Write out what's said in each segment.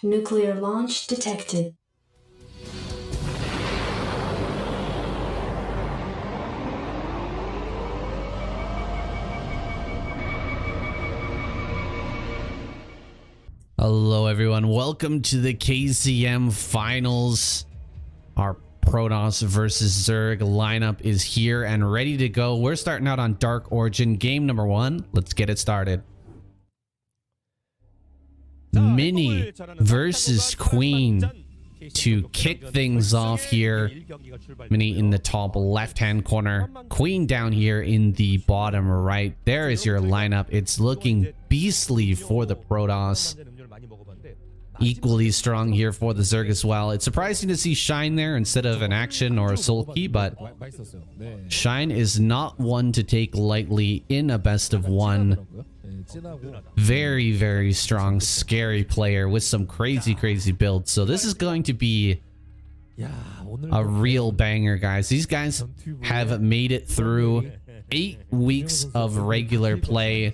Nuclear launch detected. Hello everyone, welcome to the KCM finals. Our Protoss versus Zerg lineup is here and ready to go. We're starting out on Dark Origin, game number 1. Let's get it started. Mini versus Queen to kick things off here. Mini in the top left-hand corner. Queen down here in the bottom right. There is your lineup. It's looking beastly for the Protoss. Equally strong here for the Zerg as well. It's surprising to see Shine there instead of an Action or a Sulky, but Shine is not one to take lightly in a best of one. Very, very strong, scary player with some crazy builds. So this is going to be a real banger, guys. These guys have made it through 8 weeks of regular play.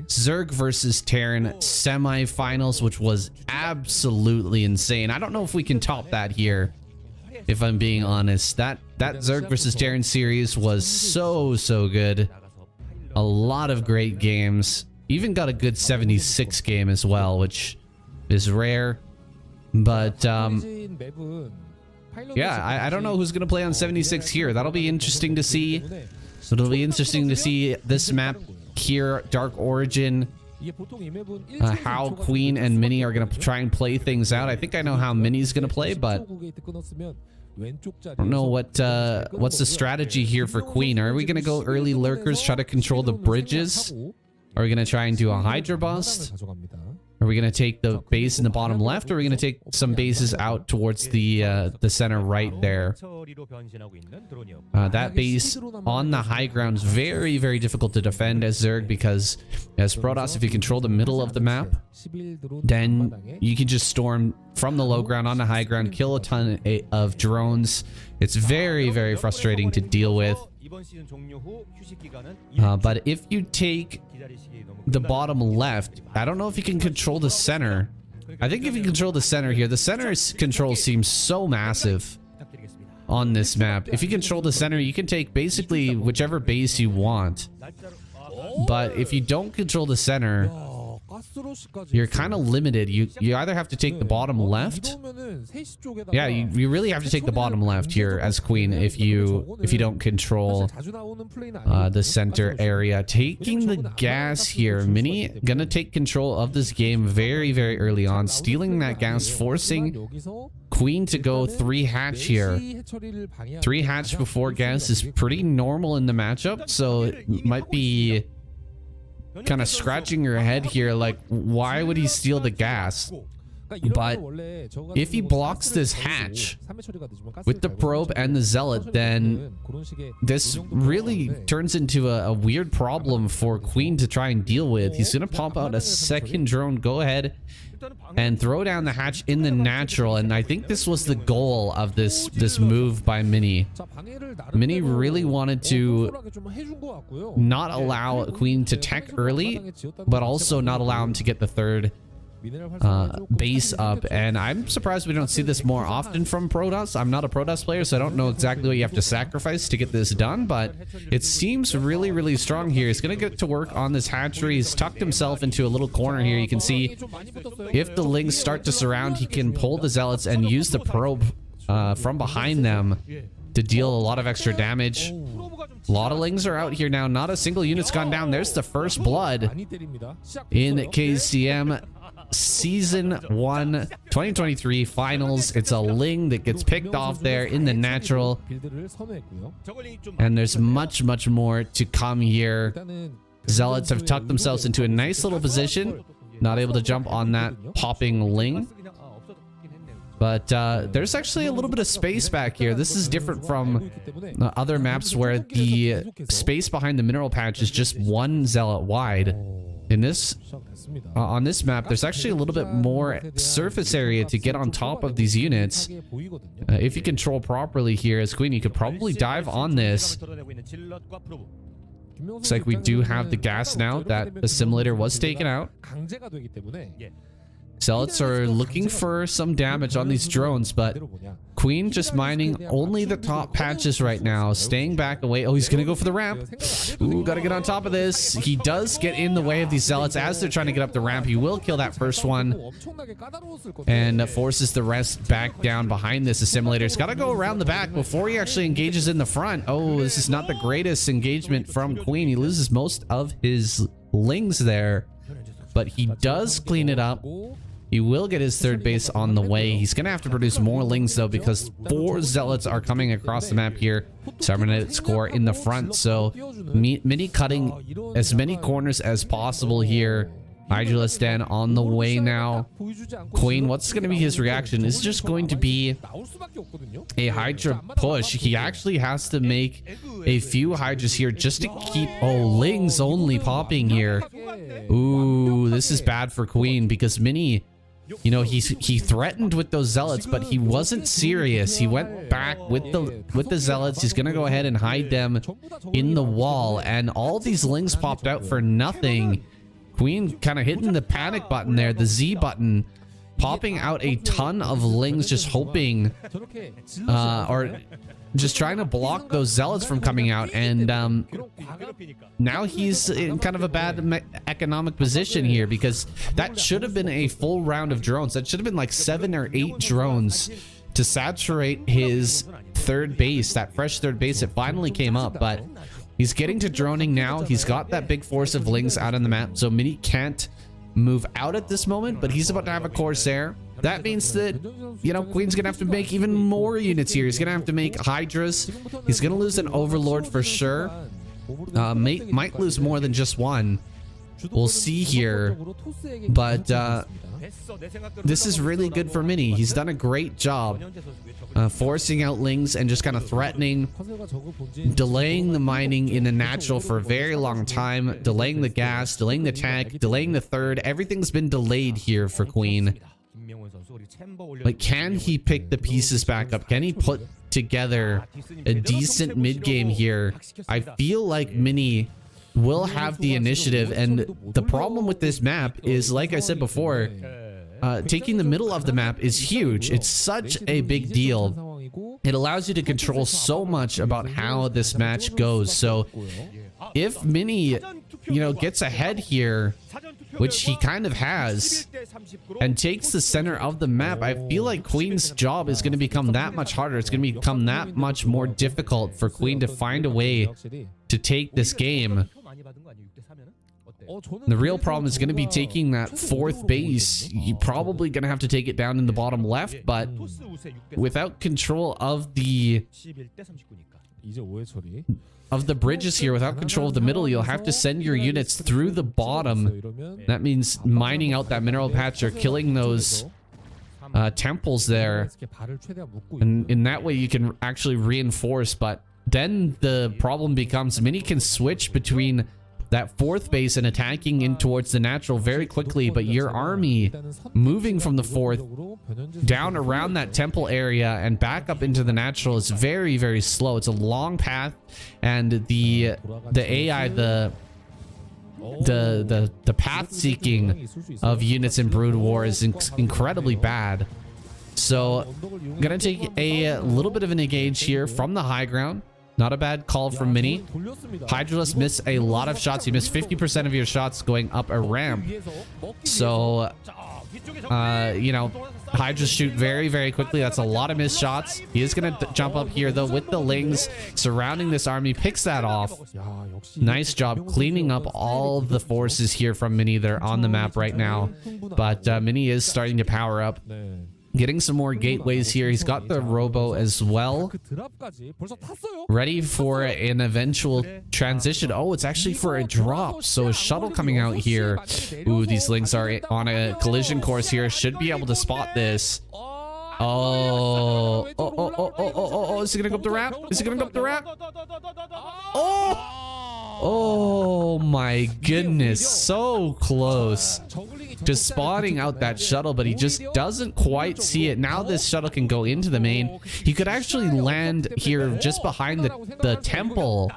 Zerg versus Terran semi-finals, which was absolutely insane. I don't know if we can top that here, if I'm being honest. That Zerg versus Terran series was so good. A lot of great games. Even got a good 76 game as well, which is rare. But yeah, I don't know who's gonna play on 76 here. That'll be interesting to see. It'll be interesting to see this map here, Dark Origin, how Queen and Mini are going to try and play things out. I think I know how Mini's going to play, but I don't know what's the strategy here for Queen. Are we going to go early lurkers, try to control the bridges? Are we going to try and do a Hydra bust? Are we going to take the base in the bottom left, or are we going to take some bases out towards the center right there? That base on the high ground is very difficult to defend as Zerg, because as Protoss, if you control the middle of the map, then you can just storm from the low ground on the high ground, kill a ton of drones. It's very frustrating to deal with. But if you take the bottom left, I don't know if you can control the center. I think if you control the center here, the center control seems so massive on this map. If you control the center, you can take basically whichever base you want. But if you don't control the center, you're kind of limited. You either have to take the bottom left. Yeah, you really have to take the bottom left here as Queen if you don't control the center area. Taking the gas here, Mini gonna take control of this game very early on, stealing that gas, forcing Queen to go 3 hatch here. 3 hatch before gas is pretty normal in the matchup, so it might be kind of scratching your head here, like, why would he steal the gas? But if he blocks this hatch with the probe and the zealot, then this really turns into a weird problem for Queen to try and deal with. He's gonna pop out a second drone, go ahead and throw down the hatch in the natural, and I think this was the goal of this move by Mini. Mini really wanted to not allow Queen to tech early, but also not allow him to get the third base up, and I'm surprised we don't see this more often from Protoss. I'm not a Protoss player, so I don't know exactly what you have to sacrifice to get this done, but it seems really strong here. He's gonna get to work on this hatchery. He's tucked himself into a little corner here. You can see if the Lings start to surround, he can pull the zealots and use the probe from behind them to deal a lot of extra damage. A lot of Lings are out here now. Not a single unit's gone down. There's the first blood in KCM Season 1 2023 finals. It's a Ling that gets picked off there in the natural, and there's much more to come here. Zealots have tucked themselves into a nice little position, not able to jump on that popping Ling, but there's actually a little bit of space back here. This is different from other maps where the space behind the mineral patch is just 1 zealot wide. In this on this map, there's actually a little bit more surface area to get on top of these units. If you control properly here as Queen, you could probably dive on this. Looks like we do have the gas now. That assimilator was taken out. Zealots are looking for some damage on these drones, but Queen just mining only the top patches right now, staying back away. Oh, he's gonna go for the ramp. Ooh, gotta get on top of this. He does get in the way of these Zealots as they're trying to get up the ramp. He will kill that first one and forces the rest back down behind this assimilator. He's gotta go around the back before he actually engages in the front. Oh, this is not the greatest engagement from Queen. He loses most of his lings there, but he does clean it up. He will get his third base on the way. He's going to have to produce more lings, though, because 4 zealots are coming across the map here. Cybernetic score in the front, so mini cutting as many corners as possible here. Hydralisk Den on the way now. Queen, what's going to be his reaction? Is just going to be a Hydra push. He actually has to make a few Hydras here just to keep... Oh, lings only popping here. Ooh, this is bad for Queen because Mini... You know, he threatened with those zealots, but he wasn't serious. He went back with the zealots. He's gonna go ahead and hide them in the wall, and all these lings popped out for nothing. Queen kind of hitting the panic button there, the Z button, popping out a ton of lings, just hoping, or just trying to block those zealots from coming out. And now he's in kind of a bad economic position here, because that should have been a full round of drones. That should have been like 7 or 8 drones to saturate his third base, that fresh third base. It finally came up, but he's getting to droning now. He's got that big force of lings out on the map, so Mini can't move out at this moment, but he's about to have a Corsair. That means that, you know, Queen's gonna have to make even more units here. He's gonna have to make Hydras. He's gonna lose an Overlord for sure. Might lose more than just one. We'll see here, but this is really good for Mini. He's done a great job forcing out lings and just kind of threatening, delaying the mining in the natural for a very long time, delaying the gas, delaying the tech, delaying the third. Everything's been delayed here for Queen. Like, can he pick the pieces back up? Can he put together a decent mid game here? I feel like Mini will have the initiative, and the problem with this map is, like I said before, taking the middle of the map is huge. It's such a big deal. It allows you to control so much about how this match goes. So if Mini, you know, gets ahead here, which he kind of has, and takes the center of the map, I feel like Queen's job is going to become that much harder. It's going to become that much more difficult for Queen to find a way to take this game. The real problem is going to be taking that 4th base. You're probably going to have to take it down in the bottom left, but without control of the bridges here, without control of the middle, you'll have to send your units through the bottom. That means mining out that mineral patch or killing those temples there, and in that way you can actually reinforce. But then the problem becomes Mini can switch between that 4th base and attacking in towards the natural very quickly, but your army moving from the 4th down around that temple area and back up into the natural is very, very slow. It's a long path, and the AI, the path seeking of units in Brood War is incredibly bad. So I'm gonna take a little bit of an engage here from the high ground. Not a bad call from Mini. Hydralisk missed a lot of shots. He missed 50% of your shots going up a ramp. So, you know, Hydras shoot very, very quickly. That's a lot of missed shots. He is going to jump up here, though, with the lings surrounding this army. Picks that off. Nice job cleaning up all the forces here from Mini. They're on the map right now. But Mini is starting to power up. Getting some more gateways here. He's got the robo as well, ready for an eventual transition. Oh, it's actually for a drop, so a shuttle coming out here. Ooh, these lings are on a collision course here. Should be able to spot this. Oh, is he gonna go up the ramp? Is he gonna go up the ramp? Oh my goodness, so close to spotting out that shuttle, but he just doesn't quite see it. Now this shuttle can go into the main. He could actually land here just behind the temple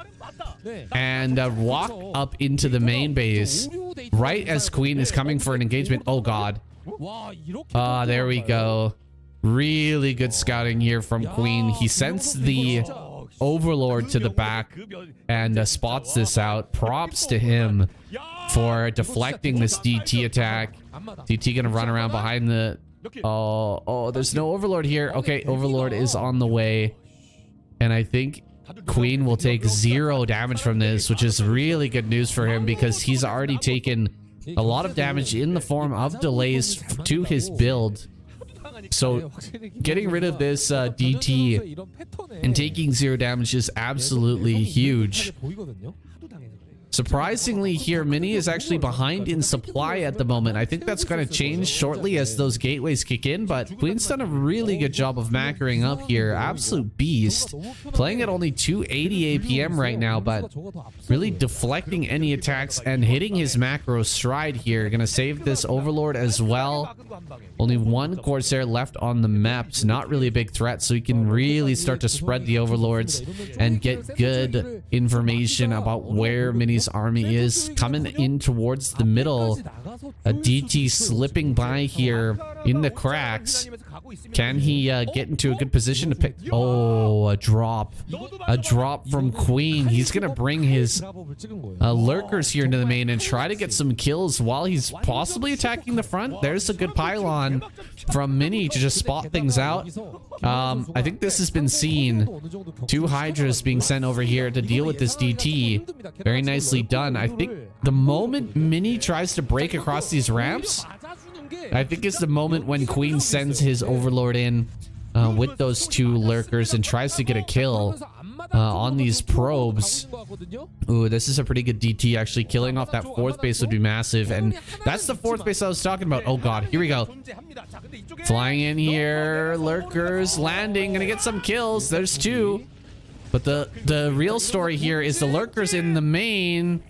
and walk up into the main base right as Queen is coming for an engagement. Oh god. Ah, there we go. Really good scouting here from Queen. He sends the Overlord to the back and spots this out. Props to him for deflecting this DT attack. DT gonna run around behind the... Oh, there's no Overlord here. Okay, Overlord is on the way. And I think Queen will take 0 damage from this, which is really good news for him because he's already taken a lot of damage in the form of delays to his build. So getting rid of this DT and taking 0 damage is absolutely huge. Surprisingly here, Mini is actually behind in supply at the moment. I think that's going to change shortly as those gateways kick in, but Queen's done a really good job of macroing up here. Absolute beast. Playing at only 280 APM right now, but really deflecting any attacks and hitting his macro stride here. Going to save this Overlord as well. Only 1 Corsair left on the map. It's not really a big threat, so he can really start to spread the Overlords and get good information about where Mini's army is. Coming in towards the middle. A DT slipping by here in the cracks. Can he get into a good position to pick? Oh, a drop. A drop from Queen. He's going to bring his lurkers here into the main and try to get some kills while he's possibly attacking the front. There's a good pylon from Mini to just spot things out. I think this has been seen. 2 Hydras being sent over here to deal with this DT. Very nicely done. I think the moment Mini tries to break across these ramps, I think it's the moment when Queen sends his Overlord in with those 2 lurkers and tries to get a kill on these probes. Ooh, this is a pretty good DT. Actually, killing off that 4th base would be massive. And that's the 4th base I was talking about. Oh god, here we go. Flying in here. Lurkers landing. Gonna get some kills. There's 2. But the real story here is the lurkers in the main.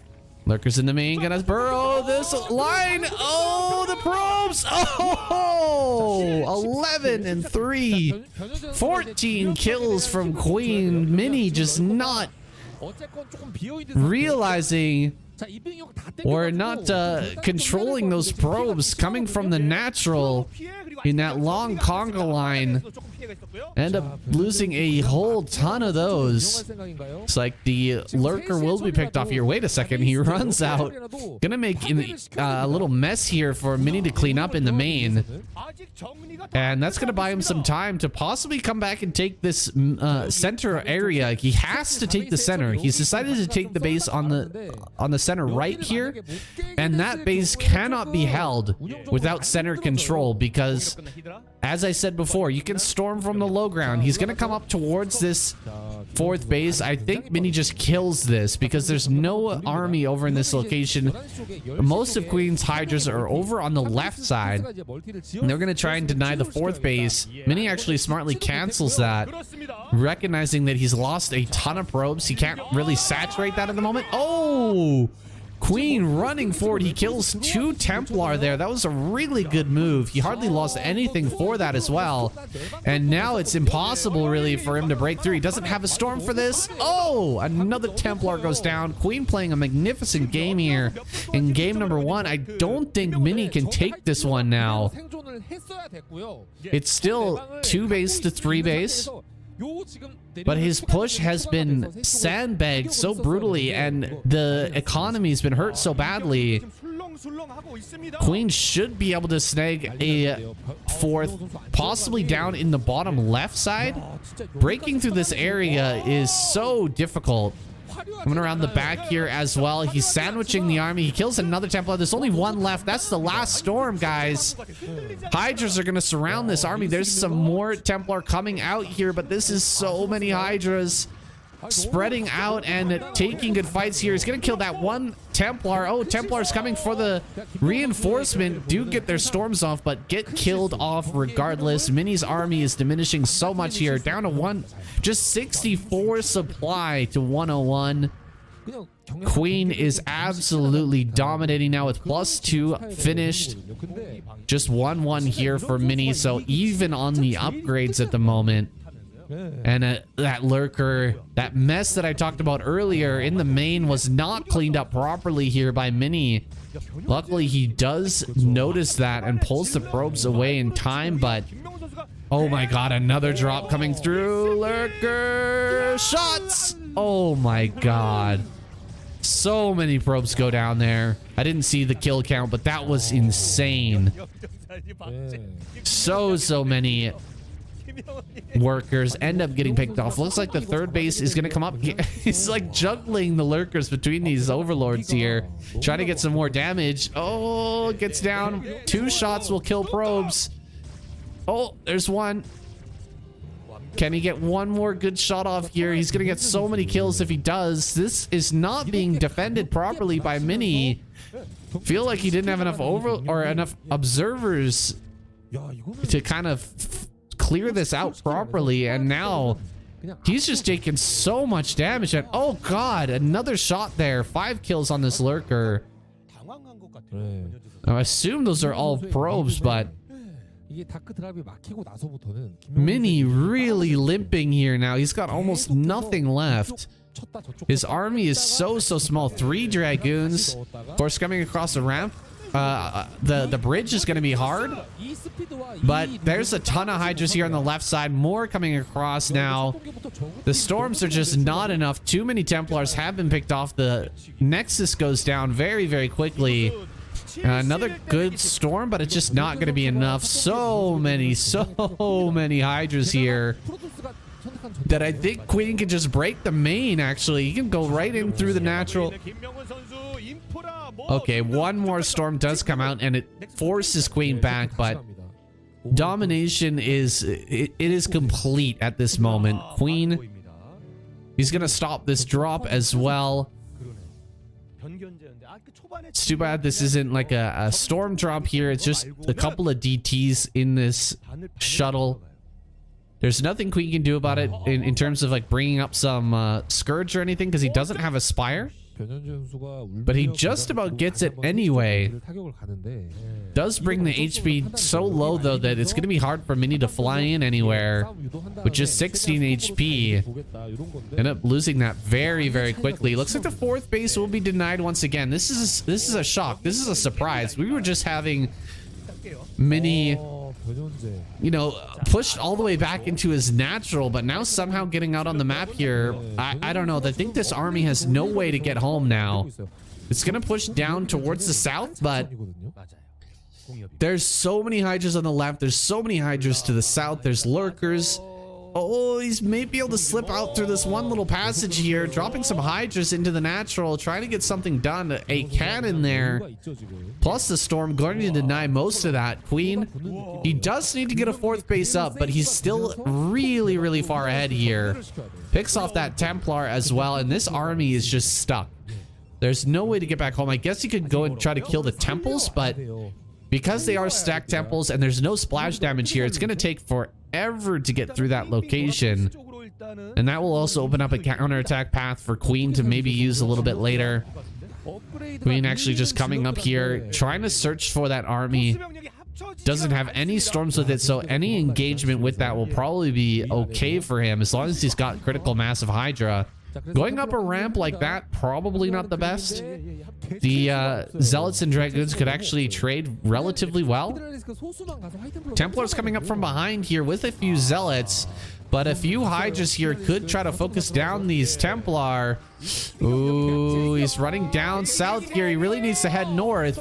Lurkers in the main gonna burrow this line. Oh, the probes. Oh, 11 and 3. 14 kills from Queen. Mini just not realizing or not controlling those probes coming from the natural in that long conga line. End up losing a whole ton of those. It's like the lurker will be picked off here. Wait a second, he runs out. Gonna make a little mess here for Mini to clean up in the main. And that's gonna buy him some time to possibly come back and take this center area. He has to take the center. He's decided to take the base on the center right here. And that base cannot be held without center control because, as I said before, you can storm from the low ground. He's going to come up towards this 4th base. I think Mini just kills this because there's no army over in this location. Most of Queen's Hydras are over on the left side. And they're going to try and deny the 4th base. Mini actually smartly cancels that, recognizing that he's lost a ton of probes. He can't really saturate that at the moment. Oh! Queen running forward. He kills 2 Templar there. That was a really good move. He hardly lost anything for that as well. And now it's impossible really for him to break through. He doesn't have a storm for this. Oh, another Templar goes down. Queen playing a magnificent game here in game number 1. I don't think Mini can take this one now. It's still 2 base to 3 base. But his push has been sandbagged so brutally and the economy's been hurt so badly. Queen should be able to snag a 4th, possibly down in the bottom left side. Breaking through this area is so difficult. Coming around the back here as well. He's sandwiching the army. He kills another Templar. There's only 1 left. That's the last storm, guys. Hydras are going to surround this army. There's some more Templar coming out here, but this is so many Hydras spreading out and taking good fights here. He's going to kill that 1 Templar. Oh, Templar's coming for the reinforcement. Do get their storms off, but get killed off regardless. Mini's army is diminishing so much here. Down to just 64 supply to 101. Queen is absolutely dominating now with +2 finished. Just 1-1 here for Mini. So even on the upgrades at the moment. And that lurker, that mess that I talked about earlier in the main was not cleaned up properly here by Mini. Luckily, he does notice that and pulls the probes away in time, but oh my god, another drop coming through. Lurker shots. Oh my god. So many probes go down there. I didn't see the kill count, but that was insane. So many workers end up getting picked off. Looks like the third base is going to come up. He's like juggling the lurkers between these overlords here, trying to get some more damage. Oh, gets down. 2 shots will kill probes. Oh, there's one. Can he get one more good shot off here? He's going to get so many kills if he does. This is not being defended properly by Mini. Feel like he didn't have enough enough observers to kind of clear this out properly, and now he's just taking so much damage. And oh god, another shot there. 5 kills on this lurker. I assume those are all probes, but Mini really limping here now. He's got almost nothing left. His army is so small. 3 dragoons, of course, coming across the ramp. The bridge is going to be hard, but there's a ton of hydras here on the left side. More coming across now. The storms are just not enough. Too many Templars have been picked off. The Nexus goes down very quickly. Another good storm, but it's just not going to be enough. So many hydras here that I think Queen can just break the main. Actually, he can go right in through the natural. Okay, one more storm does come out and it forces Queen back, but domination is it is complete at this moment. Queen, he's gonna stop this drop as well. It's too bad this isn't like a storm drop here. It's just a couple of DTs in this shuttle. There's nothing Queen can do about it in terms of like bringing up some Scourge or anything, because he doesn't have a Spire. But he just about gets it anyway. Does bring the HP so low though that it's going to be hard for Mini to fly in anywhere with just 16 HP. End up losing that very quickly. Looks like the 4th base will be denied once again. This is a shock. This is a surprise. We were just having Mini, you know, pushed all the way back into his natural, but now somehow getting out on the map here. I don't know. I think this army has no way to get home now. It's gonna push down towards the south, but there's so many hydras on the left. There's so many hydras to the south. There's lurkers. Oh, he's maybe able to slip out through this one little passage here, dropping some hydras into the natural, trying to get something done. A cannon there, plus the storm going to deny most of that. Queen, he does need to get a 4th base up, but he's still really far ahead here. Picks off that Templar as well, and this army is just stuck. There's no way to get back home. I guess he could go and try to kill the temples, but because they are stacked temples and there's no splash damage here, it's going to take forever to get through that location. And that will also open up a counterattack path for Queen to maybe use a little bit later. Queen actually just coming up here, trying to search for that army. Doesn't have any storms with it, so any engagement with that will probably be okay for him as long as he's got critical mass of Hydra. Going up a ramp like that, probably not the best. The Zealots and Dragoons could actually trade relatively well. Templars coming up from behind here with a few Zealots, but a few Hydras here could try to focus down these Templar. Ooh, he's running down south here. He really needs to head north.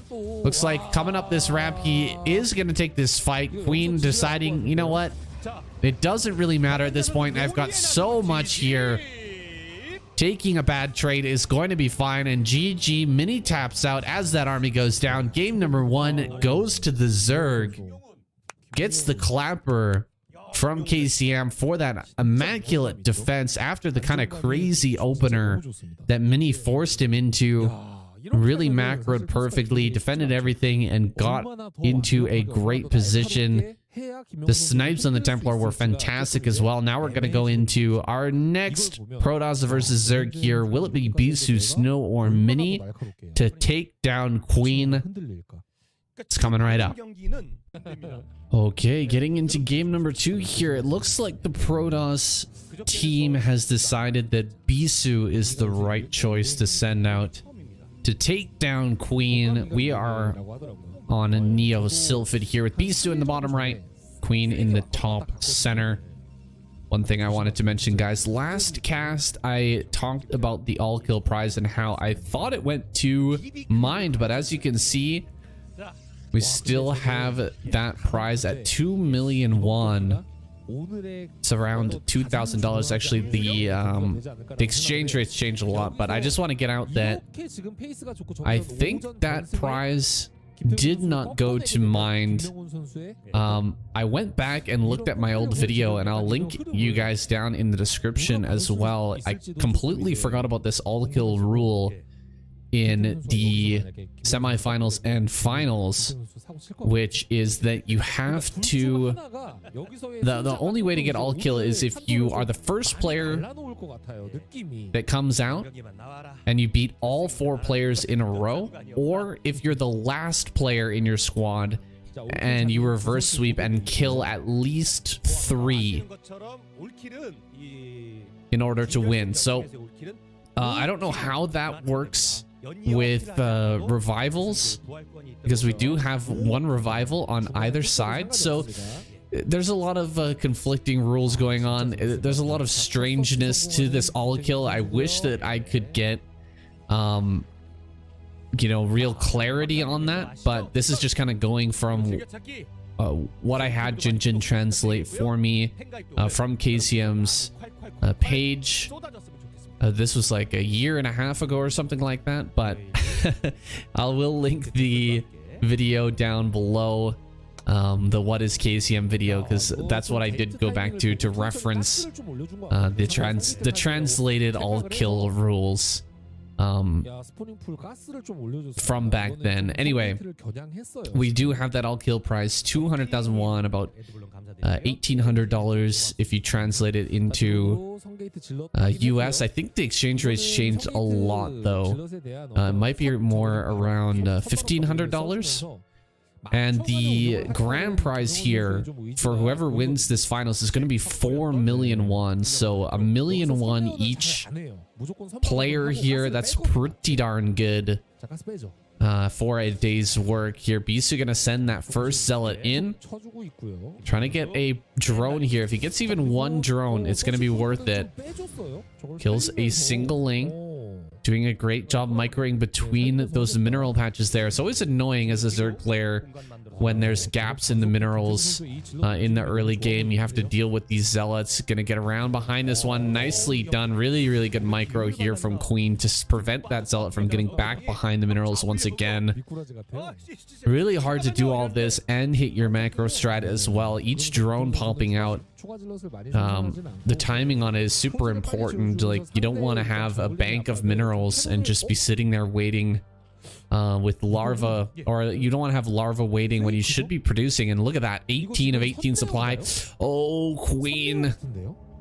Looks like coming up this ramp, he is going to take this fight. Queen deciding, you know what? It doesn't really matter at this point. I've got so much here. Taking a bad trade is going to be fine. And GG, Mini taps out as that army goes down. Game number 1 goes to the Zerg. Gets the clapper from KCM for that immaculate defense after the kind of crazy opener that Mini forced him into. Really macroed perfectly, defended everything, and got into a great position. The snipes on the Templar were fantastic as well. Now we're going to go into our next Protoss versus Zerg here. Will it be Bisu, Snow, or Mini to take down Queen? It's coming right up. Okay, getting into game number 2 here. It looks like the Protoss team has decided that Bisu is the right choice to send out to take down Queen. We are on a Neo Sylphid here with Bisu in the bottom right, Queen in the top center. One thing I wanted to mention, guys, last cast I talked about the all kill prize and how I thought it went to Mind, but as you can see, we still have that prize at 2 million won. It's around $2,000. Actually, the exchange rates changed a lot, but I just want to get out that I think that prize did not go to Mind. I went back and looked at my old video, and I'll link you guys down in the description as well. I completely forgot about this all kill rule in the semifinals and finals, which is that you have to, the only way to get all kill is if you are the first player that comes out and you beat all 4 players in a row, or if you're the last player in your squad and you reverse sweep and kill at least 3 in order to win. So I don't know how that works with revivals, because we do have 1 revival on either side, so there's a lot of conflicting rules going on. There's a lot of strangeness to this all kill. I wish that I could get you know, real clarity on that, but this is just kind of going from what I had Jinjin translate for me from KCM's page. This was like a year and a half ago or something like that, but I will link the video down below, the what is KCM video, because that's what I did go back to reference the translated all kill rules from back then. Anyway, we do have that all kill prize, 200,000 won, about $1,800 if you translate it into US. I think the exchange rates changed a lot though. It might be more around $1,500. And the grand prize here for whoever wins this finals is going to be 4 million won. So 1 million won each player here. That's pretty darn good for a day's work here. Bisu gonna send that first zealot in, trying to get a drone here. If he gets even 1 drone, it's gonna be worth it. Kills a single link, doing a great job microing between those mineral patches there. It's always annoying as a Zerg player when there's gaps in the minerals in the early game. You have to deal with these zealots. Gonna get around behind this one. Nicely done. Really, really good micro here from Queen to prevent that zealot from getting back behind the minerals once again. Really hard to do all this and hit your macro strat as well. Each drone popping out, the timing on it is super important. Like, you don't want to have a bank of minerals and just be sitting there waiting with larva, or you don't want to have larva waiting when you should be producing. And look at that, 18 of 18 supply. Oh, Queen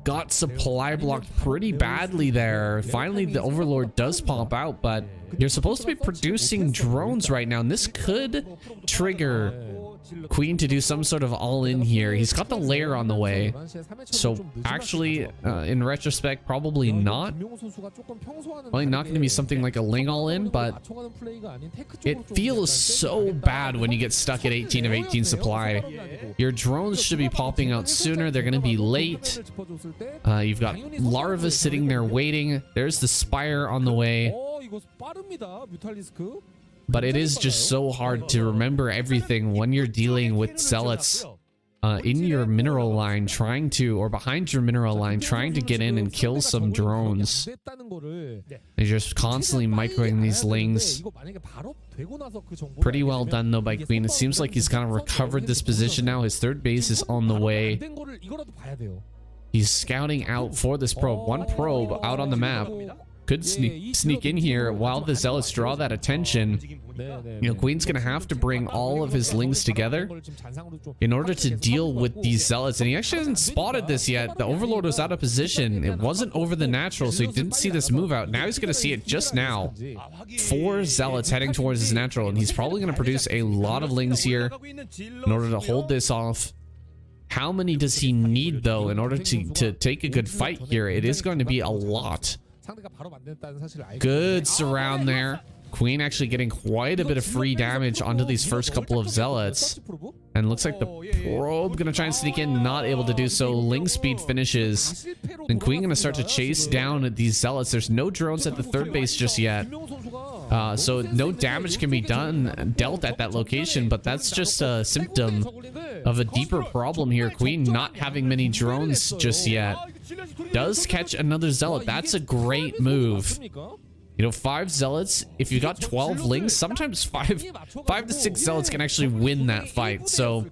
got supply blocked pretty badly there. Finally, the Overlord does pop out, but you're supposed to be producing drones right now, and this could trigger Queen to do some sort of all-in here. He's got the lair on the way, so actually, in retrospect, probably not. Probably not going to be something like a Ling all-in, but it feels so bad when you get stuck at 18 of 18 supply. Your drones should be popping out sooner. They're going to be late. You've got larva sitting there waiting. There's the Spire on the way. But it is just so hard to remember everything when you're dealing with zealots in your mineral line trying to, or behind your mineral line trying to get in and kill some drones. They're just constantly microing these lings. Pretty well done though by Queen. It seems like he's kind of recovered this position now. His 3rd base is on the way. He's scouting out for this probe. 1 probe out on the map. could sneak in here while the Zealots draw that attention. You know, Queen's gonna have to bring all of his lings together in order to deal with these Zealots, and he actually hasn't spotted this yet. The Overlord was out of position. It wasn't over the natural, so he didn't see this move out. Now he's gonna see it just now. 4 Zealots heading towards his natural, and he's probably gonna produce a lot of lings here in order to hold this off. How many does he need, though, in order to take a good fight here? It is going to be a lot. Good surround there. Queen actually getting quite a bit of free damage onto these first couple of Zealots. And looks like the probe gonna try and sneak in, not able to do so. Ling speed finishes. And Queen gonna start to chase down these Zealots. There's no drones at the third base just yet. So no damage can be dealt at that location, but that's just a symptom of a deeper problem here. Queen not having many drones just yet. Does catch another Zealot. That's a great move. You know, 5 Zealots, if you got 12 lings, sometimes 5 to 6 Zealots can actually win that fight. So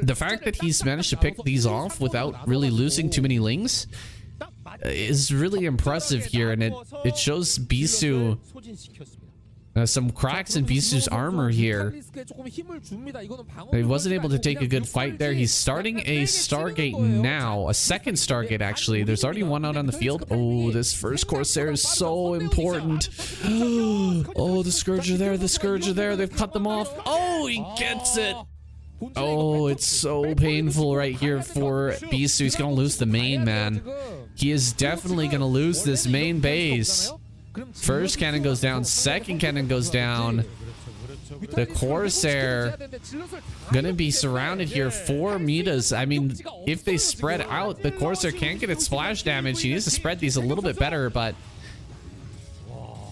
the fact that he's managed to pick these off without really losing too many lings is really impressive here, and it shows Bisu some cracks in Bisu's armor here. He wasn't able to take a good fight there. He's starting a Stargate now, a second Stargate actually. There's already one out on the field. Oh, this first Corsair is so important. Oh, the Scourge are there, the Scourge are there. They've cut them off. Oh, he gets it. Oh, it's so painful right here for Bisu. He's gonna lose the main, man. He is definitely gonna lose this main base. First cannon goes down, second cannon goes down. The Corsair gonna be surrounded here. 4 mutas. I mean, if they spread out, the Corsair can't get its splash damage. He needs to spread these a little bit better, but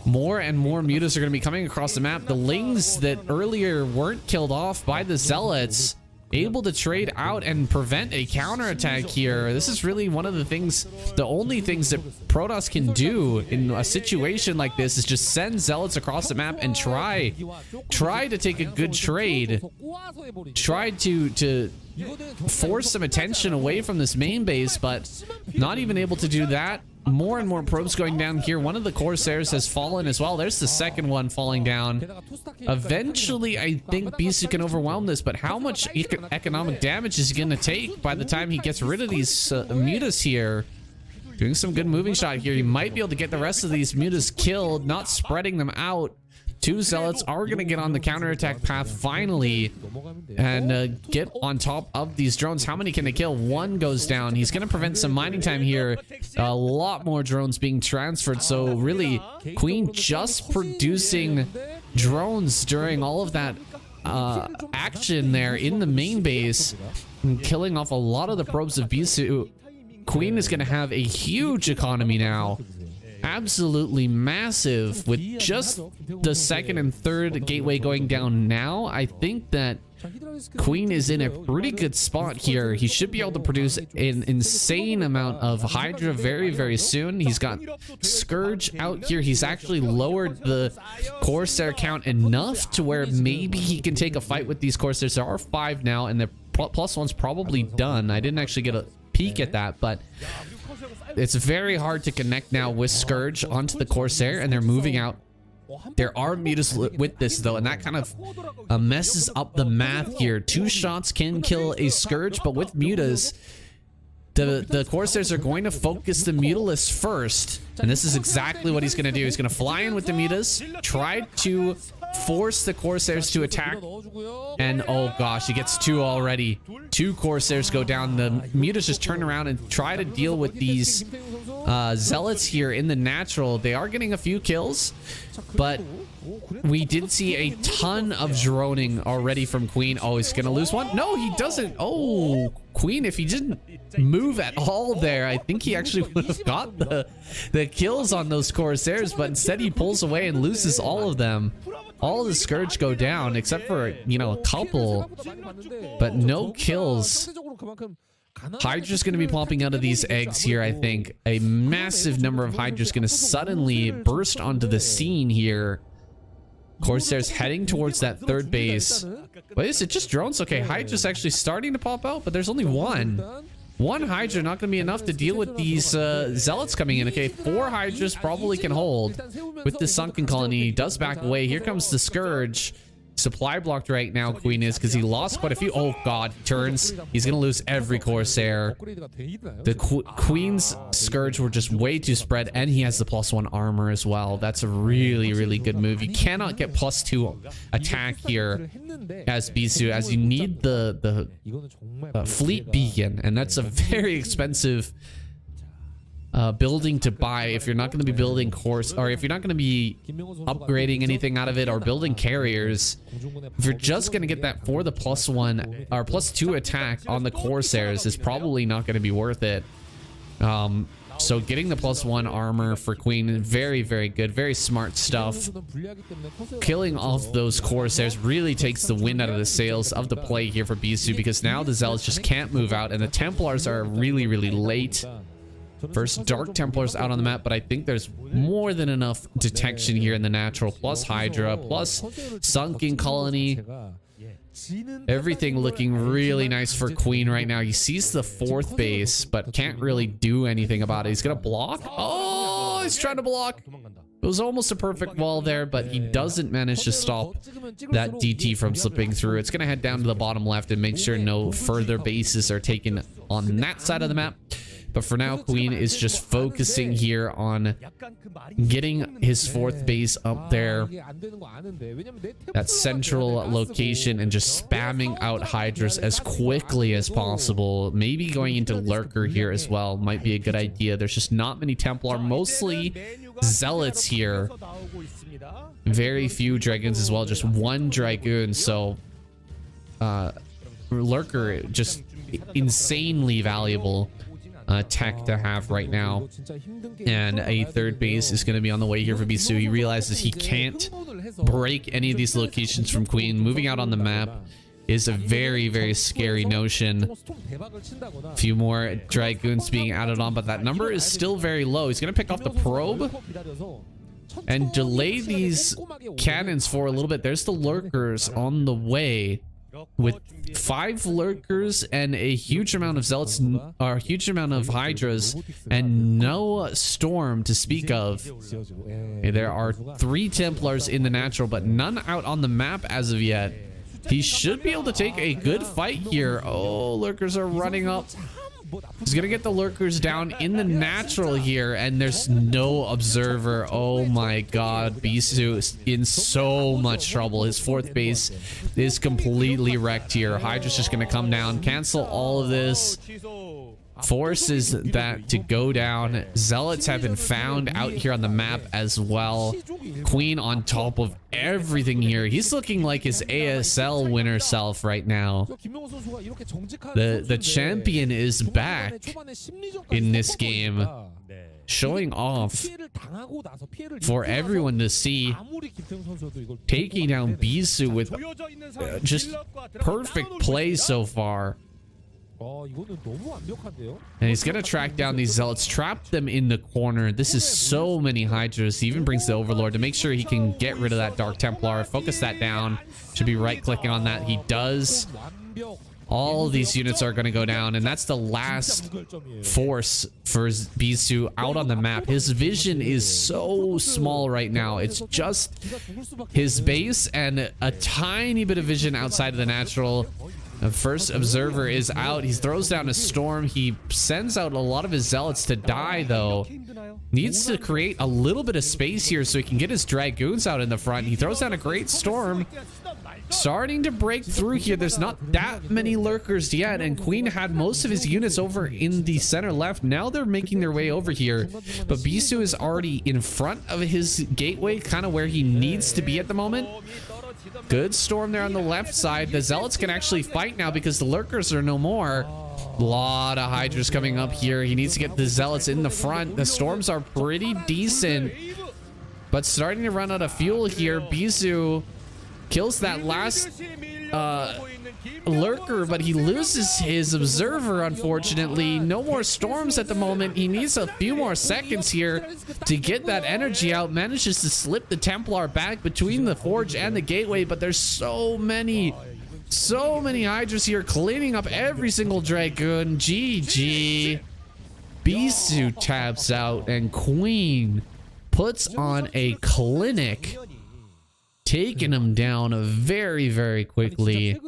more and more mutas are gonna be coming across the map. The lings that earlier weren't killed off by the Zealots able to trade out and prevent a counterattack here. This is really one of the things, the only things that Protoss can do in a situation like this is just send Zealots across the map and try to take a good trade. Try to force some attention away from this main base, but not even able to do that. More and more probes going down here. One of the Corsairs has fallen as well. There's the second one falling down. Eventually, I think Bisu can overwhelm this, but how much economic damage is he going to take by the time he gets rid of these mutas here? Doing some good moving shot here. He might be able to get the rest of these mutas killed, not spreading them out. 2 Zealots are going to get on the counterattack path finally and get on top of these drones. How many can they kill? 1 goes down. He's going to prevent some mining time here. A lot more drones being transferred. So really, Queen just producing drones during all of that action there in the main base, and killing off a lot of the probes of Bisu. Queen is going to have a huge economy now. Absolutely massive. With just the second and third gateway going down now, I think that Queen is in a pretty good spot here. He should be able to produce an insane amount of Hydra very, very soon. He's got Scourge out here. He's actually lowered the Corsair count enough to where maybe he can take a fight with these Corsairs. There are 5 now, and the +1's probably done. I didn't actually get a peek at that, but it's very hard to connect now with Scourge onto the Corsair, and they're moving out. There are mutas with this, though, and that kind of messes up the math here. 2 shots can kill a Scourge, but with mutas, the Corsairs are going to focus the Mutalists first, and this is exactly what he's going to do. He's going to fly in with the mutas, try to force the Corsairs to attack, and oh gosh, he gets 2 already. 2 Corsairs go down. The mutas just turn around and try to deal with these Zealots here in the natural. They are getting a few kills, but we did see a ton of droning already from Queen. Oh, he's gonna lose 1. No, he doesn't. Oh, Queen, if he didn't move at all there, I think he actually would have got the kills on those Corsairs, but instead he pulls away and loses all of them. All the Scourge go down except for, you know, a couple, but no kills. Hydra's going to be popping out of these eggs here, I think. A massive number of Hydra's going to suddenly burst onto the scene here. Corsairs heading towards that third base. Wait, is it just drones? Okay, Hydra's actually starting to pop out, but there's only 1. One Hydra not going to be enough to deal with these Zealots coming in. Okay, 4 Hydras probably can hold with the Sunken Colony. He does back away. Here comes the Scourge. Supply blocked right now, Queen is, because he lost quite a few. Oh god, he turns. He's gonna lose every Corsair. The Queen's Scourge were just way too spread, and he has the +1 armor as well. That's a really good move. You cannot get +2 attack here as Bisu, as you need the fleet beacon, and that's a very expensive building to buy if you're not going to be building course, or if you're not going to be upgrading anything out of it or building carriers. If you're just going to get that for the +1 or +2 attack on the Corsairs is probably not going to be worth it. So getting the +1 armor for Queen, very good, very smart stuff. Killing off those Corsairs really takes the wind out of the sails of the play here for Bisu, because now the Zealots just can't move out, and the Templars are really late. First Dark Templars out on the map, but I think there's more than enough detection here in the natural, plus Hydra, plus Sunken Colony. Everything looking really nice for Queen right now. He sees the 4th base, but can't really do anything about it. He's gonna block. Oh, he's trying to block. It was almost a perfect wall there, but he doesn't manage to stop that DT from slipping through. It's gonna head down to the bottom left and make sure no further bases are taken on that side of the map. But for now, Queen is just focusing here on getting his 4th base up there, that central location, and just spamming out Hydras as quickly as possible. Maybe going into Lurker here as well might be a good idea. There's just not many Templar, mostly Zealots here. Very few Dragons as well, just 1 Dragoon. So Lurker, just insanely valuable tech to have right now. And a 3rd base is going to be on the way here for Bisu. He realizes he can't break any of these locations from Queen. Moving out on the map is a very scary notion. A few more Dragoons being added on, but that number is still very low. He's going to pick off the probe and delay these cannons for a little bit. There's the Lurkers on the way, with 5 Lurkers and a huge amount of Zealots, or a huge amount of Hydras, and no Storm to speak of. There are 3 Templars in the natural, but none out on the map as of yet. He should be able to take a good fight here. Oh, Lurkers are running up. He's gonna get the Lurkers down in the natural here, and there's no Observer. Oh my god, Bisu is in so much trouble. His 4th base is completely wrecked here. Hydra's just gonna come down, cancel all of this, forces that to go down. Zealots have been found out here on the map as well. Queen on top of everything here. He's looking like his ASL winner self right now. The champion is back in this game, showing off for everyone to see, taking down Bisu with just perfect play so far. And he's gonna track down these Zealots, trap them in the corner. This is so many Hydras. He even brings the Overlord to make sure he can get rid of that Dark Templar, focus that down. Should be right clicking on that. He does. All of these units are going to go down, and that's the last force for Bisu out on the map. His vision is so small right now. It's just his base and a tiny bit of vision outside of the natural. The first Observer is out. He throws down a Storm. He sends out a lot of his Zealots to die, though. Needs to create a little bit of space here so he can get his Dragoons out in the front. He throws down a great Storm. Starting to break through here. There's not that many Lurkers yet, and Queen had most of his units over in the center left. Now they're making their way over here, but Bisu is already in front of his gateway, kind of where he needs to be at the moment. Good Storm there on the left side. The Zealots can actually fight now because the Lurkers are no more. A lot of Hydras coming up here. He needs to get the Zealots in the front. The Storms are pretty decent, but starting to run out of fuel here. Bisu kills that last Lurker, but he loses his Observer, unfortunately. No more Storms at the moment. He needs a few more seconds here to get that energy out. Manages to slip the Templar back between the Forge and the Gateway, but there's so many So many Hydras here cleaning up every single Dragoon. GG. Bisu taps out and Queen puts on a clinic, taking him down very, very quickly.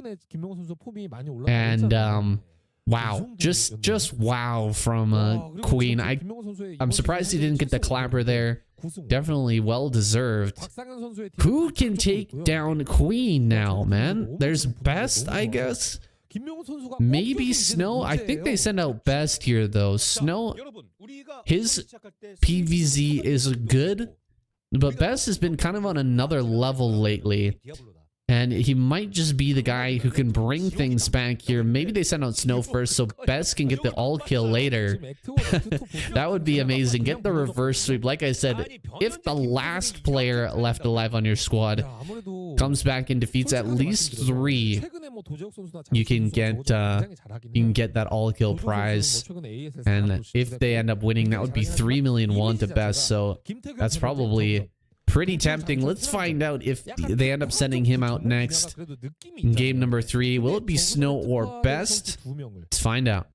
And wow, just wow from Queen. I'm surprised he didn't get the clapper there. Definitely well deserved. Who can take down Queen now, man? There's Best, I guess. Maybe Snow. I think they send out Best here though. Snow, his PVZ is good, but Best has been kind of on another level lately. And he might just be the guy who can bring things back here. Maybe they send out Snow first so Best can get the all kill later. That would be amazing. Get the reverse sweep. Like I said, if the last player left alive on your squad comes back and defeats at least 3, you can get that all kill prize. And if they end up winning, that would be 3 million won to Best. So that's probably pretty tempting. Let's find out if they end up sending him out next in game number 3. Will it be Snow or Best? Let's find out.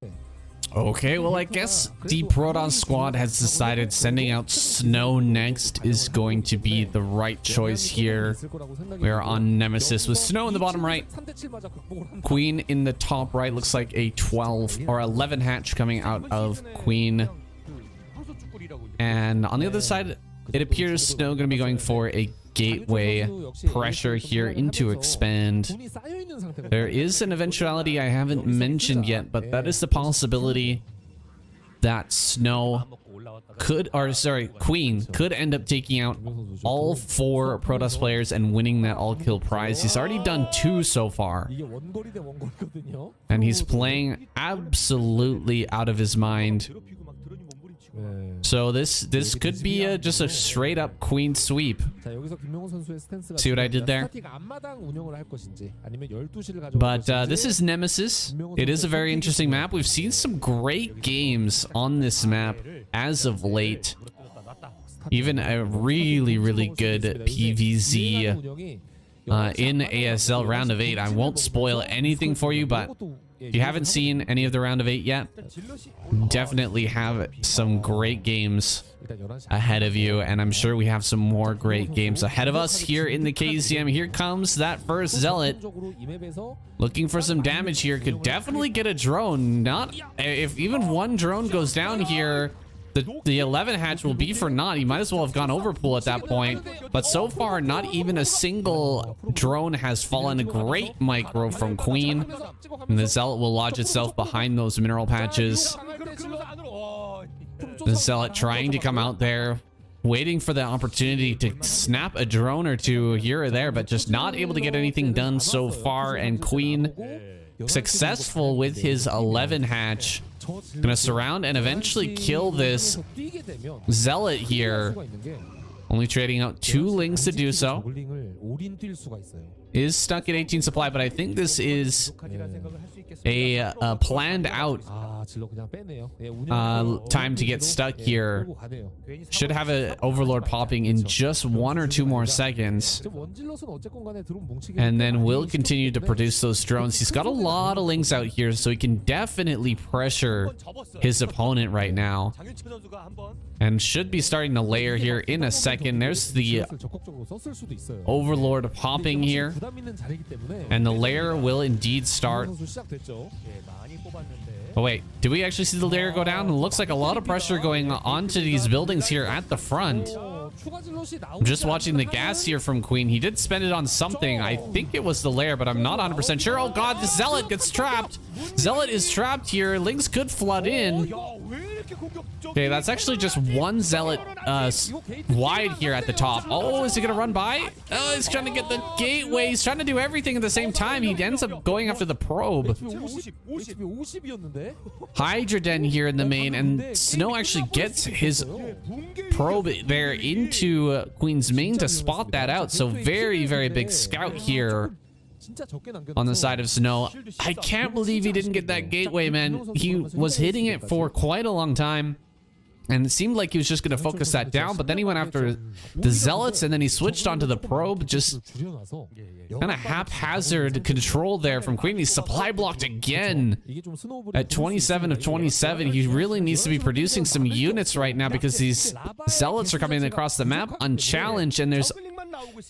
Okay, well, I guess the Protoss squad has decided sending out Snow next is going to be the right choice here. We're on Nemesis with Snow in the bottom right. Queen in the top right. Looks like a 12 or 11 hatch coming out of Queen. And on the other side, it appears Snow going to be going for a gateway pressure here into expand. There is an eventuality I haven't mentioned yet, but that is the possibility that Snow could, or sorry, Queen could end up taking out all 4 Protoss players and winning that all kill prize. He's already done 2 so far, and he's playing absolutely out of his mind. So this could be just a straight up Queen sweep. See what I did there? But this is Nemesis. It is a very interesting map. We've seen some great games on this map as of late. Even a really, really good PVZ in ASL round of 8. I won't spoil anything for you, but if you haven't seen any of the round of 8 yet, definitely have some great games ahead of you, and I'm sure we have some more great games ahead of us here in the KCM. Here comes that first Zealot, looking for some damage here. Could definitely get a drone. Not if even one drone goes down here, the 11 hatch will be for naught. He might as well have gone overpool at that point. But so far, not even a single drone has fallen. A great micro from Queen. And the Zealot will lodge itself behind those mineral patches. The Zealot trying to come out there, waiting for the opportunity to snap a drone or 2 here or there, but just not able to get anything done so far. And Queen successful with his 11 hatch. Gonna surround and eventually kill this Zealot here. Only trading out 2 links to do so. Is stuck at 18 supply, but I think this is a planned out time to get stuck here. Should have an Overlord popping in just 1 or 2 more seconds, and then will continue to produce those drones. He's got a lot of links out here, so he can definitely pressure his opponent right now, and should be starting to layer here in a second. There's the Overlord popping here, and the layer will indeed start. Oh wait, did we actually see the layer go down? It looks like a lot of pressure going onto these buildings here at the front. I'm just watching the gas here from Queen. He did spend it on something. I think it was the lair, but I'm not 100% sure. Oh god, the Zealot gets trapped. Zealot is trapped here. Links could flood in. Okay, that's actually just 1 Zealot wide here at the top. Oh, is he gonna run by? Oh, he's trying to get the gateway. He's trying to do everything at the same time. He ends up going after the probe. Hydra Den here in the main, and Snow actually gets his probe there into Queen's main to spot that out. So very, very big scout here on the side of Snow. I can't believe he didn't get that gateway, man. He was hitting it for quite a long time. And it seemed like he was just going to focus that down, but then he went after the Zealots, and then he switched onto the probe. Just kind of haphazard control there from Queen. He's supply blocked again at 27 of 27. He really needs to be producing some units right now because these Zealots are coming across the map unchallenged, and there's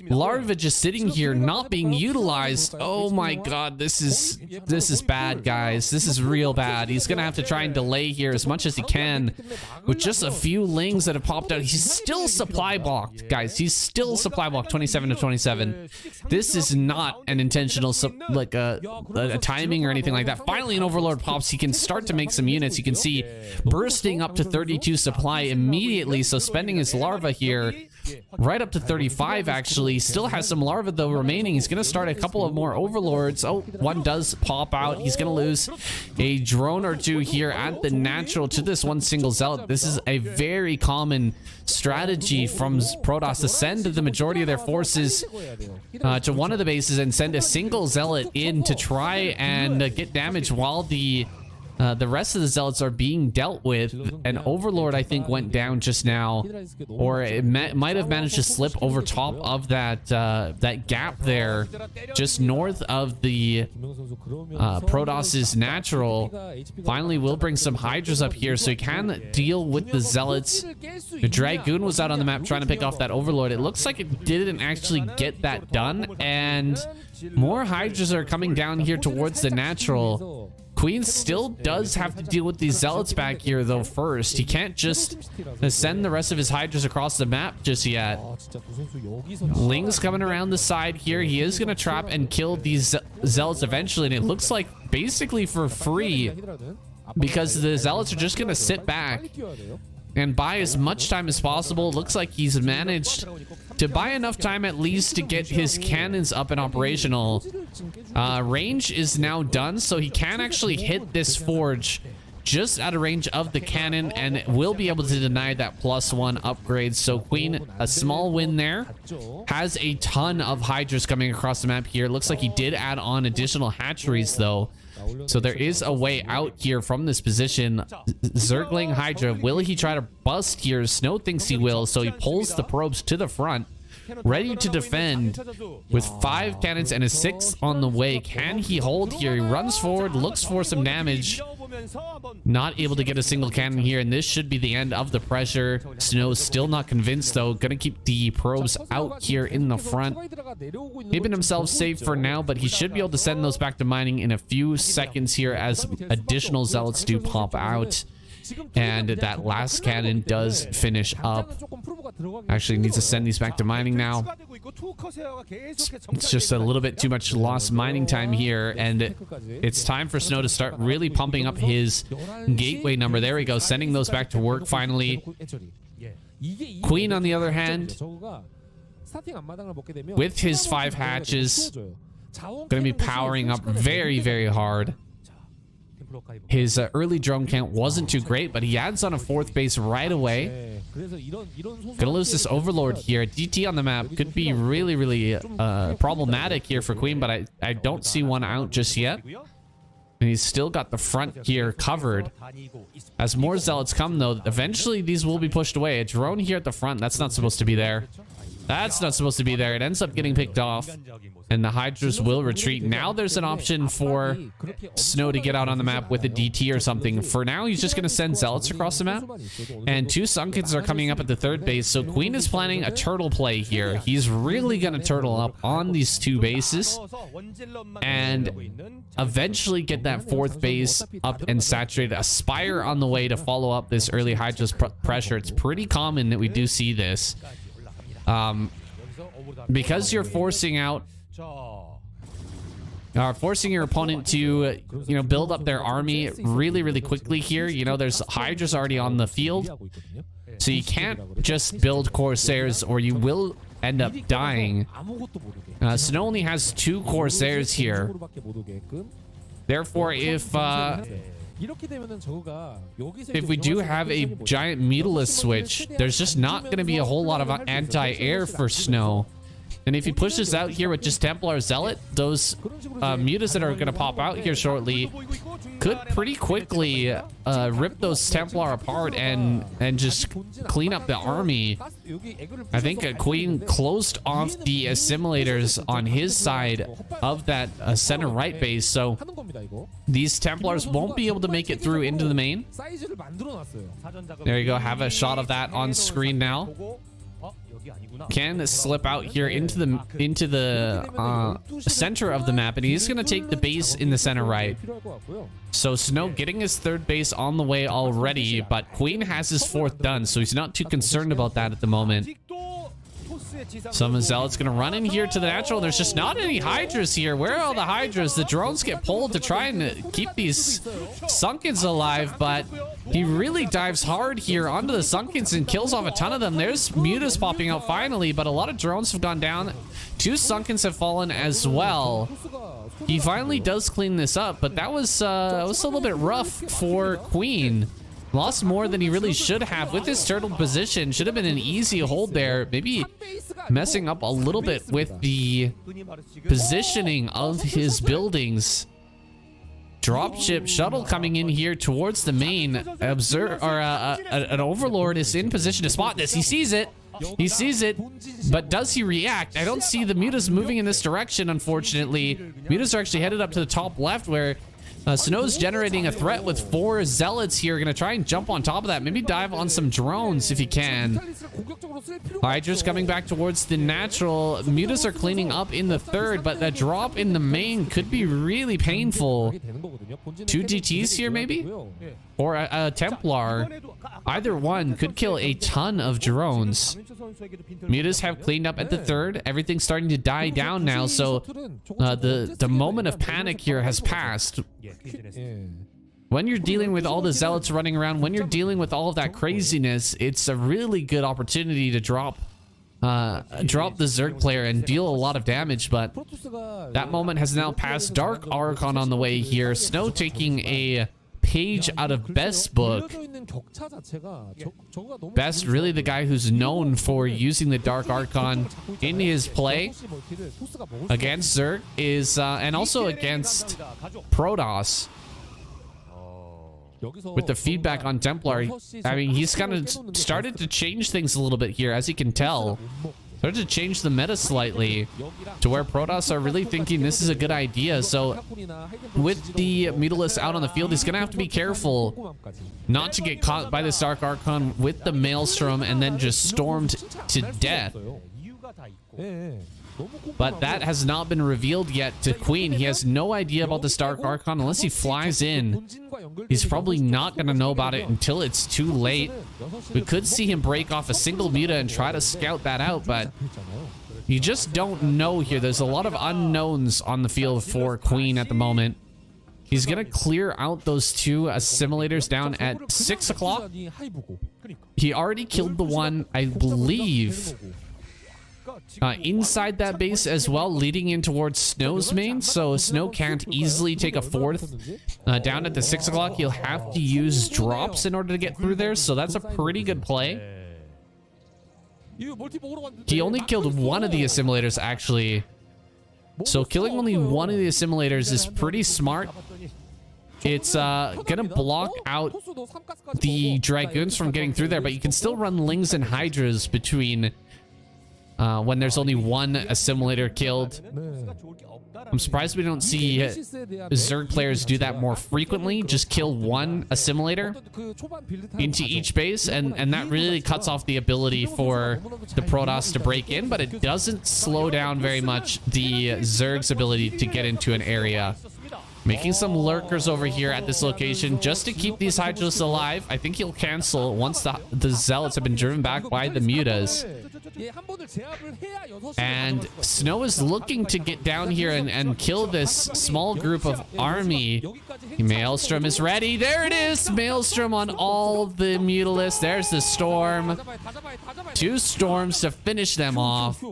larvae just sitting here not being utilized. Oh my god, this is bad, guys. This is real bad. He's gonna have to try and delay here as much as he can with just a few lings that have popped out. He's still supply blocked, guys. He's still supply blocked, 27 to 27. This is not an intentional like a timing or anything like that. Finally an Overlord pops. He can start to make some units. You can see bursting up to 32 supply immediately, so spending his larva here right up to 35 actually. Still has some larvae though remaining. He's gonna start a couple of more Overlords. Oh, one does pop out. He's gonna lose a drone or two here at the natural to this one single Zealot. This is a very common strategy from Protoss to send the majority of their forces to one of the bases and send a single Zealot in to try and get damage while the rest of the Zealots are being dealt with. An Overlord, I think, went down just now, or it might have managed to slip over top of that that gap there, just north of the Protoss's natural. Finally, we'll bring some Hydras up here so he can deal with the Zealots. The Dragoon was out on the map trying to pick off that Overlord. It looks like it didn't actually get that done, and more Hydras are coming down here towards the natural. Queen still does have to deal with these Zealots back here though first. He can't just send the rest of his Hydras across the map just yet. Ling's coming around the side here. He is going to trap and kill these Zealots eventually, and it looks like basically for free because the Zealots are just going to sit back and buy as much time as possible. It looks like he's managed to buy enough time at least to get his cannons up and operational. Range is now done, so he can actually hit this forge just out of range of the cannon and will be able to deny that +1 upgrade. So Queen, a small win there. Has a ton of Hydras coming across the map here. Looks like he did add on additional hatcheries though. So there is a way out here from this position. Zergling Hydra, will he try to bust here? Snow thinks he will, so he pulls the probes to the front, ready to defend with 5 cannons and a 6th on the way. Can he hold here? He runs forward, looks for some damage. Not able to get a single cannon here, and this should be the end of the pressure. Snow's still not convinced though. Gonna keep the probes out here in the front. Keeping himself safe for now, but he should be able to send those back to mining in a few seconds here as additional Zealots do pop out. And that last cannon does finish up. Actually needs to send these back to mining now. It's just a little bit too much lost mining time here, and it's time for Snow to start really pumping up his gateway number. There we go, sending those back to work finally. Queen, on the other hand, with his 5 hatches, going to be powering up very, very hard. His early drone count wasn't too great, but he adds on a 4th base right away. Gonna lose this Overlord here. DT on the map could be really, really problematic here for Queen, but I don't see one out just yet. And he's still got the front here covered. As more Zealots come though, eventually these will be pushed away. A drone here at the front, that's not supposed to be there. That's not supposed to be there. It ends up getting picked off, and the Hydras will retreat. Now there's an option for Snow to get out on the map with a DT or something. For now, he's just going to send Zealots across the map, and 2 Sunkens are coming up at the 3rd base. So Queen is planning a turtle play here. He's really going to turtle up on these 2 bases and eventually get that 4th base up and saturated. A Spire on the way to follow up this early Hydra's pressure. It's pretty common that we do see this. Because you're forcing out forcing your opponent to build up their army really, really quickly here. There's Hydras already on the field, so you can't just build Corsairs or you will end up dying. Snow only has 2 Corsairs here, therefore if we do have a giant Mutilus switch, there's just not going to be a whole lot of anti-air for Snow. And if he pushes out here with just Templar Zealot, those mutas that are going to pop out here shortly could pretty quickly rip those Templar apart and just clean up the army. I think Queen closed off the assimilators on his side of that center right base, so these Templars won't be able to make it through into the main. There you go, have a shot of that on screen now. Can slip out here into the center of the map, and he's gonna take the base in the center right. So Snow getting his third base on the way already, but Queen has his fourth done, so he's not too concerned about that at the moment. Some Zealot's gonna run in here to the natural. There's just not any Hydras here. Where are all the Hydras? The drones get pulled to try and keep these Sunkens alive, but he really dives hard here onto the Sunkens and kills off a ton of them. There's Mutas popping out finally, but a lot of drones have gone down. 2 Sunkens have fallen as well. He finally does clean this up, but that was a little bit rough for Queen. Lost more than he really should have with his turtle position. Should have been an easy hold there. Maybe messing up a little bit with the positioning of his buildings. Dropship shuttle coming in here towards the main. An overlord is in position to spot this. He sees it. He sees it, but does he react? I don't see the mutas moving in this direction, unfortunately. Mutas are actually headed up to the top left, where Snow's generating a threat with 4 Zealots here. Gonna try and jump on top of that. Maybe dive on some drones if he can. Hydra's coming back towards the natural. Mutas are cleaning up in the third, but that drop in the main could be really painful. 2 GTs here maybe? Or a Templar. Either one could kill a ton of drones. Mutas have cleaned up at the third. Everything's starting to die down now, so the moment of panic here has passed. When you're dealing with all the Zealots running around, when you're dealing with all of that craziness, it's a really good opportunity to drop the Zerg player and deal a lot of damage, but that moment has now passed. Dark Archon on the way here. Snow taking a page out of Best's book. Best, really the guy who's known for using the Dark Archon in his play against Zerg is and also against Protoss. With the feedback on Templar, I mean, he's kind of started to change things a little bit here, as you can tell. Started to change the meta slightly to where Protoss are really thinking this is a good idea. So with the Mutalisk out on the field, he's going to have to be careful not to get caught by the Dark Archon with the Maelstrom and then just stormed to death. But that has not been revealed yet to Queen. He has no idea about the Dark Archon unless he flies in. He's probably not going to know about it until it's too late. We could see him break off a single muta and try to scout that out, but you just don't know here. There's a lot of unknowns on the field for Queen at the moment. He's going to clear out those 2 assimilators down at 6 o'clock. He already killed the one, I believe, inside that base as well, leading in towards Snow's main, so Snow can't easily take a 4th. Down at the 6 o'clock, he'll have to use drops in order to get through there, so that's a pretty good play. He only killed one of the assimilators, actually. So killing only one of the assimilators is pretty smart. It's gonna block out the Dragoons from getting through there, but you can still run Lings and Hydras between when there's only one assimilator killed. I'm surprised we don't see Zerg players do that more frequently. Just kill one assimilator into each base, and that really cuts off the ability for the Protoss to break in, but it doesn't slow down very much the Zerg's ability to get into an area. Making some lurkers over here at this location just to keep these Hydras alive. I think he'll cancel once the Zealots have been driven back by the Mutas. And Snow is looking to get down here and kill this small group of army. Maelstrom is ready. There it is. Maelstrom on all the Mutalisks. There's the storm. 2 storms to finish them off.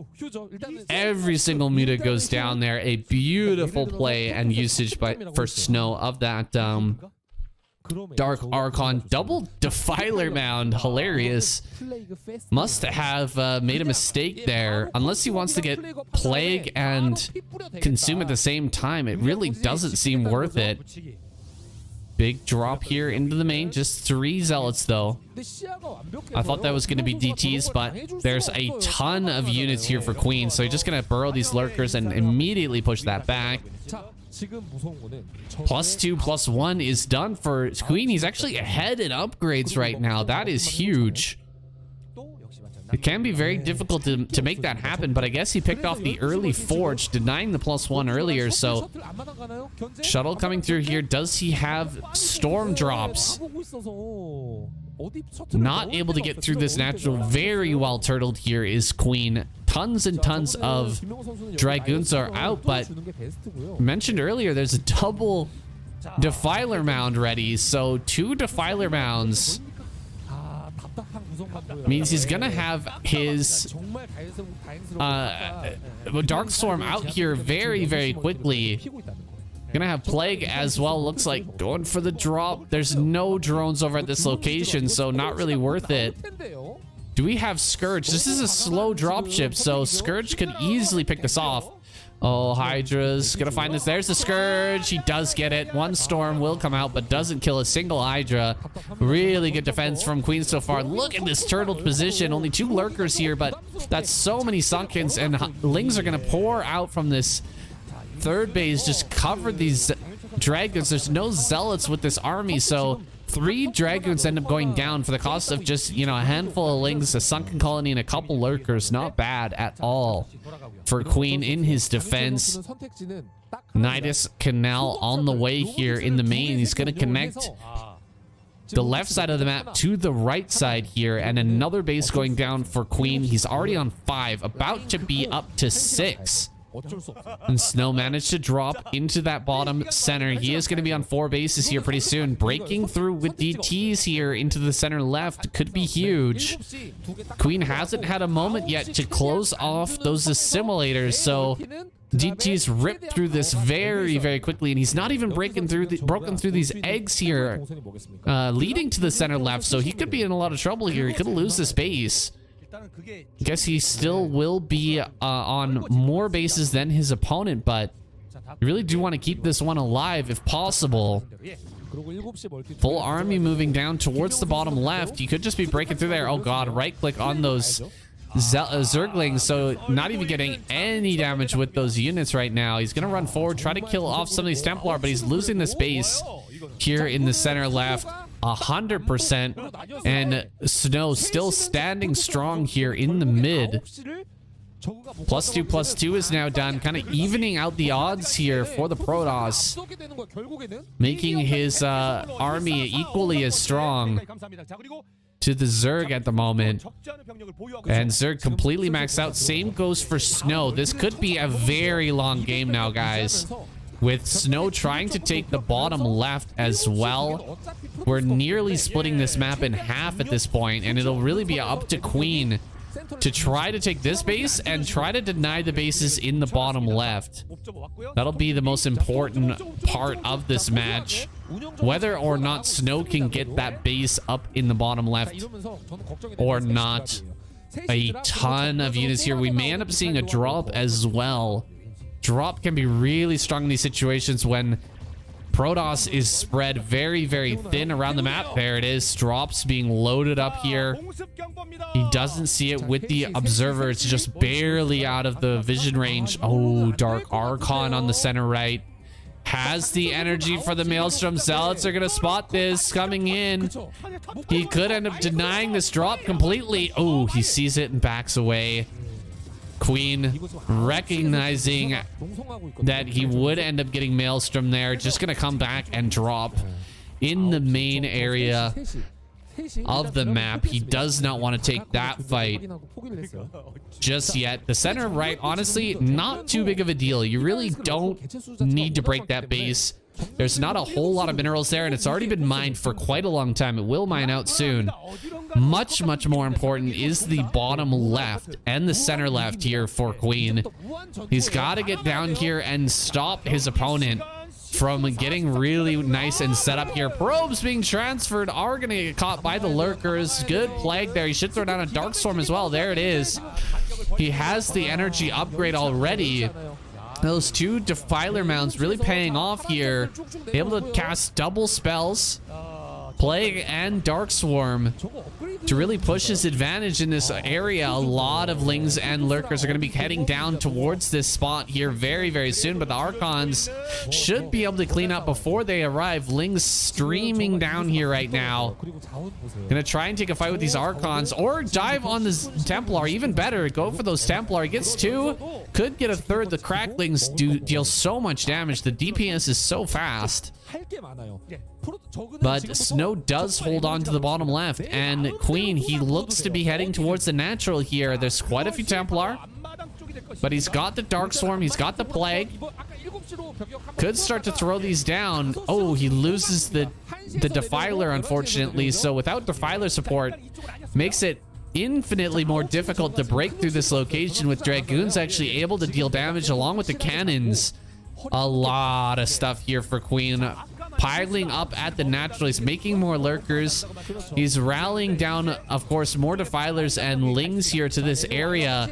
Every single muta goes down there. A beautiful play and usage for Snow of that Dark Archon, double Defiler Mound, hilarious. Must have made a mistake there. Unless he wants to get Plague and Consume at the same time, it really doesn't seem worth it. Big drop here into the main, just 3 Zealots though. I thought that was going to be DTs, but there's a ton of units here for Queen, so you're just going to burrow these lurkers and immediately push that back. +2/+1 is done for Queen. He's actually ahead in upgrades right now. That is huge. It can be very difficult to make that happen, but I guess he picked off the early Forge, denying the +1 earlier, so Shuttle coming through here. Does he have Storm drops? Not able to get through this natural. Very well turtled here is Queen. Tons and tons of Dragoons are out, but mentioned earlier, there's a double Defiler Mound ready, so 2 Defiler Mounds means he's gonna have his Darkstorm out here very, very quickly. Gonna have Plague as well. Looks like going for the drop. There's no drones over at this location, so not really worth it. Do we have Scourge? This is a slow dropship, so Scourge could easily pick this off. Oh, Hydra's gonna find this. There's the Scourge. He does get it. 1 Storm will come out, but doesn't kill a single Hydra. Really good defense from Queen so far. Look at this turtled position. Only 2 lurkers here, but that's so many Sunkens, and Lings are gonna pour out from this third base. Just cover these Dragons. There's no Zealots with this army, so 3 Dragoons end up going down for the cost of just, you know, a handful of Lings, a Sunken Colony, and a couple lurkers. Not bad at all for Queen in his defense. Nidus Canal on the way here in the main. He's going to connect the left side of the map to the right side here, and another base going down for Queen. He's already on 5, about to be up to 6. And Snow managed to drop into that bottom center. He is going to be on 4 bases here pretty soon. Breaking through with DTs here into the center left could be huge. Queen hasn't had a moment yet to close off those assimilators, so DTs ripped through this very, very quickly, and he's not even broken through these eggs here, leading to the center left, so he could be in a lot of trouble here. He could lose this base. Guess he still will be on more bases than his opponent, but you really do want to keep this one alive if possible. Full army moving down towards the bottom left. You could just be breaking through there. Oh god, right click on those Zerglings, so not even getting any damage with those units right now. He's gonna run forward, try to kill off some of these Templar, but he's losing the space here in the center left. 100%, and Snow still standing strong here in the mid. +2/+2 is now done, kind of evening out the odds here for the Protoss, making his army equally as strong to the Zerg at the moment. And Zerg completely maxed out. Same goes for Snow. This could be a very long game now, guys, with Snow trying to take the bottom left as well. We're nearly splitting this map in half at this point, and it'll really be up to Queen to try to take this base and try to deny the bases in the bottom left. That'll be the most important part of this match. Whether or not Snow can get that base up in the bottom left or not. A ton of units here. We may end up seeing a drop as well. Drop can be really strong in these situations when Protoss is spread very, very thin around the map. There it is. Drops being loaded up here. He doesn't see it with the observer. It's just barely out of the vision range. Oh, Dark Archon on the center right. Has the energy for the Maelstrom. Zealots are going to spot this coming in. He could end up denying this drop completely. Oh, he sees it and backs away. Queen recognizing that he would end up getting Maelstrom there, just gonna come back and drop in the main area of the map. He does not want to take that fight just yet. The center right, honestly, not too big of a deal. You really don't need to break that base. There's not a whole lot of minerals there, and it's already been mined for quite a long time. It will mine out soon. Much, much more important is the bottom left and the center left here for Queen. He's got to get down here and stop his opponent. from getting really nice and set up here. Probes being transferred are going to get caught by the lurkers. Good plague there. He should throw down a Darkstorm as well. There it is. He has the energy upgrade already. Those two Defiler mounts really paying off here. Able to cast double spells, Plague and Darkswarm, to really push his advantage in this area. A lot of Lings and Lurkers are going to be heading down towards this spot here very, very soon, but the Archons should be able to clean up before they arrive. Lings streaming down here right now. Gonna try and take a fight with these Archons or dive on this Templar. Even better, go for those Templar. He gets two, could get a third. The Cracklings deal so much damage. The DPS is so fast. But Snow does hold on to the bottom left, and Queen, he looks to be heading towards the natural here. There's quite a few Templar, but he's got the Darkstorm, he's got the Plague. Could start to throw these down. Oh, he loses the Defiler, unfortunately. So without Defiler support, makes it infinitely more difficult to break through this location, with Dragoons actually able to deal damage along with the cannons. A lot of stuff here for Queen. Piling up at the natural. He's making more lurkers. He's rallying down, of course, more Defilers and Lings here to this area.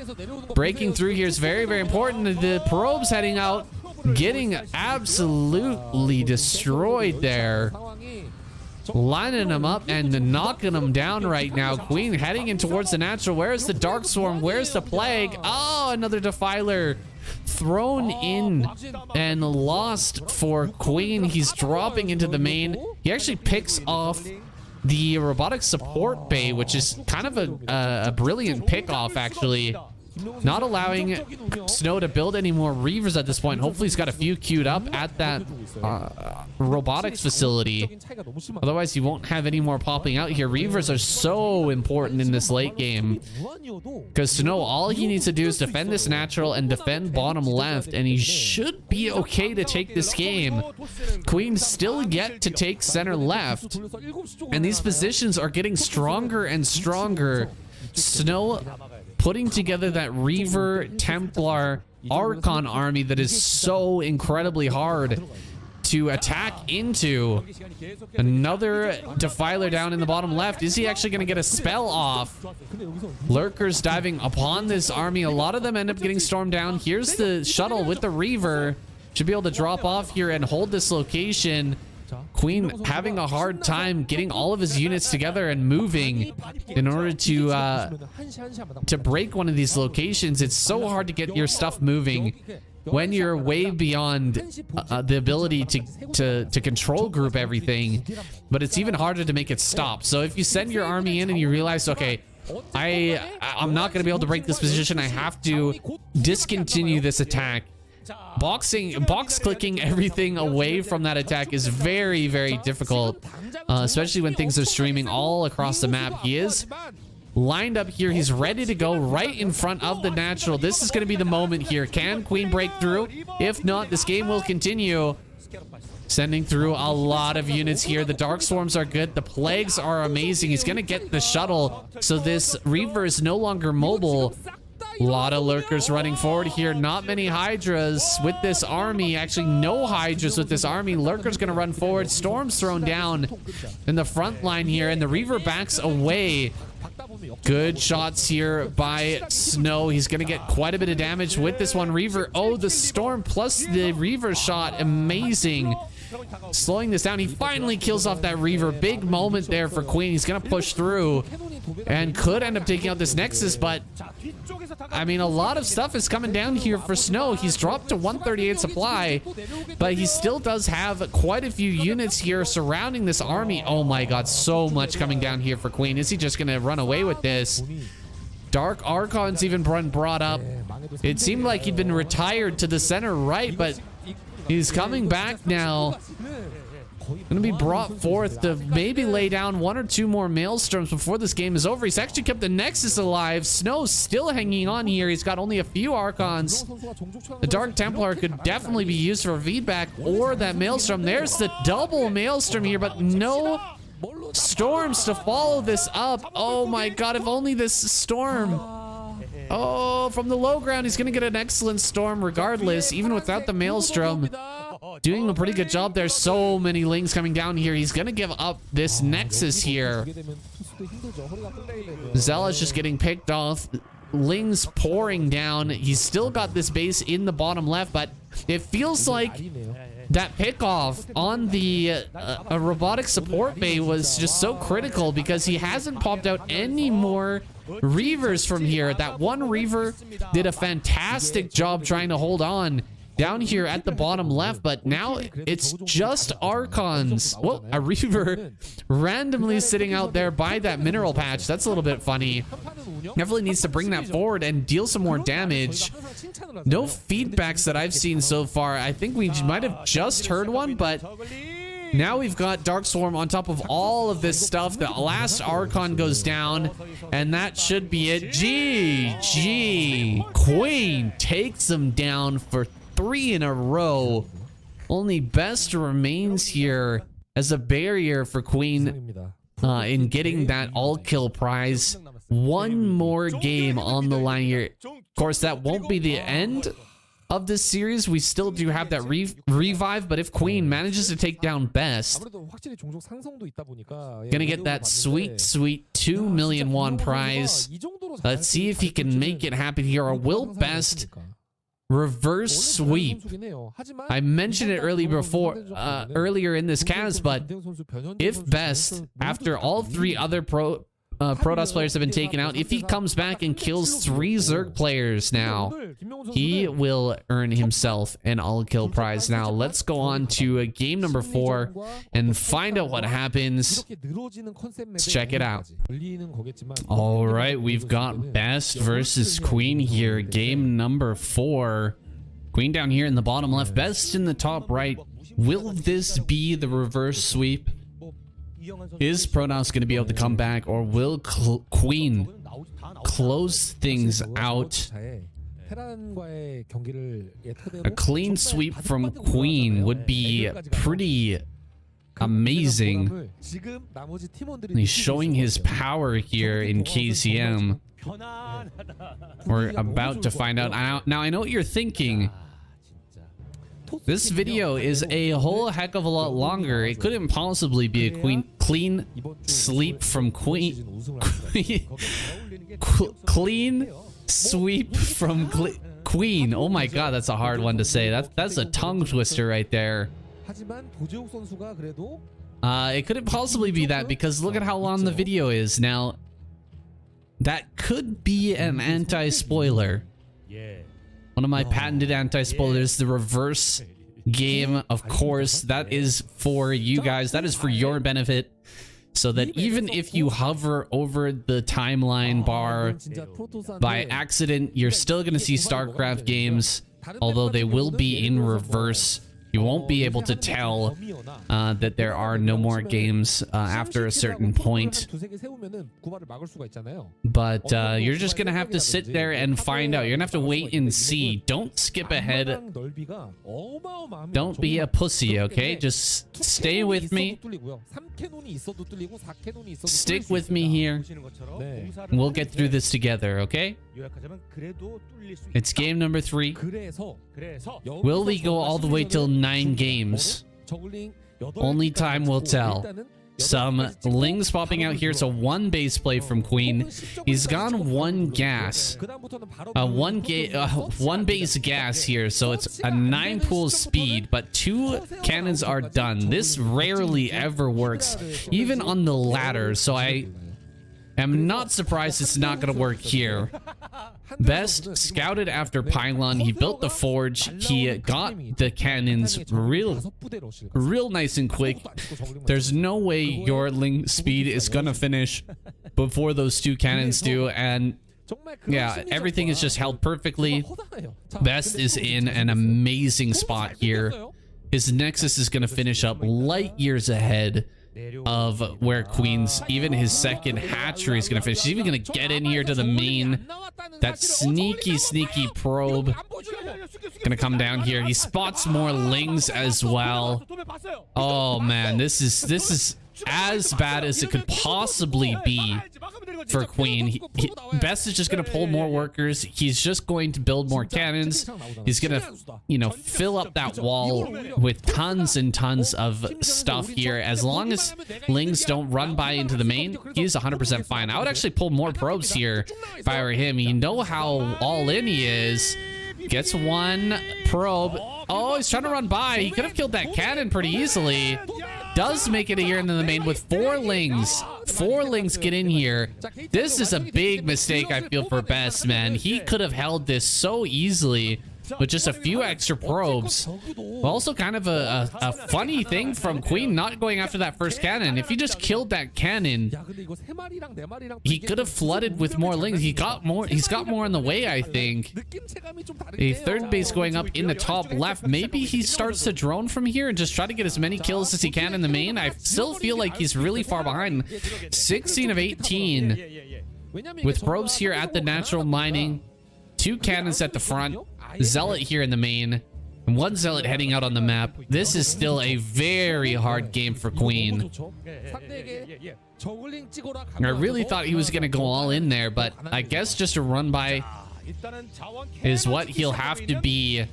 Breaking through here is very, very important. The probes heading out, getting absolutely destroyed there. Lining them up and knocking them down right now. Queen heading in towards the natural. Where's the Darkstorm? Where's the Plague? Oh, another Defiler thrown in and lost for Queen. He's dropping into the main. He actually picks off the robotic support bay, which is kind of a brilliant pick off, actually. Not allowing Snow to build any more Reavers at this point. Hopefully he's got a few queued up at that robotics facility. Otherwise he won't have any more popping out here. Reavers are so important in this late game, because Snow, all he needs to do is defend this natural and defend bottom left, and he should be okay to take this game. Queen still yet to take center left, and these positions are getting stronger and stronger. Snow putting together that Reaver, Templar, Archon army that is so incredibly hard to attack into. Another Defiler down in the bottom left. Is he actually going to get a spell off? Lurkers diving upon this army. A lot of them end up getting stormed down. Here's the shuttle with the Reaver. Should be able to drop off here and hold this location. Queen having a hard time getting all of his units together and moving in order to break one of these locations. It's so hard to get your stuff moving when you're way beyond the ability to control group everything, but it's even harder to make it stop. So if you send your army in and you realize, okay, I'm not going to be able to break this position, I have to discontinue this attack. Box clicking everything away from that attack is very, very difficult, especially when things are streaming all across the map. He is lined up here. He's ready to go right in front of the natural. This is going to be the moment here. Can Queen break through? If not, this game will continue. Sending through a lot of units here. The Darkstorms are good. The Plagues are amazing. He's going to get the shuttle, so this Reaver is no longer mobile. A lot of lurkers running forward here. Not many Hydras with this army. Actually, no Hydras with this army. Lurker's going to run forward. Storm's thrown down in the front line here, and the Reaver backs away. Good shots here by Snow. He's going to get quite a bit of damage with this one. Reaver. Oh, the Storm plus the Reaver shot. Amazing. Slowing this down. He finally kills off that Reaver. Big moment there for Queen. He's going to push through and could end up taking out this Nexus, but I mean, a lot of stuff is coming down here for Snow. He's dropped to 138 supply, but he still does have quite a few units here surrounding this army. Oh my god, so much coming down here for Queen. Is he just going to run away with this? Dark Archon's even been brought up. It seemed like he'd been retired to the center right, but he's coming back now. Going to be brought forth to maybe lay down one or two more Maelstorms before this game is over. He's actually kept the Nexus alive. Snow's still hanging on here. He's got only a few Archons. The Dark Templar could definitely be used for feedback, or that Maelstrom. There's the double Maelstrom here, but no storms to follow this up. Oh my god, if only this storm. Oh, from the low ground, he's going to get an excellent storm regardless, even without the Maelstrom. doing a pretty good job. There's so many Lings coming down here. He's gonna give up this Nexus here. Zella's just getting picked off. Lings pouring down. He's still got this base in the bottom left, but it feels like that pickoff on the a robotic support bay was just so critical because he hasn't popped out any more Reavers from here. That one Reaver did a fantastic job trying to hold on down here at the bottom left, but now it's just Archons. Well, a Reaver randomly sitting out there by that mineral patch. That's a little bit funny. Definitely needs to bring that forward and deal some more damage. No feedbacks that I've seen so far. I think we might have just heard one, but now we've got Dark Swarm on top of all of this stuff. The last Archon goes down, and that should be it. GG. Queen takes him down for 3 in a row. Only Best remains here as a barrier for Queen in getting that all-kill prize. One more game on the line here. Of course, that won't be the end of this series. We still do have that revive, but if Queen manages to take down Best, gonna get that sweet 2 million won prize. Let's see if he can make it happen here, or will Best reverse sweep? I mentioned it earlier in this cast, but if Best, after all 3 other Protoss players have been taken out, if he comes back and kills 3 Zerg players now, he will earn himself an all-kill prize. Now, let's go on to game number 4 and find out what happens. Let's check it out. All right, we've got Best versus Queen here. Game number 4. Queen down here in the bottom left, Best in the top right. Will this be the reverse sweep? Is Protoss going to be able to come back, or will Queen close things out? A clean sweep from Queen would be pretty amazing. He's showing his power here in KCM. We're about to find out. Now, I know what you're thinking. This video is a whole heck of a lot longer. It couldn't possibly be a clean sweep from Queen. Clean sweep from Queen. Oh my god, that's a hard one to say. That's a tongue twister right there. It couldn't possibly be that because look at how long the video is. Now, that could be an anti-spoiler. One of my patented anti-spoilers, the reverse game, of course. That is for you guys. That is for your benefit. So that even if you hover over the timeline bar by accident, you're still going to see StarCraft games, although they will be in reverse. You won't be able to tell that there are no more games after a certain point. But you're just going to have to sit there and find out. You're going to have to wait and see. Don't skip ahead. Don't be a pussy, okay? Just stay with me. Stick with me here. We'll get through this together, okay? It's game number 3. Will we go all the way till 9 games? Only time will tell. Some Lings popping out here. So 1 base play from Queen. He's gone 1 gas. 1 base gas here. So it's a 9 pool speed, but 2 cannons are done. This rarely ever works, even on the ladder. So I am not surprised it's not going to work here. Best scouted after Pylon. He built the forge. He got the cannons real nice and quick. There's no way your Ling speed is going to finish before those 2 cannons do. And yeah, everything is just held perfectly. Best is in an amazing spot here. His Nexus is going to finish up light years ahead of where Queen's, even his second hatchery is going to finish. He's even going to get in here to the main. That sneaky probe going to come down here. He spots more Lings as well. Oh man, this is as bad as it could possibly be for Queen. Best is just going to pull more workers. He's just going to build more cannons. He's going to, you know, fill up that wall with tons and tons of stuff here. As long as Lings don't run by into the main, he's 100% fine. I would actually pull more probes here if I were him. You know how all in he is. Gets one probe. Oh, he's trying to run by. He could have killed that cannon pretty easily. Does make it here into the main with 4 Lings. 4 Lings get in here. This is a big mistake, I feel, for Best, man. He could have held this so easily with just a few extra probes. Also kind of a funny thing from Queen not going after that first cannon. If he just killed that cannon, he could have flooded with more Lings. He's got more on the way, I think. A third base going up in the top left. Maybe he starts to drone from here and just try to get as many kills as he can in the main. I still feel like he's really far behind. 16 of 18 with probes here at the natural mining. 2 cannons at the front. Zealot here in the main. And 1 Zealot heading out on the map. This is still a very hard game for Queen. I really thought he was going to go all in there, but I guess just a run by is what he'll have to be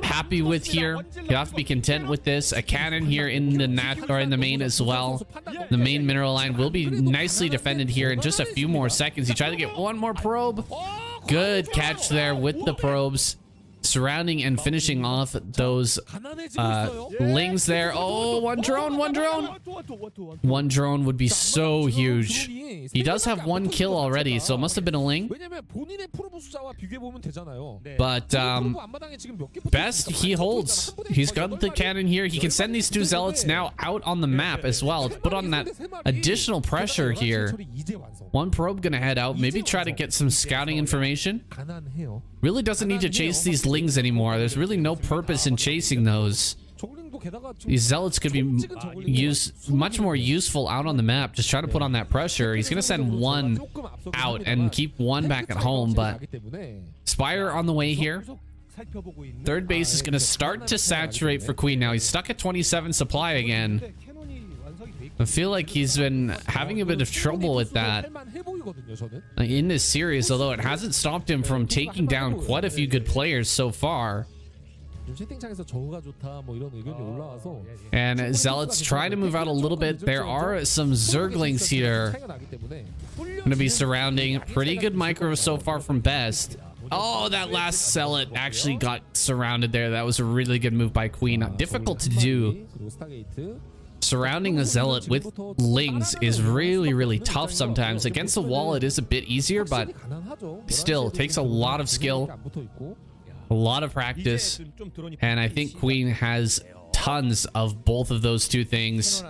happy with here. He'll have to be content with this. A cannon here in the main as well. The main mineral line will be nicely defended here in just a few more seconds. He tried to get 1 more probe. Good catch there with the probes. Surrounding and finishing off those Lings there. Oh, one drone. One drone would be so huge. He does have 1 kill already, so it must have been a Ling. But Best, he holds. He's got the cannon here. He can send these 2 Zealots now out on the map as well to put on that additional pressure here. 1 probe gonna head out, maybe try to get some scouting information. Really doesn't need to chase these Lings anymore. There's really no purpose in chasing those. These Zealots could be much more useful out on the map. Just try to put on that pressure. He's gonna send 1 out and keep 1 back at home, but Spire on the way here. Third base is gonna start to saturate for Queen now. He's stuck at 27 supply again. I feel like he's been having a bit of trouble with that in this series, although it hasn't stopped him from taking down quite a few good players so far. And Zealots try to move out a little bit. There are some Zerglings here going to be surrounding. Pretty good micro so far from Best. Oh, that last Zealot actually got surrounded there. That was a really good move by Queen. Difficult to do. Surrounding a Zealot with Lings is really tough sometimes. Against the wall, it is a bit easier, but still takes a lot of skill, a lot of practice, and I think Queen has tons of both of those 2 things.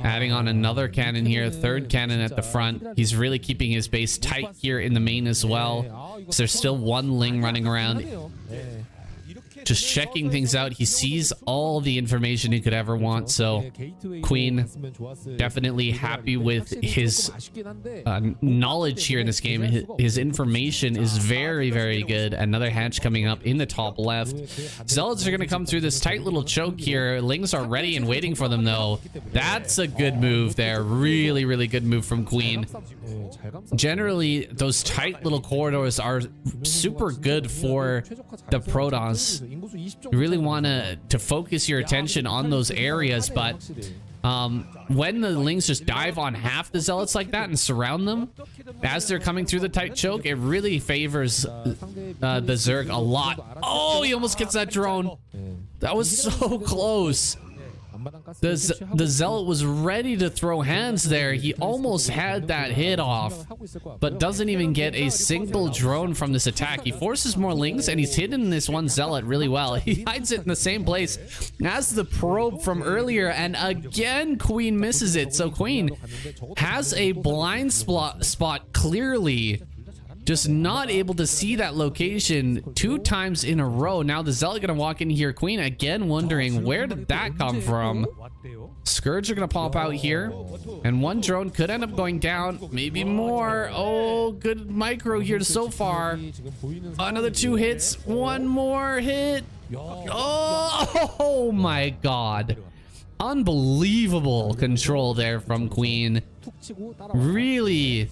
Adding on another cannon here, 3rd cannon at the front. He's really keeping his base tight here in the main as well. So there's still 1 Ling running around, just checking things out. He sees all the information he could ever want, so Queen definitely happy with his knowledge here in this game. His information is very good. Another hatch coming up in the top left. Zealots are going to come through this tight little choke here. Lings are ready and waiting for them, though. That's a good move there. Really good move from Queen. Generally, those tight little corridors are super good for the Protoss. You really want to focus your attention on those areas, but when the Lings just dive on half the Zealots like that and surround them as they're coming through the tight choke, it really favors the Zerg a lot. Oh, he almost gets that drone. That was so close. The Zealot was ready to throw hands there. He almost had that hit off, but doesn't even get a single drone from this attack. He forces more Lings, and he's hidden this 1 Zealot really well. He hides it in the same place as the probe from earlier, and again, Queen misses it. So Queen has a blind spot clearly. Just not able to see that location 2 times in a row. Now the Zealot gonna walk in here. Queen again wondering where did that come from. Scourge are gonna pop out here, and 1 drone could end up going down, maybe more. Oh, good micro here so far. Another 2 hits, 1 more hit. Oh my god. Unbelievable control there from Queen. Really,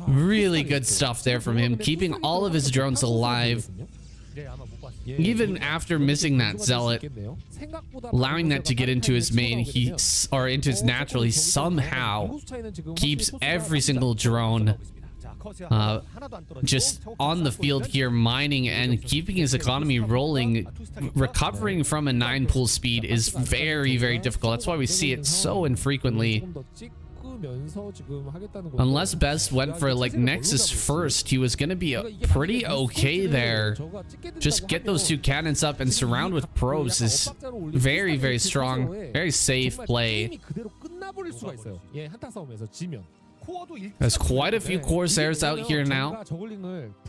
really good stuff there from him, keeping all of his drones alive. Even after missing that zealot, allowing that to get into his main, or into his natural, he somehow keeps every single drone just on the field here, mining and keeping his economy rolling. Recovering from a 9 pool speed is very, very difficult. That's why we see it so infrequently. Unless Best went for like Nexus first, he was gonna be pretty okay there. Just get those 2 cannons up and surround with probes is very, very strong, very safe play. There's quite a few Corsairs out here now.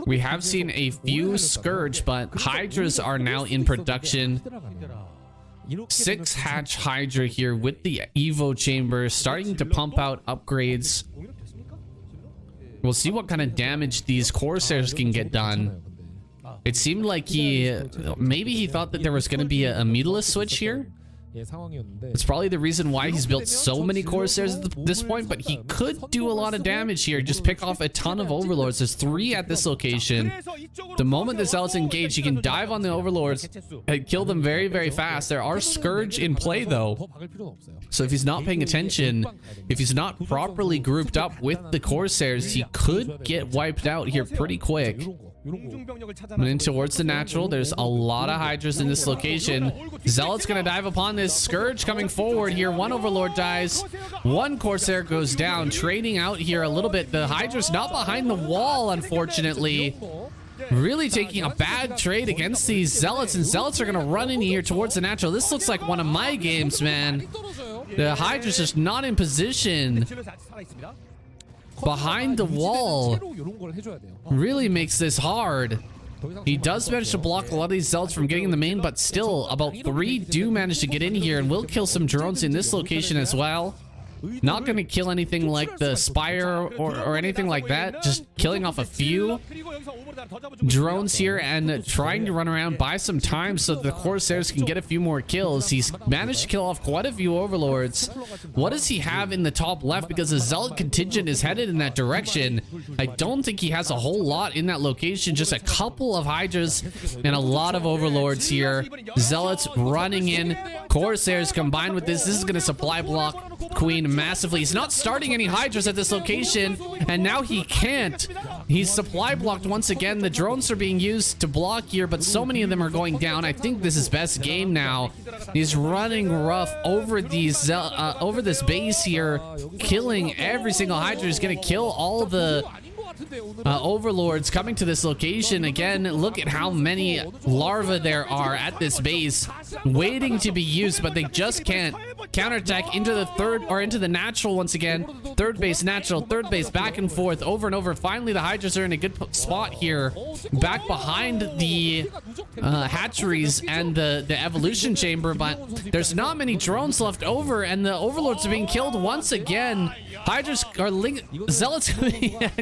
We have seen a few Scourge, but Hydras are now in production. 6 hatch Hydra here with the Evo chamber, starting to pump out upgrades. We'll see what kind of damage these Corsairs can get done. It seemed like maybe he thought that there was going to be a Mutalisk switch here. It's probably the reason why he's built so many Corsairs at this point, but he could do a lot of damage here. Just pick off a ton of Overlords. There's 3 at this location. The moment the Zealots engage, he can dive on the Overlords and kill them very, very fast. There are Scourge in play, though. So if he's not paying attention, if he's not properly grouped up with the Corsairs, he could get wiped out here pretty quick. In towards the natural, there's a lot of Hydras in this location. Zealot's gonna dive upon this. Scourge coming forward here. 1 Overlord dies. 1 Corsair goes down, trading out here a little bit. The Hydra's not behind the wall, unfortunately. Really taking a bad trade against these Zealots, and Zealots are gonna run in here towards the natural. This looks like one of my games, man. The Hydra's just not in position. Behind the wall really makes this hard. He does manage to block a lot of these Zealots from getting in the main, but still about 3 do manage to get in here and will kill some drones in this location as well. Not going to kill anything like the Spire or anything like that. Just killing off a few drones here and trying to run around, buy some time so the Corsairs can get a few more kills. He's managed to kill off quite a few Overlords. What does he have in the top left? Because the Zealot contingent is headed in that direction. I don't think he has a whole lot in that location. Just a couple of Hydras and a lot of Overlords here. Zealots running in. Corsairs combined with this. This is going to supply block Queen massively. He's not starting any Hydras at this location, and now he can't. He's supply blocked once again. The drones are being used to block here, but so many of them are going down. I think this is best game now. He's running rough over these over this base here, killing every single Hydra. He's gonna kill all the Overlords coming to this location. Again, look at how many larvae there are at this base waiting to be used, but they just can't counterattack into the third or into the natural once again. Third base natural, third base back and forth over and over. Finally the Hydras are in a good spot here, back behind the hatcheries and the evolution chamber, but there's not many drones left over, and the Overlords are being killed once again. Hydras are Zealots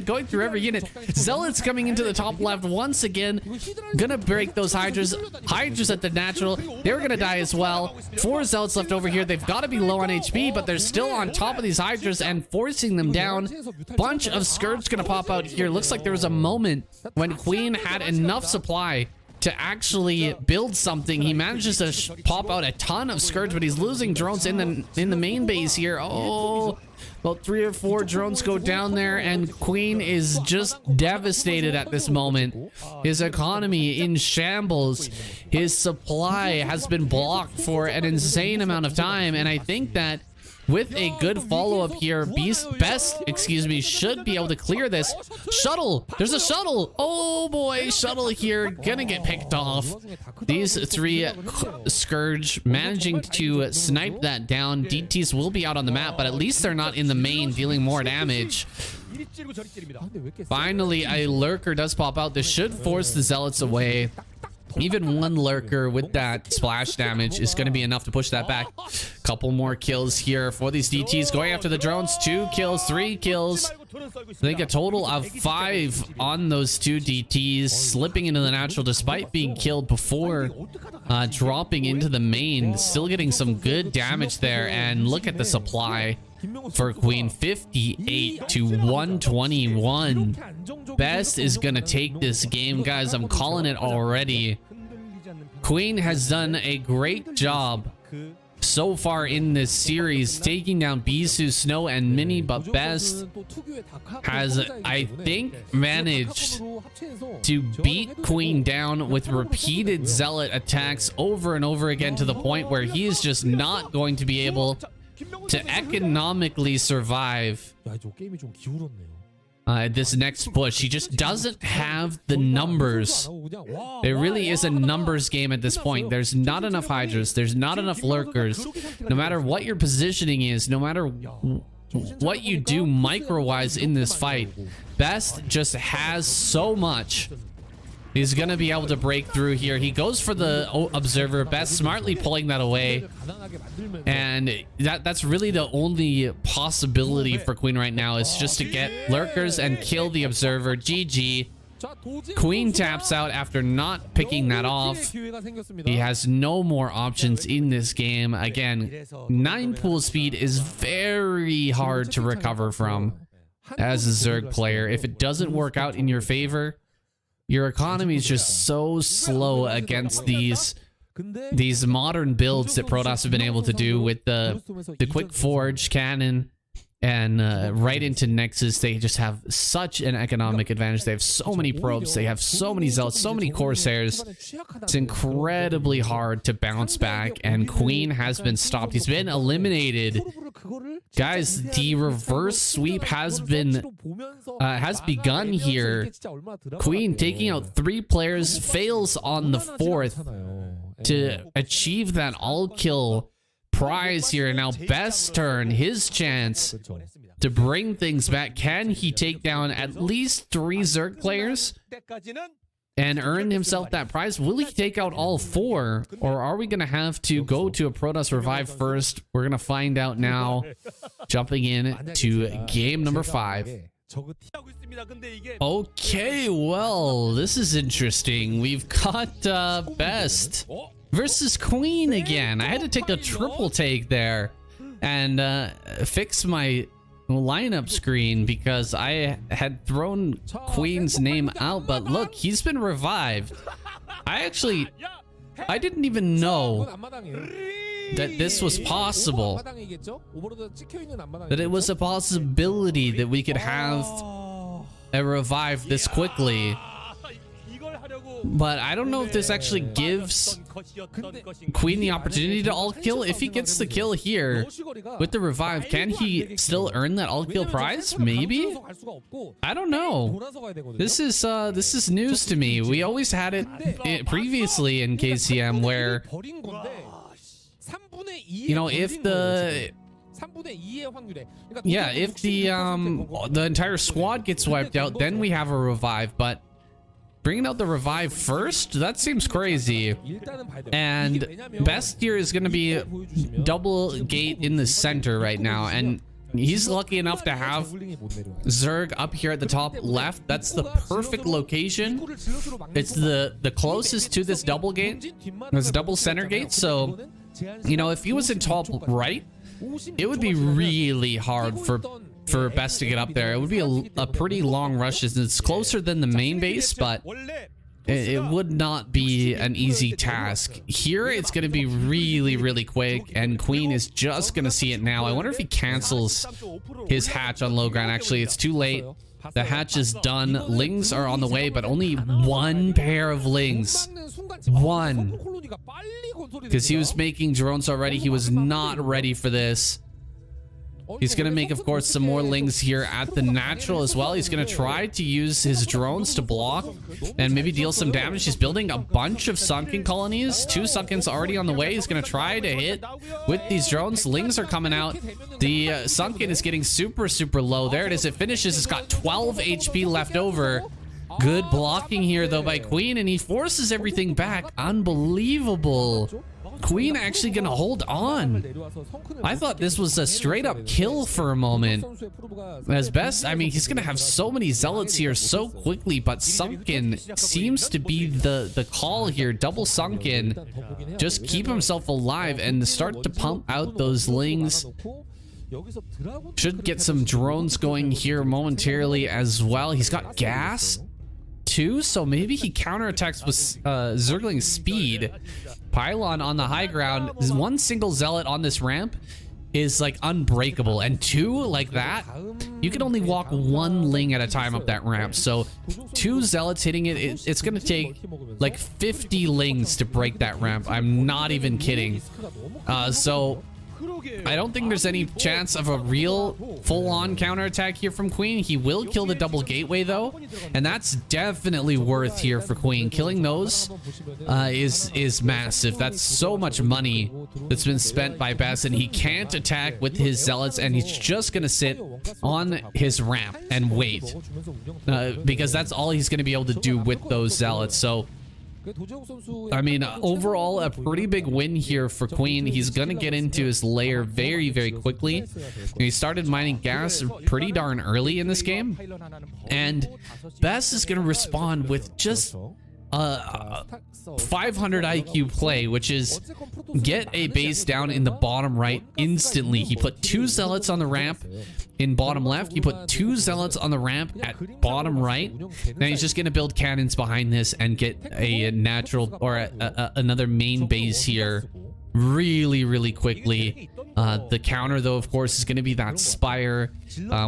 going through every unit. Zealots coming into the top left once again. Gonna break those Hydras. Hydras at the natural. They're gonna die as well. 4 Zealots left over here. They've got to be low on HP, but they're still on top of these Hydras and forcing them down. Bunch of Scourge gonna pop out here. Looks like there was a moment when Queen had enough supply to actually build something. He manages to pop out a ton of Scourge, but he's losing drones in the main base here. Oh, about 3 or 4 drones go down there, and Queen is just devastated at this moment. His economy in shambles. His supply has been blocked for an insane amount of time, and I think that with a good follow-up here, Best should be able to clear this. Shuttle! There's a shuttle! Oh boy, shuttle here, gonna get picked off. These 3 Scourge managing to snipe that down. DTs will be out on the map, but at least they're not in the main dealing more damage. Finally, a Lurker does pop out. This should force the Zealots away. Even one lurker with that splash damage is going to be enough to push that back. Couple more kills here for these DTs going after the drones. 2 kills, 3 kills. I think a total of 5 on those 2 DTs, slipping into the natural despite being killed before dropping into the main. Still getting some good damage there. And look at the supply for Queen, 58 to 121. Best is gonna take this game, guys. I'm calling it already. Queen has done a great job so far in this series, taking down Bisu, Snow, and Mini, but Best has, I think, managed to beat Queen down with repeated Zealot attacks over and over again, to the point where he is just not going to be able to economically survive this next push. He just doesn't have the numbers. It really is a numbers game at this point. There's not enough Hydras. There's not enough lurkers. No matter what your positioning is, no matter what you do micro-wise in this fight, Best just has so much. He's gonna be able to break through here. He goes for the observer. Best smartly pulling that away, and that's really the only possibility for Queen right now, is just to get lurkers and kill the observer. GG. Queen taps out after not picking that off. He has no more options in this game. Again, 9 pool speed is very hard to recover from as a Zerg player. If it doesn't work out in your favor, your economy is just so slow against these modern builds that Protoss have been able to do with the quick forge cannon and right into Nexus. They just have such an economic advantage. They have so many probes, they have so many zealots, so many corsairs. It's incredibly hard to bounce back, and Queen has been stopped. He's been eliminated. Guys, the reverse sweep has begun here. Queen taking out 3 players, fails on the 4th to achieve that all kill prize here. Now Best's turn, his chance to bring things back. Can he take down at least 3 Zerg players and earn himself that prize? Will he take out all 4, or are we gonna have to go to a Protoss revive first? We're gonna find out now, jumping in to game number 5. Okay, well, this is interesting. We've got Best versus Queen again. I had to take a triple take there and fix my lineup screen because I had thrown Queen's name out, but look, he's been revived. I didn't even know that this was possible, that it was a possibility that we could have a revive this quickly. But I don't know if this actually gives Queen the opportunity to all kill. If he gets the kill here with the revive, can he still earn that all kill prize? Maybe? I don't know. This is news to me. We always had it previously in KCM where, you know, if the entire squad gets wiped out, then we have a revive. But bringing out the revive first? That seems crazy. And Best here is going to be double gate in the center right now. And he's lucky enough to have Zerg up here at the top left. That's the perfect location. It's the closest to this double gate. This double center gate. So, you know, if he was in top right, it would be really hard for Best to get up there. It would be a pretty long rush. It's closer than the main base, but it would not be an easy task. Here, it's going to be really, really quick, and Queen is just going to see it now. I wonder if he cancels his hatch on low ground. Actually, it's too late. The hatch is done. Lings are on the way, but only 1 pair of Lings. 1. Because he was making drones already. He was not ready for this. He's going to make, of course, some more Lings here at the natural as well. He's going to try to use his drones to block and maybe deal some damage. He's building a bunch of sunken colonies. 2 sunkens already on the way. He's going to try to hit with these drones. Lings are coming out. The sunken is getting super, super low. There it is. It finishes. It's got 12 HP left over. Good blocking here, though, by Queen, and he forces everything back. Unbelievable. Queen actually gonna hold on. I thought this was a straight up kill for a moment. As best, I mean, he's gonna have so many zealots here so quickly, but Sunken seems to be the call here. Double Sunken. Just keep himself alive and start to pump out those lings. Should get some drones going here momentarily as well. He's got gas too, so maybe he counterattacks with Zergling's speed. Pylon on the high ground. One single zealot on this ramp is like unbreakable, and two like that, you can only walk one ling at a time up that ramp. So two zealots hitting it's gonna take like 50 lings to break that ramp. I'm not even kidding. So I don't think there's any chance of a real full-on counterattack here from Queen. He will kill the double gateway though, and that's definitely worth here for Queen. Killing those is massive. That's so much money that's been spent by Best, and he can't attack with his zealots, and he's just gonna sit on his ramp and wait because that's all he's gonna be able to do with those zealots. So I mean, overall, a pretty big win here for Queen. He's gonna get into his lair very, very quickly. He started mining gas pretty darn early in this game, and Best is gonna respond with just 500 IQ play, which is get a base down in the bottom right instantly. He put two zealots on the ramp in bottom left. He put two zealots on the ramp at bottom right. Now he's just going to build cannons behind this and get a natural or another main base here really, really quickly. The counter, though, of course, is going to be that Spire.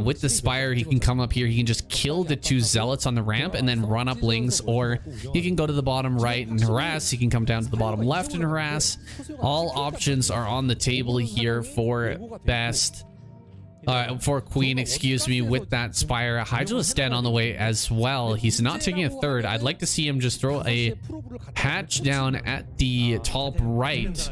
With the Spire, he can come up here. He can just kill the two zealots on the ramp and then run up lings, or he can go to the bottom right and harass. He can come down to the bottom left and harass. All options are on the table here for Best. For Queen, excuse me, with that Spire. Hydralisk Den on the way as well. He's not taking a third. I'd like to see him just throw a hatch down at the top right,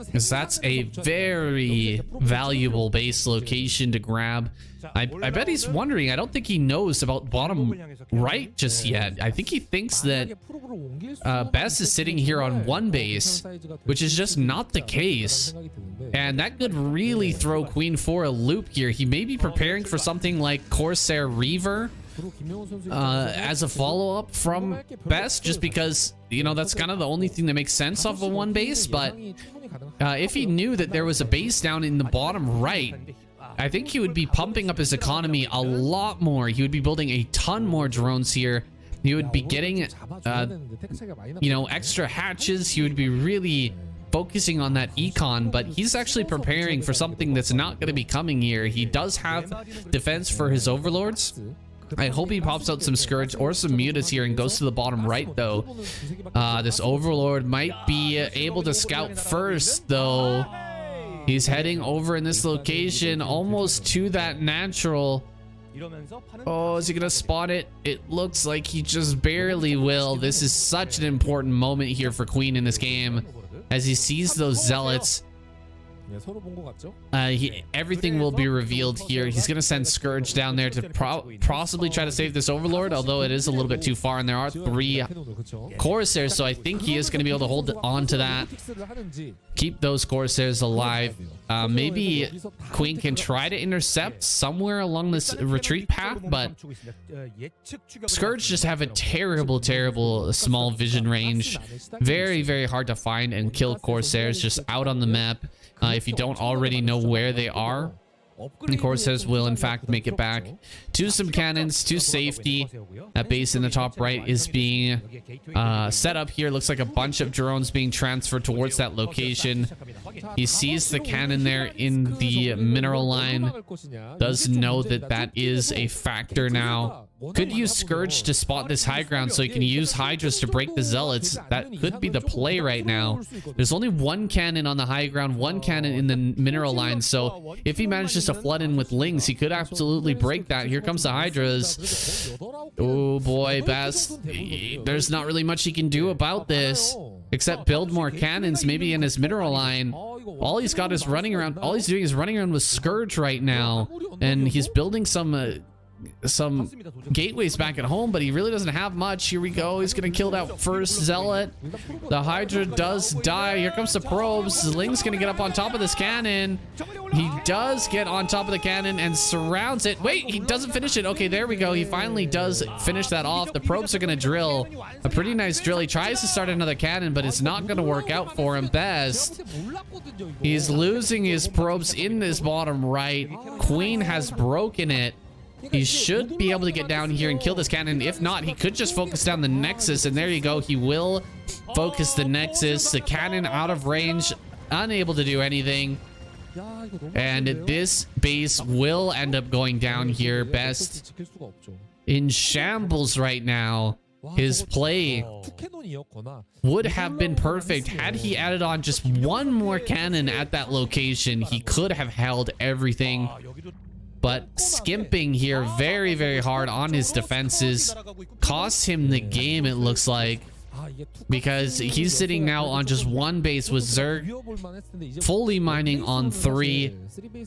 because that's a very valuable base location to grab. I bet he's wondering. I don't think he knows about bottom right just yet. I think he thinks that Best is sitting here on one base, which is just not the case. And that could really throw Queen for a loop here. He may be preparing for something like Corsair Reaver as a follow-up from Best, just because, you know, that's kind of the only thing that makes sense off of one base. But if he knew that there was a base down in the bottom right, I think he would be pumping up his economy a lot more. He would be building a ton more drones here. He would be getting, you know, extra hatches. He would be really focusing on that econ, but he's actually preparing for something that's not going to be coming here. He does have defense for his overlords. I hope he pops out some Scourge or some Mutas here and goes to the bottom right, though. This overlord might be able to scout first, though. He's heading over in this location almost to that natural. Oh, is he gonna spot it? It looks like he just barely will. This is such an important moment here for Queen in this game, as he sees those zealots. Everything will be revealed here. He's gonna send Scourge down there to possibly try to save this overlord, although it is a little bit too far, and there are 3 Corsairs, so I think he is gonna be able to hold on to that, keep those Corsairs alive. Maybe Queen can try to intercept somewhere along this retreat path, but Scourge just have a terrible small vision range. Very, very hard to find and kill Corsairs just out on the map. If you don't already know where they are, the Corsairs will in fact make it back to some cannons to safety. That base in the top right is being set up here. Looks like a bunch of drones being transferred towards that location. He sees the cannon there in the mineral line. Does know that that is a factor now. Could use Scourge to spot this high ground so he can use Hydras to break the Zealots. That could be the play right now. There's only 1 cannon on the high ground, 1 cannon in the mineral line, so if he manages to flood in with Lings, he could absolutely break that. Here comes the Hydras. Oh boy, Best. There's not really much he can do about this, except build more cannons, maybe in his mineral line. All he's got is running around. All he's doing is running around with Scourge right now, and he's building some some gateways back at home, but he really doesn't have much. Here we go. He's gonna kill that first zealot. The Hydra does die. Here comes the probes. Ling's gonna get up on top of this cannon. He does get on top of the cannon and surrounds it. Wait, he doesn't finish it. Okay, there we go. He finally does finish that off. The probes are gonna drill a pretty nice drill. He tries to start another cannon, but it's not gonna work out for him. Best, he's losing his probes in this bottom right. Queen has broken it. He should be able to get down here and kill this cannon. If not, he could just focus down the Nexus, and there you go. He will focus the Nexus. The cannon out of range, unable to do anything. And this base will end up going down here. Best in shambles right now. His play would have been perfect had he added on just one more cannon at that location. He could have held everything. But skimping here very, very hard on his defenses costs him the game, it looks like, because he's sitting now on just one base with Zerg fully mining on 3.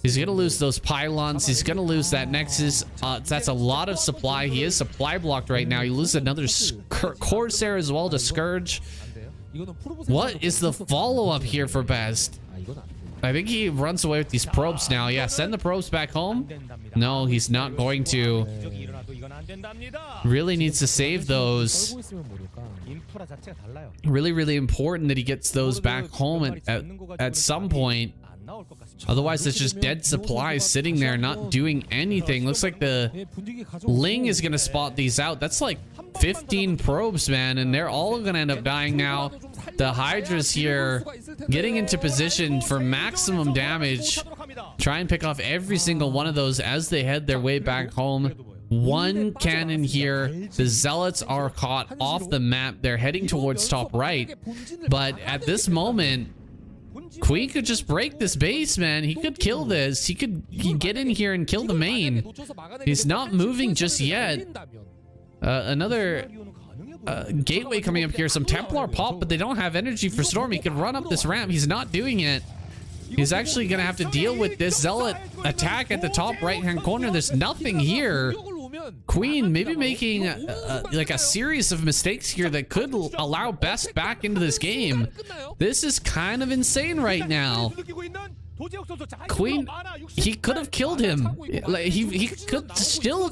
He's gonna lose those pylons. He's gonna lose that Nexus. That's a lot of supply. He is supply blocked right now. He loses another Corsair as well to Scourge. What is the follow-up here for Best? I think he runs away with these probes now. Yeah, send the probes back home. No, he's not going to. Really needs to save those. Really, really important that he gets those back home at some point. Otherwise, it's just dead supplies sitting there not doing anything. Looks like the Ling is going to spot these out. That's like 15 probes, man, and they're all going to end up dying now. The Hydra's here getting into position for maximum damage. Try and pick off every single one of those as they head their way back home. One cannon here. The Zealots are caught off the map. They're heading towards top right. But at this moment, Queen could just break this base, man. He could kill this. He could get in here and kill the main. He's not moving just yet. Another gateway coming up here. Some Templar pop, but they don't have energy for Storm. He could run up this ramp. He's not doing it. He's actually going to have to deal with this Zealot attack at the top right-hand corner. There's nothing here. Queen maybe making like a series of mistakes here that could allow Best back into this game. This is kind of insane right now. Queen, he could have killed him. Like, he could still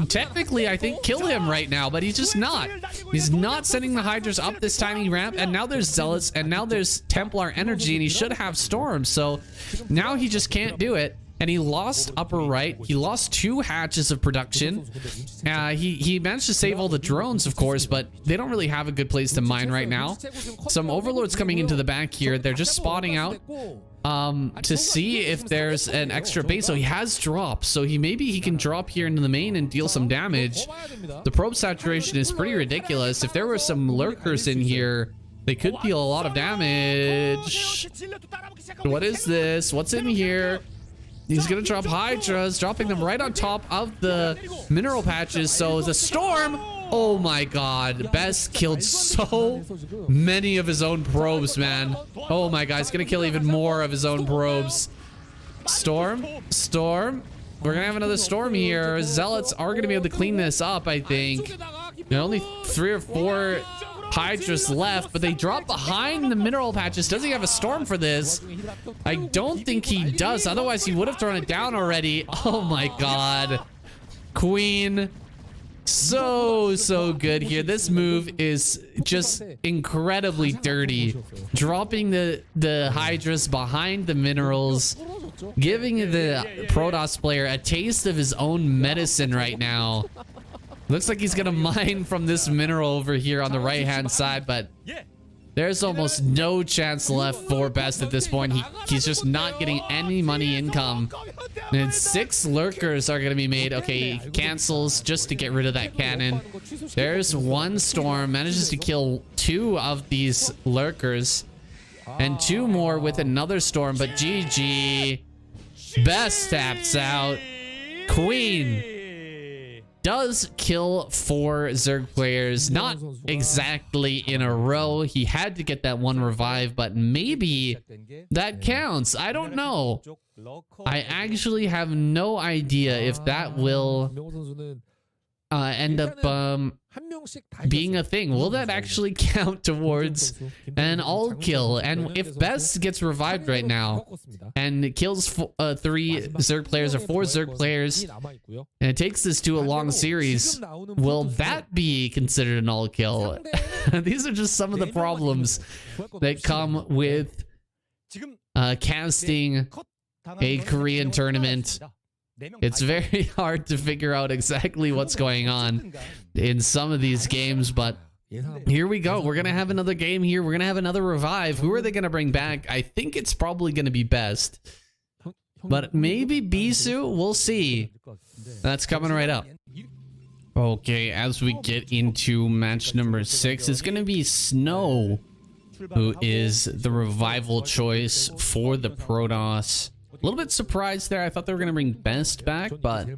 technically, I think, kill him right now, but he's just not. He's not sending the Hydras up this tiny ramp, and now there's Zealots, and now there's Templar energy, and he should have Storm. So now he just can't do it. And he lost upper right. He lost 2 hatches of production. He managed to save all the drones, of course, but they don't really have a good place to mine right now. Some Overlords coming into the back here. They're just spotting out to see if there's an extra base. So he has dropped. So maybe he can drop here into the main and deal some damage. The probe saturation is pretty ridiculous. If there were some lurkers in here, they could deal a lot of damage. What is this? What's in here? He's gonna drop Hydras, dropping them right on top of the mineral patches. So the Storm, oh my god, Best killed so many of his own probes, man. Oh my god, he's gonna kill even more of his own probes. Storm, we're gonna have another Storm here. Zealots are gonna be able to clean this up, I think. There are only 3 or 4 Hydras left, but they drop behind the mineral patches. Does he have a Storm for this? I don't think he does. Otherwise, he would have thrown it down already. Oh my god. Queen. So good here. This move is just incredibly dirty. Dropping the Hydras behind the minerals. Giving the Protoss player a taste of his own medicine right now. Looks like he's gonna mine from this mineral over here on the right-hand side, but there's almost no chance left for Best at this point. He's just not getting any money income. And 6 lurkers are gonna be made. Okay, he cancels just to get rid of that cannon. There's 1 Storm, manages to kill 2 of these lurkers, and 2 more with another Storm, but GG. Best taps out. Queen. does kill 4 Zerg players, not exactly in a row. He had to get that one revive, but maybe that counts. I don't know. I actually have no idea if that will end up being a thing. Will that actually count towards an all kill? And if Best gets revived right now and kills 3 Zerg players or 4 Zerg players, and it takes this to a long series, will that be considered an all kill? These are just some of the problems that come with casting a Korean tournament. It's very hard to figure out exactly what's going on in some of these games, but here we go. We're going to have another game here. We're going to have another revive. Who are they going to bring back? I think it's probably going to be Best, but maybe Bisu. We'll see. That's coming right up. Okay, as we get into match number 6, it's going to be Snow, who is the revival choice for the Protoss. A little bit surprised there. I thought they were going to bring Best back, but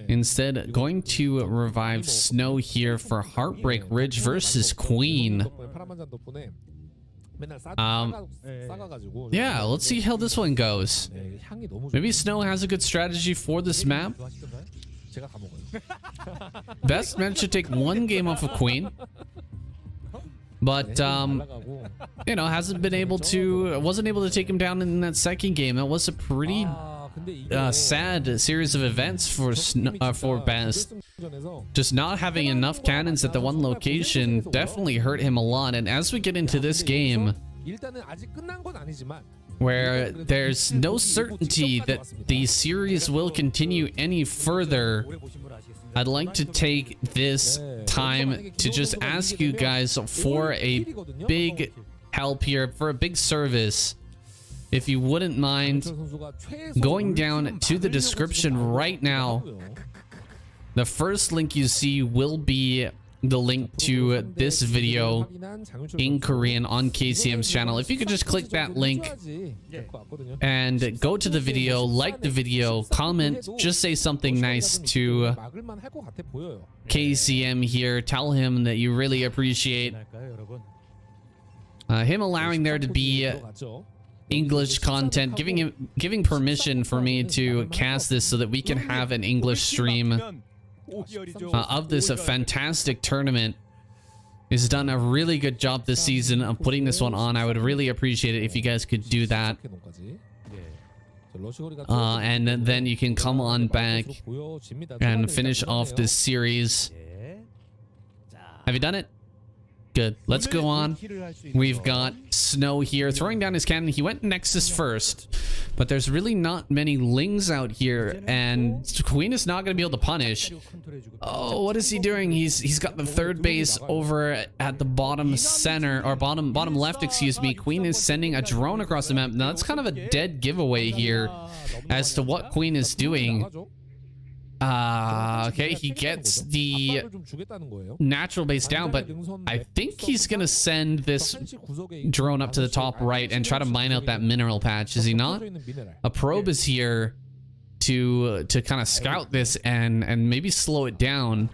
instead going to revive Snow here for Heartbreak Ridge versus Queen. Yeah, let's see how this one goes. Maybe Snow has a good strategy for this map. Best managed to take 1 game off of Queen, but you know, wasn't able to take him down in that second game. That was a pretty sad series of events for Best. Just not having enough cannons at the one location definitely hurt him a lot. And as we get into this game, where there's no certainty that the series will continue any further, I'd like to take this time to just ask you guys for a big help here, for a big service. If you wouldn't mind going down to the description right now, the first link you see will be the link to this video in Korean on KCM's channel. If you could just click that link and go to the video, like the video, comment, just say something nice to KCM here. Tell him that you really appreciate him allowing there to be English content, giving permission for me to cast this so that we can have an English stream of this fantastic tournament. He's done a really good job this season of putting this one on. I would really appreciate it if you guys could do that. And then you can come on back and finish off this series. Have you done it? Good. Let's go on. We've got Snow here throwing down his cannon. He went Nexus first, but there's really not many Lings out here, and Queen is not going to be able to punish. Oh, what is he doing? He's got the third base over at the bottom center, or bottom left, excuse me. Queen is sending a drone across the map. Now that's kind of a dead giveaway here as to what Queen is doing. Okay, he gets the natural base down, but I think he's gonna send this drone up to the top right and try to mine out that mineral patch, is he not? A probe is here to kind of scout this and maybe slow it down.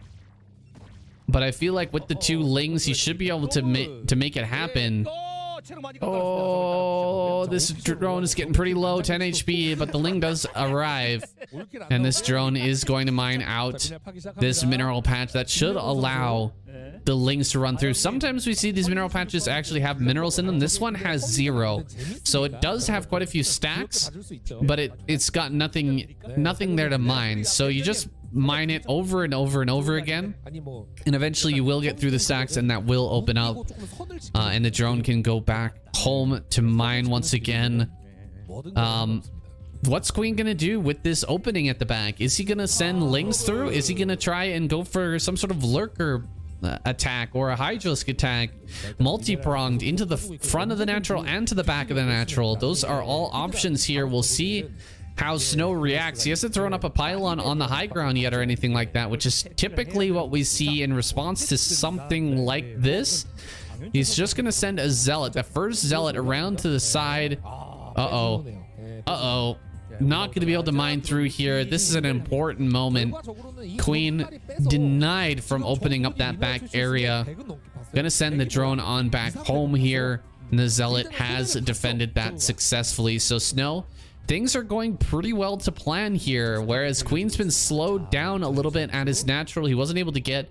But I feel like with the 2 Lings, he should be able to make it happen. Oh, this drone is getting pretty low, 10 HP, but the Ling does arrive, and this drone is going to mine out this mineral patch that should allow the Lings to run through. Sometimes we see these mineral patches actually have minerals in them. This one has 0, so it does have quite a few stacks, but it's got nothing there to mine. So you just mine it over and over and over again, and eventually you will get through the stacks, and that will open up, and the drone can go back home to mine once again. What's Queen gonna do with this opening at the back? Is he gonna send Lings through? Is he gonna try and go for some sort of lurker attack or a Hydralisk attack, multi-pronged into the front of the natural and to the back of the natural? Those are all options here. We'll see how Snow reacts. He hasn't thrown up a pylon on the high ground yet or anything like that, which is typically what we see in response to something like this. He's just gonna send a zealot, the first zealot, around to the side. Uh-oh. not going to be able to mine through here. This is an important moment. Queen denied from opening up that back area. Gonna send the drone on back home here. And the Zealot has defended that successfully. So Snow, things are going pretty well to plan here. Whereas Queen's been slowed down a little bit at his natural. He wasn't able to get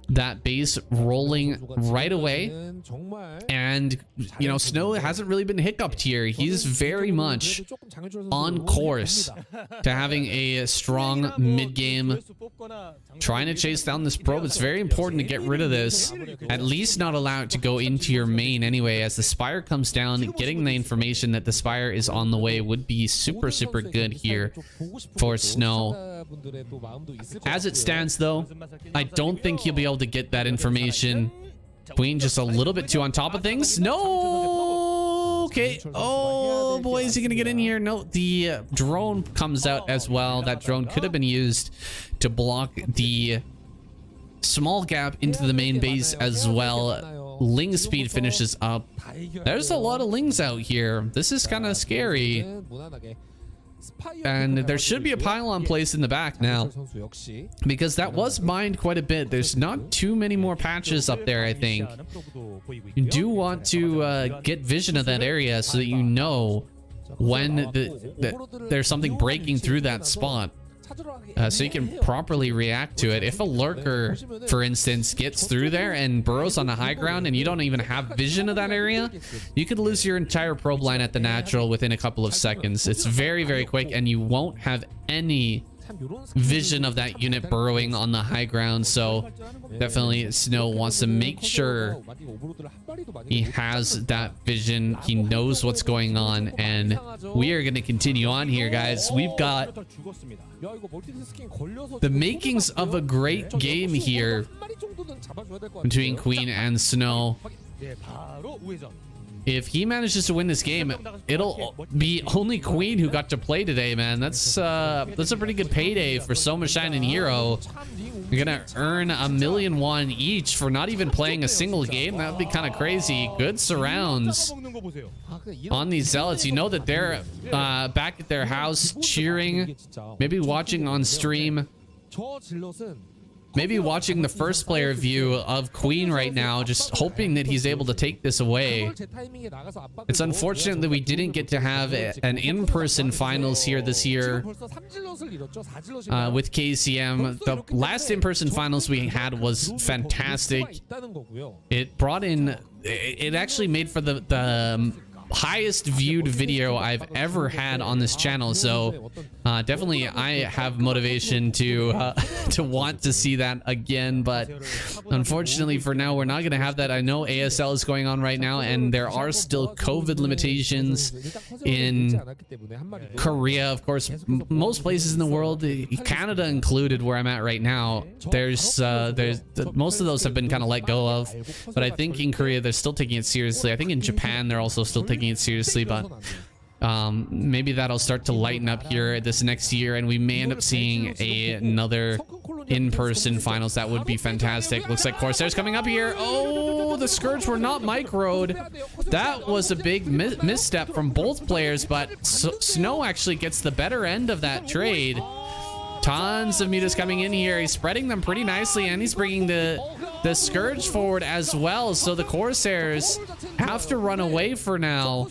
that base rolling right away. And, you know, Snow hasn't really been hiccuped here. He's very much on course to having a strong mid-game. Trying to chase down this probe. It's very important to get rid of this. At least not allow it to go into your main anyway. As the Spire comes down, getting the information that the Spire is on the way would be super, super good here for Snow. As it stands, though, I don't think he'll be able to get that information. Queen just a little bit too on top of things. No! Okay. Oh, boy, is he going to get in here? No, the drone comes out as well. That drone could have been used to block the small gap into the main base as well. Ling speed finishes up. There's a lot of Lings out here. This is kind of scary. And there should be a pylon placed in the back now, because that was mined quite a bit. There's not too many more patches up there, I think. You do want to get vision of that area so that you know when there's something breaking through that spot. So you can properly react to it. If a lurker, for instance, gets through there and burrows on the high ground and you don't even have vision of that area, you could lose your entire probe line at the natural within a couple of seconds. It's very, very quick, and you won't have any vision of that unit burrowing on the high ground. So definitely Snow wants to make sure he has that vision. He knows what's going on, and we are going to continue on here, guys. We've got the makings of a great game here between Queen and Snow. If he manages to win this game, it'll be only Queen who got to play today, man. That's a pretty good payday for Soma Shining Hero. You're gonna earn $1,000,001 each for not even playing a single game. That would be kind of crazy. Good surrounds on these Zealots. You know that they're back at their house cheering, maybe watching on stream. Maybe watching the first player view of Queen right now, just hoping that he's able to take this away. It's unfortunate that we didn't get to have an in-person finals here this year with KCM. The last in-person finals we had was fantastic. It brought in, it actually made for the highest viewed video I've ever had on this channel. So definitely I have motivation to want to see that again, but unfortunately for now we're not going to have that. I know ASL is going on right now, and there are still COVID limitations in Korea, of course, most places in the world, Canada included, where I'm at right now. There's most of those have been kind of let go of, but I think in Korea they're still taking it seriously. I think in Japan they're also still taking it seriously, but maybe that'll start to lighten up here this next year, and we may end up seeing another in-person finals. That would be fantastic. Looks like Corsair's coming up here. Oh, the Scourge were not microed. That was a big misstep from both players, but Snow actually gets the better end of that trade. Tons of mutas coming in here. He's spreading them pretty nicely, and he's bringing the Scourge forward as well. So the Corsairs have to run away for now.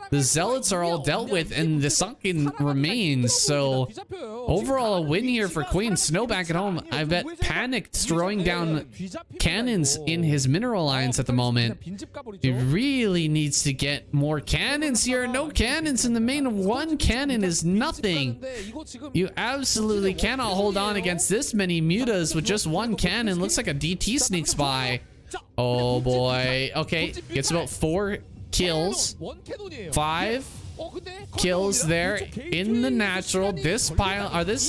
The Zealots are all dealt with, and the Sunken remains. So overall, a win here for Queen. Snow back at home, I bet, panicked, throwing down cannons in his mineral lines at the moment. He really needs to get more cannons here. No cannons in the main. One cannon is nothing. You absolutely cannot hold on against this many mutas with just one cannon. Looks like a DT sneaks by. Oh boy. Okay, gets about 4 kills. 5 kills there in the natural. This pile, or this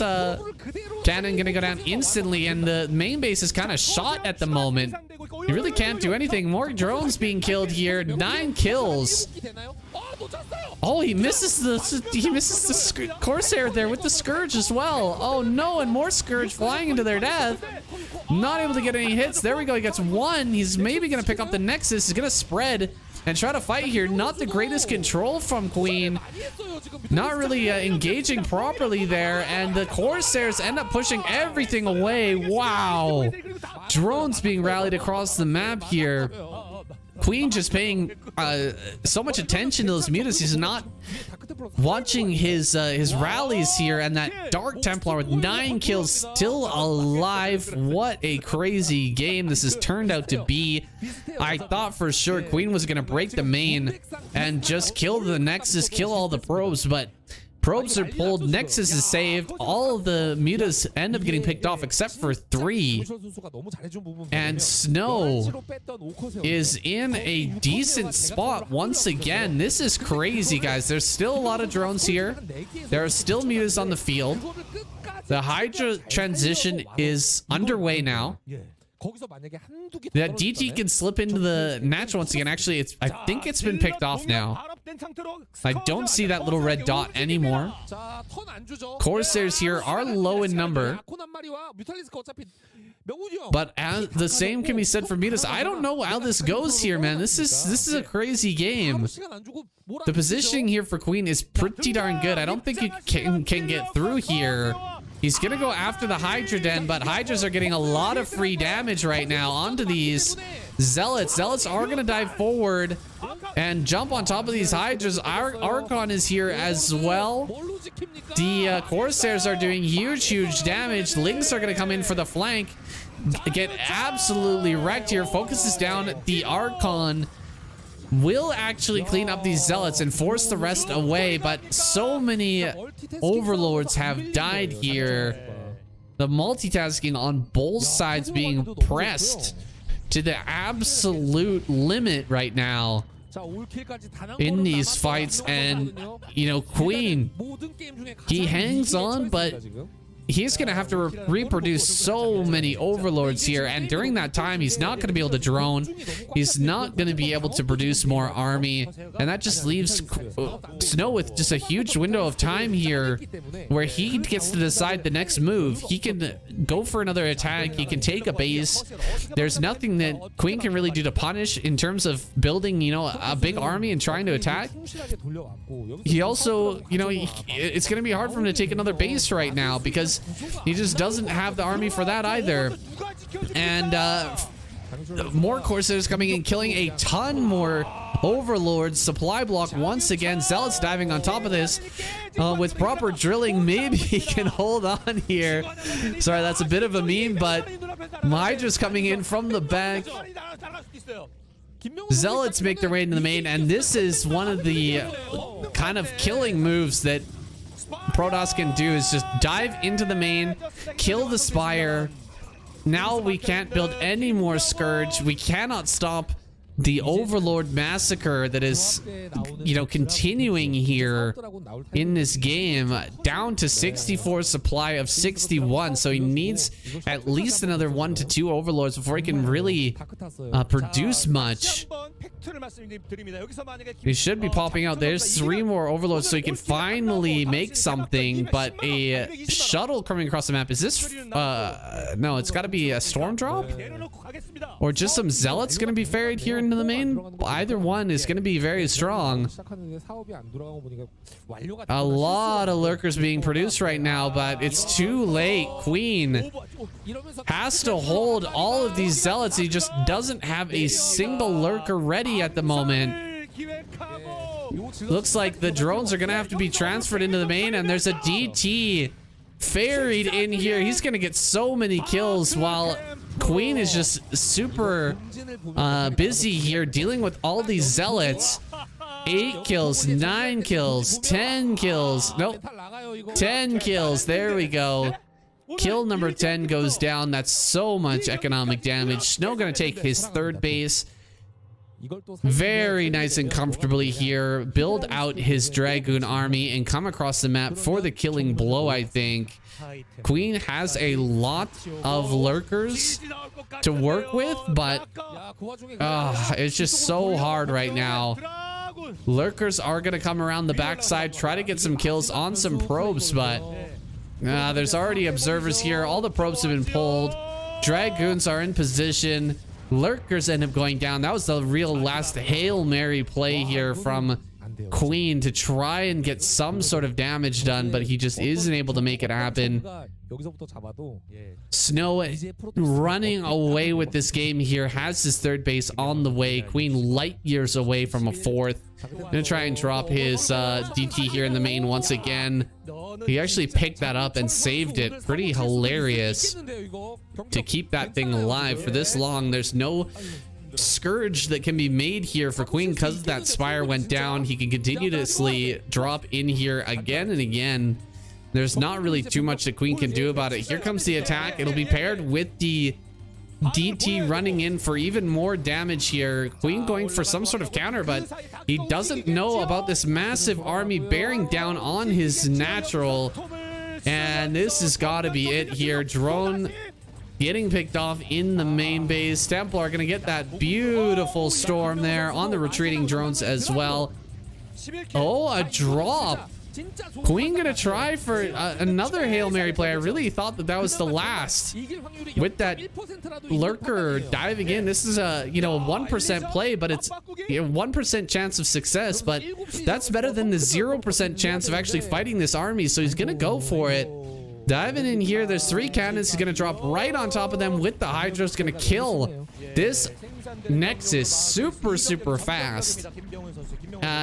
cannon gonna go down instantly, and the main base is kind of shot at the moment. You really can't do anything. More drones being killed here. 9 kills. Oh, he misses the Corsair there with the Scourge as well. Oh no, and more Scourge flying into their death. Not able to get any hits. There we go. He gets 1. He's maybe gonna pick up the Nexus. He's gonna spread and try to fight here. Not the greatest control from Queen. Not really engaging properly there. And the Corsairs end up pushing everything away. Wow. Drones being rallied across the map here. Queen just paying so much attention to those mutas. He's not watching his rallies here, and that Dark Templar with 9 kills still alive. What a crazy game this has turned out to be. I thought for sure Queen was going to break the main and just kill the Nexus, kill all the probes, but probes are pulled, Nexus is saved, all of the mutas end up getting picked off except for 3. And Snow is in a decent spot once again. This is crazy, guys. There's still a lot of drones here. There are still mutas on the field. The Hydra transition is underway now. That DT can slip into the natural once again. Actually, I think it's been picked off now. I don't see that little red dot anymore. Corsairs here are low in number, but the same can be said for mutas. I don't know how this goes here, man. This is a crazy game. The positioning here for Queen is pretty darn good. I don't think he can get through here. He's gonna go after the Hydra Den, but Hydras are getting a lot of free damage right now onto these Zealots. Zealots are gonna dive forward and jump on top of these Hydras. Archon is here as well. The Corsairs are doing huge damage. Lynx are gonna come in for the flank. Get absolutely wrecked here. Focus is down. The Archon will actually clean up these Zealots and force the rest away, but so many overlords have died here. The multitasking on both sides being pressed to the absolute limit right now in these fights. And you know, Queen, he hangs on, but he's going to have to reproduce so many overlords here, and during that time he's not going to be able to drone. He's not going to be able to produce more army, and that just leaves Snow with just a huge window of time here where he gets to decide the next move. He can go for another attack, he can take a base. There's nothing that Queen can really do to punish in terms of building, you know, a big army and trying to attack. He also, you know, it's going to be hard for him to take another base right now because he just doesn't have the army for that either. And more Corsairs coming in, killing a ton more overlords. Supply block once again. Zealots diving on top of this. With proper drilling, maybe he can hold on here. Sorry, that's a bit of a meme, but Hydra's coming in from the back. Zealots make their way into the main, and this is one of the kind of killing moves that Protoss can do, is just dive into the main, kill the Spire. Now we can't build any more Scourge. We cannot stop the Overlord massacre that is, you know, continuing here in this game. Down to 64 supply of 61, so he needs at least another 1 to 2 Overlords before he can really produce much. He should be popping out. There's 3 more Overlords, so he can finally make something. But a shuttle coming across the map. Is this no, it's got to be a storm drop, or just some Zealots gonna be ferried here into the main. Either one is gonna be very strong. A lot of lurkers being produced right now, but it's too late. Queen has to hold all of these Zealots. He just doesn't have a single lurker ready at the moment. Looks like the drones are gonna have to be transferred into the main, and there's a DT ferried in here. He's gonna get so many kills while Queen is just super busy here dealing with all these Zealots. 8 kills, 9 kills, 10 kills. Nope, 10 kills. There we go. Kill number 10 goes down. That's so much economic damage. Snow gonna take his 3rd base. Very nice and comfortably here. Build out his Dragoon army and come across the map for the killing blow, I think. Queen has a lot of lurkers to work with, but it's just so hard right now. Lurkers are going to come around the backside, try to get some kills on some probes, but there's already observers here. All the probes have been pulled. Dragoons are in position. Lurkers end up going down. That was the real last Hail Mary play here from Queen to try and get some sort of damage done, but he just isn't able to make it happen. Snow running away with this game here, has his third base on the way. Queen light years away from a fourth. Gonna try and drop his DT here in the main once again. He actually picked that up and saved it. Pretty hilarious to keep that thing alive for this long. There's no scourge that can be made here for Queen because that Spire went down. He can continuously drop in here again and again. There's not really too much that Queen can do about it. Here comes the attack. It'll be paired with the DT running in for even more damage here. Queen going for some sort of counter, but he doesn't know about this massive army bearing down on his natural. And this has got to be it here. Drone getting picked off in the main base. Templar going to get that beautiful storm there on the retreating drones as well. Oh, a drop. Queen gonna try for another Hail Mary play. I really thought that that was the last with that lurker diving in. This is a 1% play, but it's 1% chance of success, but that's better than the 0% chance of actually fighting this army. So he's gonna go for it. Diving in here, there's 3 cannons. He's gonna drop right on top of them with the Hydra. It's gonna kill this Nexus super fast.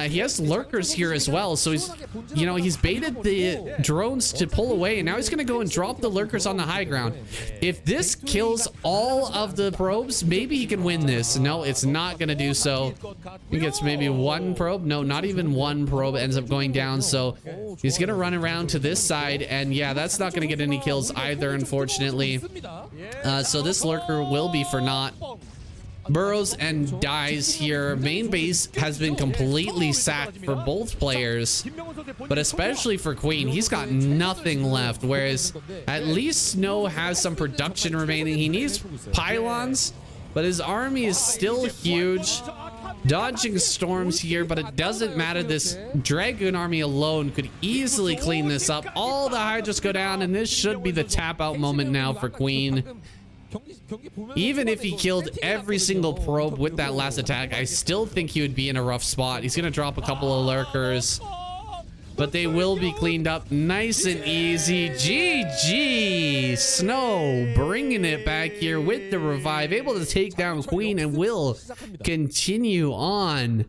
He has lurkers here as well, so he's baited the drones to pull away, and now he's gonna go and drop the lurkers on the high ground. If this kills all of the probes, maybe he can win this. No, it's not gonna do so. He gets maybe 1 probe. No, not even 1 probe ends up going down. So he's gonna run around to this side, and yeah, that's not gonna get any kills either, unfortunately. So this lurker will be for naught. Burrows and dies here. Main base has been completely sacked for both players, but especially for Queen. He's got nothing left, whereas at least Snow has some production remaining. He needs pylons, but his army is still huge. Dodging storms here, but it doesn't matter. This Dragoon army alone could easily clean this up. All the Hydras go down, and this should be the tap out moment now for Queen. Even if he killed every single probe with that last attack, I still think he would be in a rough spot. He's gonna drop a couple of lurkers, but they will be cleaned up nice and easy. GG! Snow bringing it back here with the revive, able to take down Queen, and will continue on.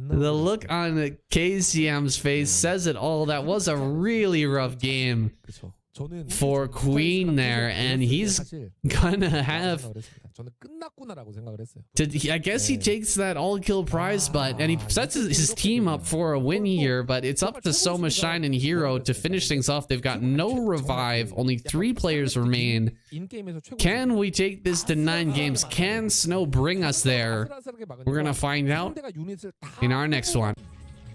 The look on KCM's face says it all. That was a really rough game for Queen there, and he's gonna have to, I guess he takes that all kill prize, and he sets his team up for a win here, but it's up to Soma, Shine, and Hero to finish things off. They've got no revive, only 3 players remain. Can we take this to 9 games? Can Snow bring us there? We're gonna find out in our next one.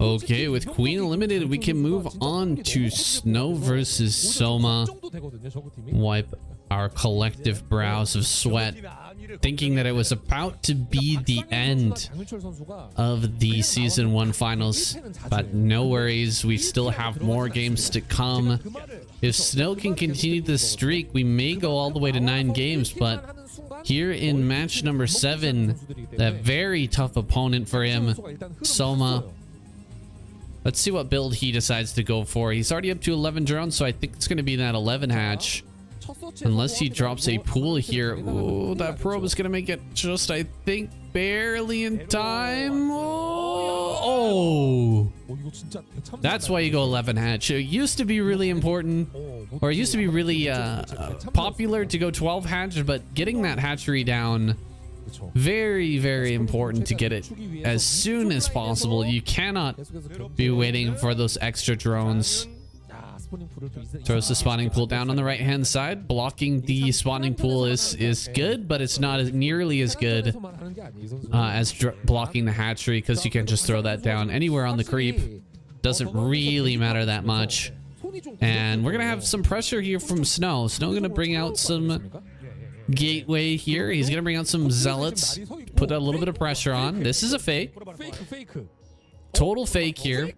Okay, with Queen eliminated, we can move on to Snow versus Soma. Wipe our collective brows of sweat, thinking that it was about to be the end of the Season 1 finals. But no worries, we still have more games to come. If Snow can continue this streak, we may go all the way to 9 games, but here in match number 7, a very tough opponent for him, Soma. Let's see what build he decides to go for. He's already up to 11 drones, so I think it's going to be that 11 hatch. Unless he drops a pool here. Ooh, that probe is going to make it just, I think, barely in time. Oh! That's why you go 11 hatch. It used to be really important, or it used to be really popular to go 12 hatch, but getting that hatchery down, very important to get it as soon as possible. You cannot be waiting for those extra drones. Throws the spawning pool down on the right hand side. Blocking the spawning pool is good, but it's not nearly as good as blocking the hatchery, because you can just throw that down anywhere on the creep. Doesn't really matter that much. And we're gonna have some pressure here from Snow. Snow gonna bring out some gateway here. He's gonna bring out some zealots, put a little bit of pressure on. This is a fake, total fake here,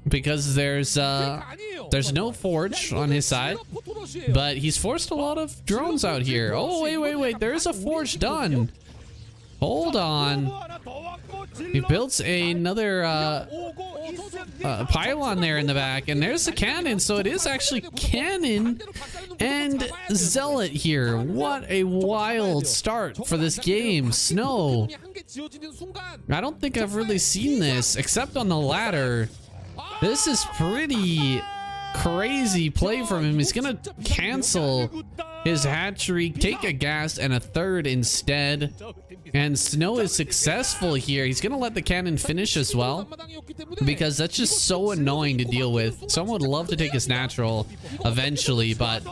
because there's no forge on his side. but he's forced a lot of drones out here. Oh, wait. There's a forge done. Hold on. He built another pylon there in the back, and there's the cannon. So it is actually cannon and zealot here. What a wild start for this game. Snow. I don't think I've really seen this except on the ladder. This is pretty crazy play from him. He's gonna cancel his hatchery, take a gas and a third instead, and Snow is successful here. He's gonna let the cannon finish as well, because that's just so annoying to deal with. Someone would love to take his natural eventually, but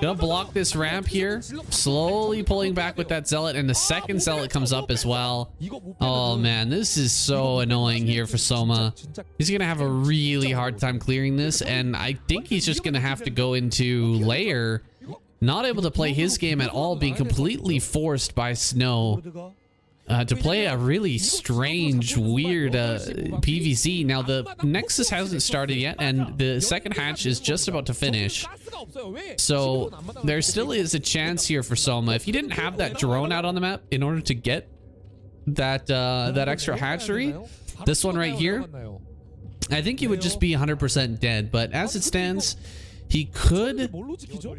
gonna block this ramp here, slowly pulling back with that zealot, and the second zealot comes up as well. Oh man, this is so annoying here for Soma. He's gonna have a really hard time clearing this, and I think he's just gonna have to go into lair. Not able to play his game at all, being completely forced by Snow to play a really strange, weird PVZ. Now, the Nexus hasn't started yet, and the second hatch is just about to finish. So there still is a chance here for Soma. If he didn't have that drone out on the map in order to get that that extra hatchery, this one right here, I think he would just be 100% dead. But as it stands, he could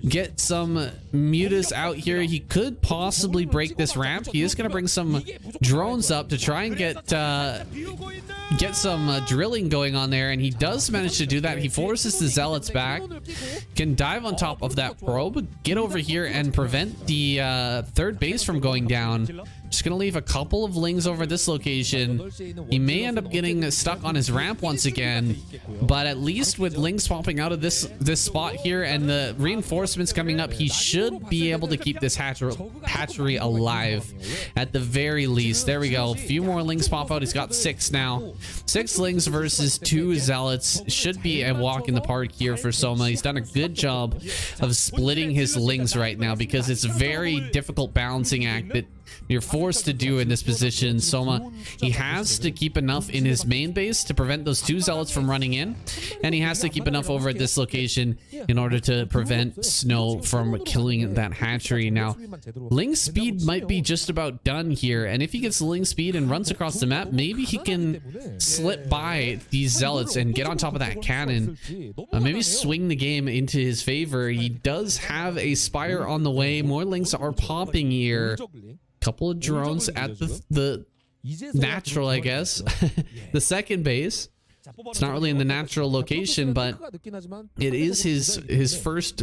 get some mutas out here. He could possibly break this ramp. He is going to bring some drones up to try and get some drilling going on there, and he does manage to do that. He forces the zealots back, can dive on top of that probe, get over here and prevent the third base from going down. Just gonna leave a couple of lings over this location. He may end up getting stuck on his ramp once again, but at least with lings popping out of this spot here and the reinforcements coming up, he should be able to keep this hatchery alive at the very least. There we go. A few more lings pop out. He's got 6 now. 6 lings versus 2 zealots should be a walk in the park here for Soma. He's done a good job of splitting his lings right now, because it's a very difficult balancing act that you're forced to do in this position. Soma, he has to keep enough in his main base to prevent those 2 zealots from running in, and he has to keep enough over at this location in order to prevent Snow from killing that hatchery. Now, Ling speed might be just about done here, and if he gets Ling speed and runs across the map, maybe he can slip by these zealots and get on top of that cannon. Maybe swing the game into his favor. He does have a spire on the way. More Lings are popping here. Couple of drones at the natural, I guess. The second base. It's not really in the natural location, but it is his first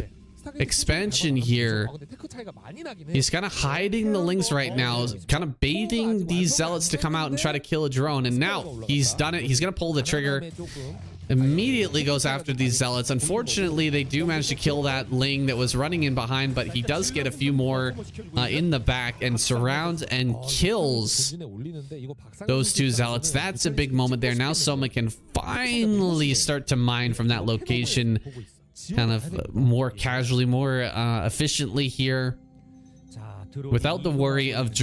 expansion here. He's kind of hiding the lings right now, kind of baiting these zealots to come out and try to kill a drone, and now he's done it. He's gonna pull the trigger. Immediately goes after these zealots. Unfortunately, they do manage to kill that ling that was running in behind, but he does get a few more in the back and surrounds and kills those 2 zealots. That's a big moment there. Now Soma can finally start to mine from that location, kind of more casually, more efficiently here, without the worry of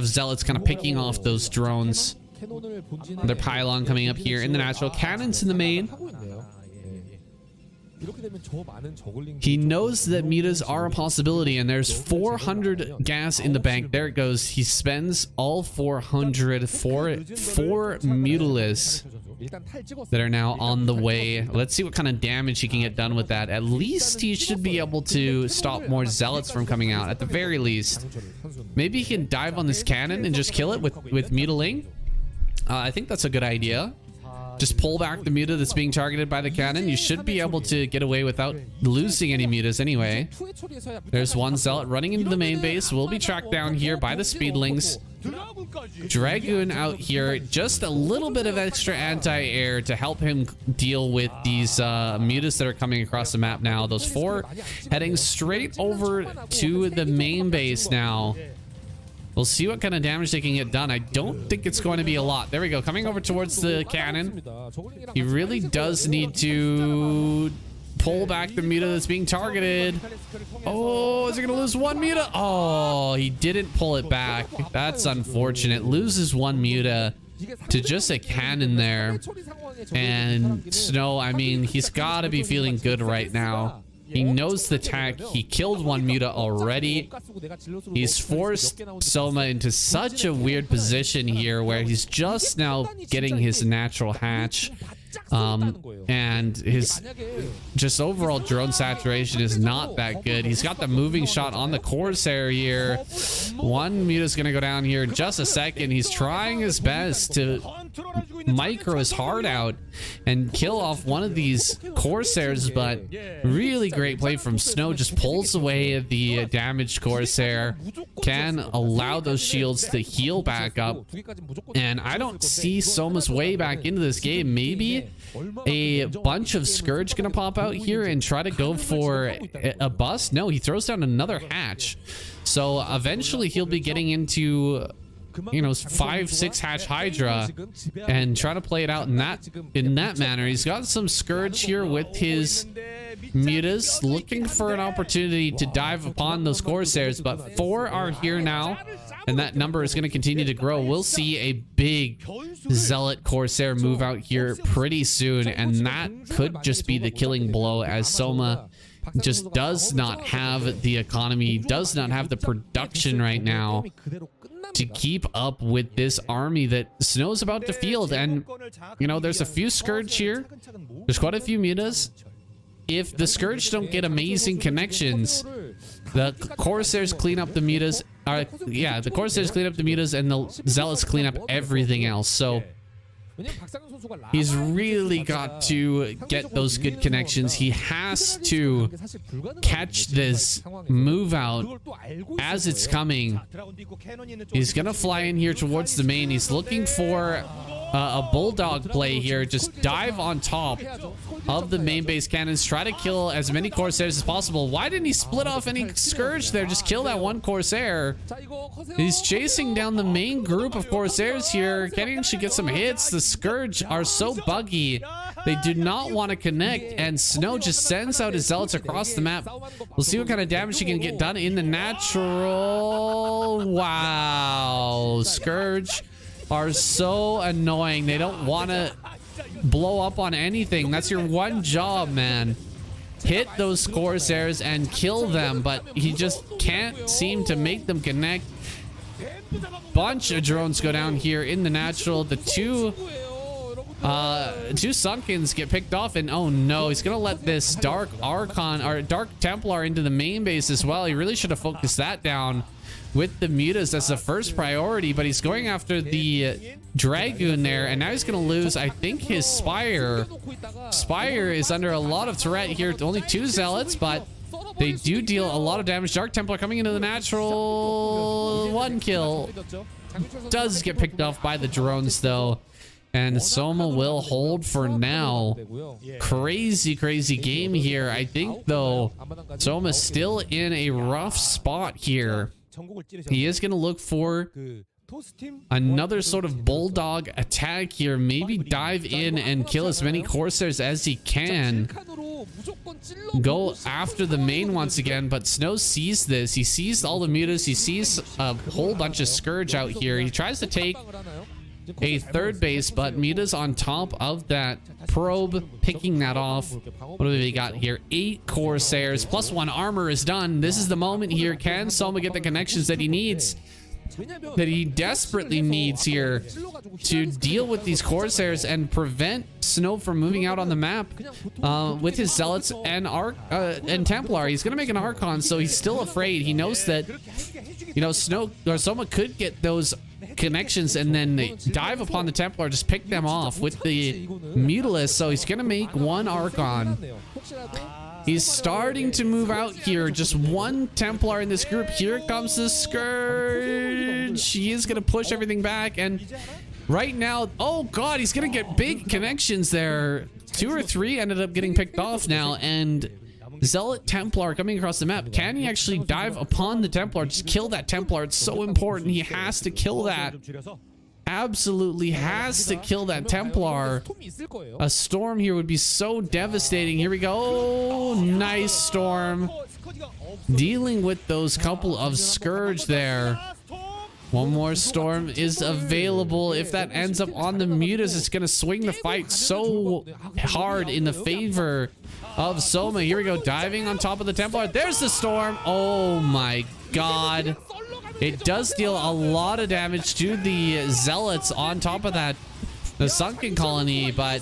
zealots kind of picking off those drones. Another pylon coming up here in the natural. Cannons in the main. He knows that mutas are a possibility, and there's 400 gas in the bank. There it goes. He spends all 400 for 4 mutalists that are now on the way. Let's see what kind of damage he can get done with that. At least he should be able to stop more zealots from coming out, at the very least. Maybe he can dive on this cannon and just kill it with mutaling. I think that's a good idea. Just pull back the muta that's being targeted by the cannon. You should be able to get away without losing any mutas anyway. There's one zealot running into the main base. Will be tracked down here by the speedlings. Dragoon out here. Just a little bit of extra anti-air to help him deal with these mutas that are coming across the map now. Those 4 heading straight over to the main base now. We'll see what kind of damage they can get done. I don't think it's going to be a lot. There we go. Coming over towards the cannon. He really does need to pull back the muta that's being targeted. Oh, is he going to lose 1 muta? Oh, he didn't pull it back. That's unfortunate. Loses 1 muta to just a cannon there. And Snow, I mean, he's got to be feeling good right now. He knows the tech. He killed one Muta already. He's forced Soma into such a weird position here where he's just now getting his natural hatch. And his just overall drone saturation is not that good. He's got the moving shot on the Corsair here. One Muta's gonna go down here in just a second. He's trying his best to micro his heart out and kill off one of these Corsairs, but really great play from Snow. Just pulls away the damaged Corsair, can allow those shields to heal back up, and I don't see Soma's way back into this game. Maybe a bunch of Scourge gonna pop out here and try to go for a bust. No, he throws down another hatch, so eventually he'll be getting into, you know, 5-6 hatch Hydra and try to play it out in that manner. He's got some Scourge here with his Mutas, looking for an opportunity to dive upon those Corsairs, but 4 are here now, and that number is going to continue to grow. We'll see a big Zealot Corsair move out here pretty soon, and that could just be the killing blow, as Soma just does not have the economy, does not have the production right now to keep up with this army that Snow's about to field. And, you know, there's a few Scourge here. There's quite a few Mutas. If the Scourge don't get amazing connections, the Corsairs clean up the Mutas. The Corsairs clean up the Mutas, and the Zealots clean up everything else. So he's really got to get those good connections. He has to catch this move out as it's coming. He's gonna fly in here towards the main. He's looking for a bulldog play here. Just dive on top of the main base cannons, try to kill as many Corsairs as possible. Why didn't he split off any Scourge there? Just kill that one Corsair. He's chasing down the main group of Corsairs here. Can't actually get some hits. The Scourge are so buggy. They do not want to connect, and Snow just sends out his Zealots across the map. We'll see what kind of damage he can get done in the natural. Wow. Scourge are so annoying. They don't want to blow up on anything. That's your one job, man. Hit those Corsairs and kill them, but he just can't seem to make them connect. Bunch of drones go down here in the natural. The two Sunkens get picked off, and oh no, he's gonna let this Dark Archon or Dark Templar into the main base as well. He really should have focused that down with the Mutas. That's the first priority, but he's going after the Dragoon there, and now he's gonna lose, I think, his Spire. Spire is under a lot of threat here. Only 2 Zealots, but they do deal a lot of damage. Dark Templar coming into the natural. 1 kill. Does get picked off by the drones though, and Soma will hold for now. Crazy game here. I think though Soma's still in a rough spot here. He is going to look for another sort of bulldog attack here. Maybe dive in and kill as many Corsairs as he can. Go after the main once again, but Snow sees this. He sees all the Mutas. He sees a whole bunch of Scourge out here. He tries to take a third base, but Muta's on top of that probe, picking that off. What do we got here? 8 Corsairs plus 1 armor is done. This is the moment here. Can Soma get the connections that he needs, that he desperately needs here to deal with these Corsairs and prevent Snow from moving out on the map with his Zealots and Templar? He's gonna make an Archon, so he's still afraid. He knows that, you know, Soma could get those connections and then they dive upon the Templar, just pick them off with the Mutalisk. So he's gonna make 1 Archon. He's starting to move out here. Just 1 Templar in this group. Here comes the Scourge. He is gonna push everything back, and right now, oh god, he's gonna get big connections there. 2 or 3 ended up getting picked off now, and Zealot Templar coming across the map. Can he actually dive upon the Templar? Just kill that Templar. It's so important. He has to kill that. Absolutely has to kill that Templar. A storm here would be so devastating. Here we go. Nice storm. Dealing with those couple of Scourge there. One more storm is available. If that ends up on the mutas, it's going to swing the fight so hard in the favor of Soma. Here we go, diving on top of the Templar. There's the storm. Oh my god. It does deal a lot of damage to the Zealots on top of that, the sunken colony, but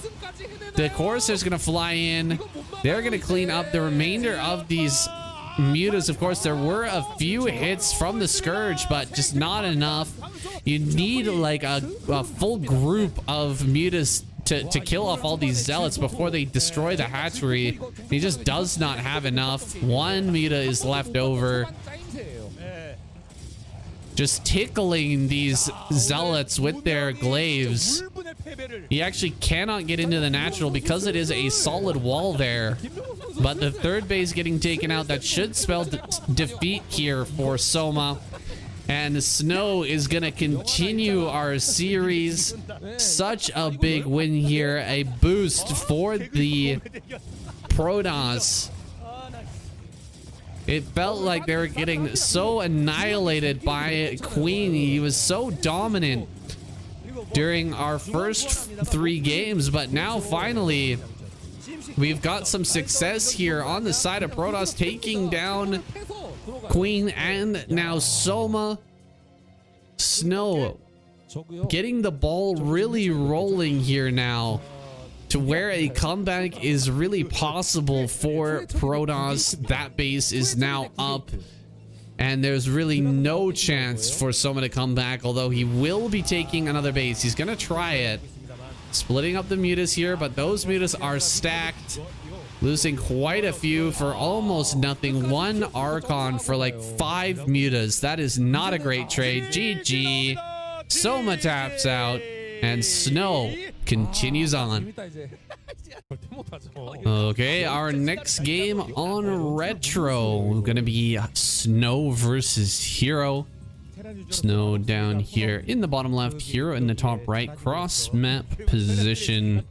the Corsairs going to fly in. They're going to clean up the remainder of these mutas. Of course, there were a few hits from the Scourge, but just not enough. You need like a full group of mutas to kill off all these Zealots before they destroy the hatchery. He just does not have enough. One muta is left over, just tickling these Zealots with their glaives. He actually cannot get into the natural because it is a solid wall there. But the third base getting taken out, that should spell defeat here for Soma. And Snow is going to continue our series. Such a big win here. A boost for the Protoss. It felt like they were getting so annihilated by Queen. He was so dominant during our first 3 games, but now finally we've got some success here on the side of Protoss, taking down Queen and now Soma. Snow getting the ball really rolling here now, to where a comeback is really possible for Protoss. That base is now up, and there's really no chance for Soma to come back, although he will be taking another base. He's gonna try it, splitting up the mutas here, but those mutas are stacked, losing quite a few for almost nothing. One Archon for like 5 mutas. That is not a great trade. GG. Soma taps out, and Snow continues on. Okay, our next game on Retro gonna be Snow versus Hero. Snow down here in the bottom left, Hero in the top right. Cross map position.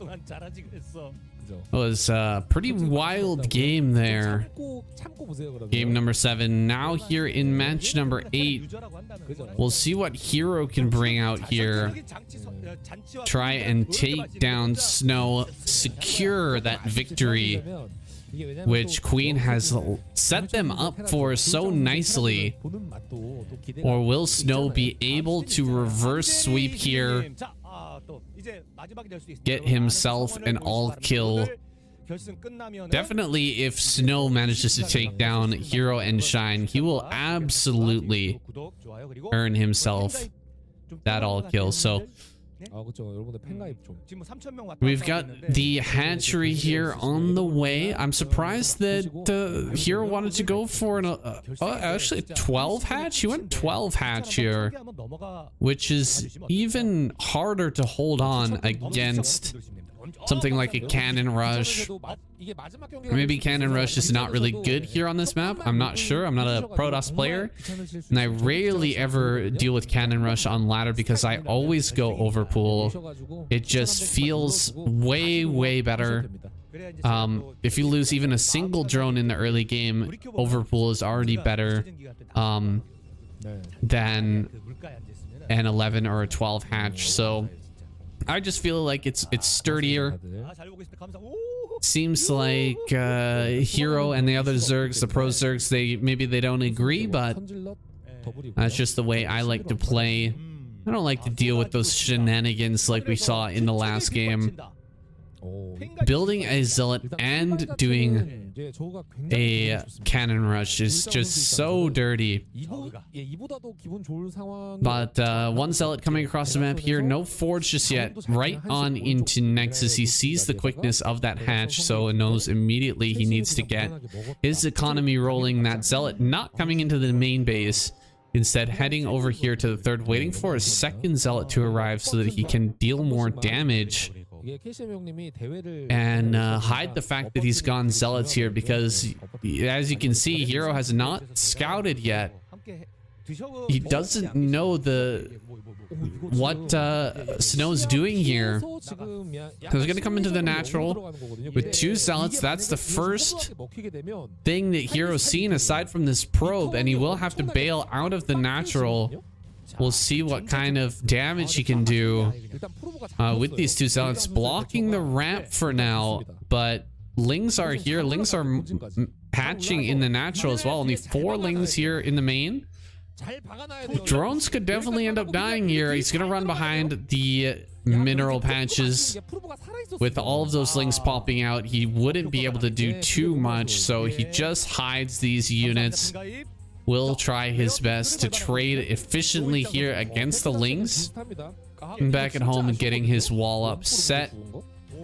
It was a pretty wild game there. Game number 7. Now here in match number 8, we'll see what Hero can bring out here. Try and take down Snow, secure that victory, which Queen has set them up for so nicely. Or will Snow be able to reverse sweep here, get himself an all kill? Definitely, if Snow manages to take down Hero and Shine, he will absolutely earn himself that all kill. So we've got the hatchery here on the way. I'm surprised that Hero wanted to go for an actually 12 hatch. He went 12 hatch here, which is even harder to hold on against something like a cannon rush. Or maybe cannon rush is not really good here on this map. I'm not sure. I'm not a Protoss player, and I rarely ever deal with cannon rush on ladder because I always go overpool. It just feels way better. If you lose even a single drone in the early game, overpool is already better than an 11 or a 12 hatch. So I just feel like it's sturdier. Seems like Hero and the other Zergs, the pro Zergs, maybe they don't agree, but that's just the way I like to play. I don't like to deal with those shenanigans like we saw in the last game. Building a zealot and doing a cannon rush is just so dirty. But one zealot coming across the map here. No forge just yet. Right on into Nexus. He sees the quickness of that hatch, so knows immediately he needs to get his economy rolling. That zealot not coming into the main base, instead heading over here to the third, waiting for a second zealot to arrive so that he can deal more damage and hide the fact that he's gone zealots here, because as you can see, Hero has not scouted yet. He doesn't know what Snow's doing here. He's gonna come into the natural with 2 zealots. That's the first thing that Hero's seen aside from this probe, and he will have to bail out of the natural We'll see what kind of damage he can do with these two zealots. Blocking the ramp for now, but lings are here. Lings are patching in the natural as well. Only 4 lings here in the main. Drones could definitely end up dying here. He's gonna run behind the mineral patches. With all of those lings popping out, he wouldn't be able to do too much, so he just hides these units. Will try his best to trade efficiently here against the lings. Back at home and getting his wall up set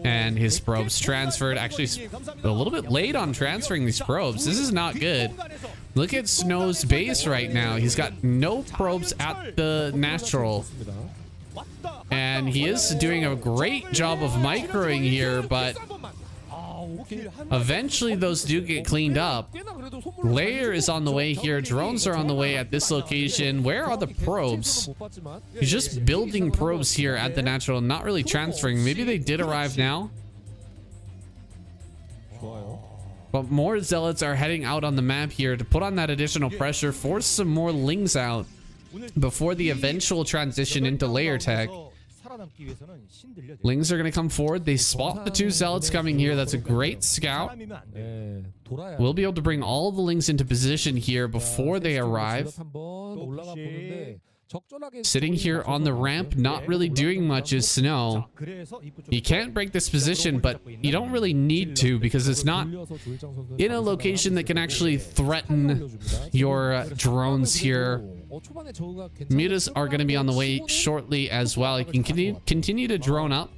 and his probes transferred. Actually, a little bit late on transferring these probes. This is not good. Look at Snow's base right now. He's got no probes at the natural. And he is doing a great job of microing here, but eventually those do get cleaned up. Layer is on the way here. Drones are on the way at this location. Where are the probes? He's just building probes here at the natural, not really transferring. Maybe they did arrive now. But more zealots are heading out on the map here to put on that additional pressure, force some more lings out before the eventual transition into layer tech. Lings are going to come forward. They spot the 2 zealots coming here. That's a great scout. We'll be able to bring all the lings into position here before they arrive. Sitting here on the ramp, not really doing much, is Snow. You can't break this position, but you don't really need to because it's not in a location that can actually threaten your drones here. Mutas are going to be on the way shortly as well. He can continue to drone up.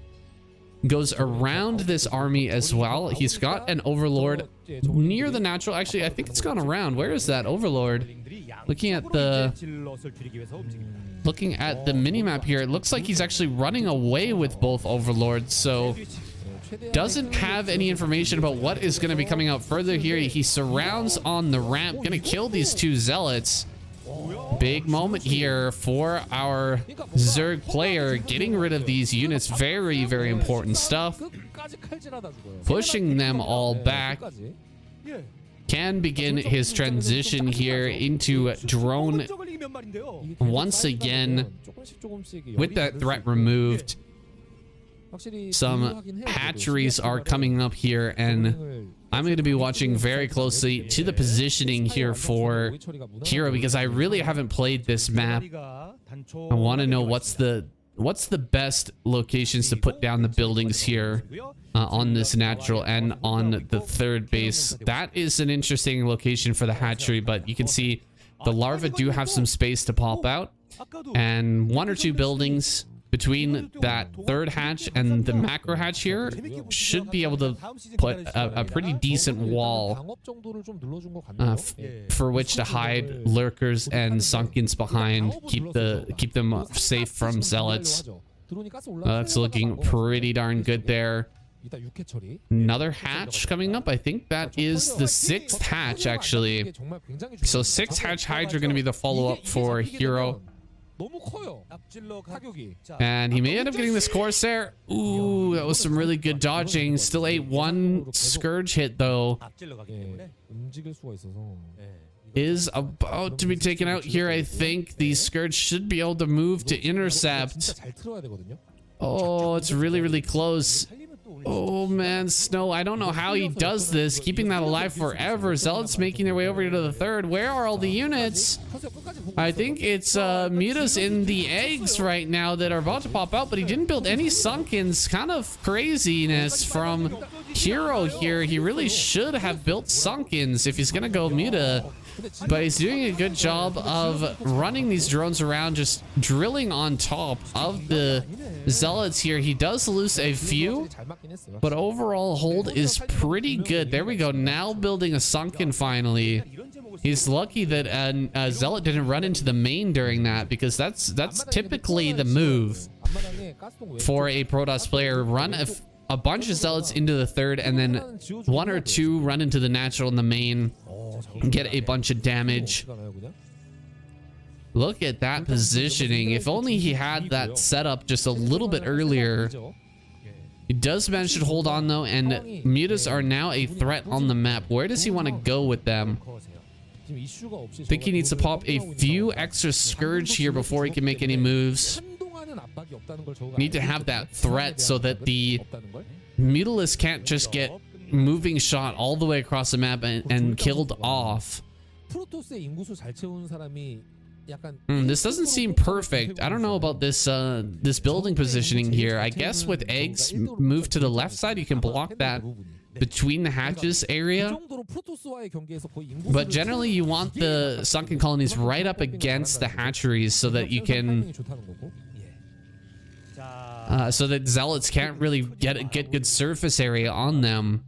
Goes around this army as well. He's got an overlord near the natural. Actually, I think it's gone around. Where is that overlord? Looking at the minimap here, it looks like he's actually running away with both overlords. So doesn't have any information about what is going to be coming out further here. He surrounds on the ramp, going to kill these 2 zealots. Big moment here for our Zerg player, getting rid of these units. Very, very important stuff. Pushing them all back. Can begin his transition here into drone once again with that threat removed. Some hatcheries are coming up here, and I'm going to be watching very closely to the positioning here for Hero because I really haven't played this map. I want to know what's the best locations to put down the buildings here on this natural and on the 3rd base. That is an interesting location for the hatchery, but you can see the larvae do have some space to pop out, and 1 or 2 buildings between that 3rd hatch and the macro hatch here should be able to put a pretty decent wall for which to hide lurkers and sunkens behind, keep them safe from zealots. That's looking pretty darn good there. Another hatch coming up. I think that is the 6th hatch actually. So 6th hatch Hydra going to be the follow-up for Hero. And he may end up getting this Corsair. Ooh, that was some really good dodging. Still ate 1 Scourge hit though. Is about to be taken out here. I think the Scourge should be able to move to intercept. Oh, it's really, really close. Oh man, Snow, I don't know how he does this, keeping that alive forever. Zealots making their way over to the 3rd. Where are all the units? I think it's Mutas in the eggs right now that are about to pop out, but he didn't build any sunkens. Kind of craziness from Hero here. He really should have built sunkens if he's gonna go Muta. But he's doing a good job of running these drones around, just drilling on top of the zealots here. He does lose a few, but overall hold is pretty good. There we go. Now building a sunken finally. He's lucky that a zealot didn't run into the main during that, because that's typically the move for a Protoss player. Run a bunch of zealots into the 3rd, and then 1 or 2 run into the natural in the main. Get a bunch of damage. Look at that positioning. If only he had that set up just a little bit earlier. He does manage to hold on though, and Mutas are now a threat on the map. Where does he want to go with them? Think he needs to pop a few extra Scourge here before he can make any moves. Need to have that threat so that the Mutalisk can't just get moving shot all the way across the map and killed off. This doesn't seem perfect. I don't know about this this building positioning here. I guess with eggs move to the left side, you can block that between the hatches area. But generally you want the sunken colonies right up against the hatcheries so that you can so that zealots can't really get good surface area on them.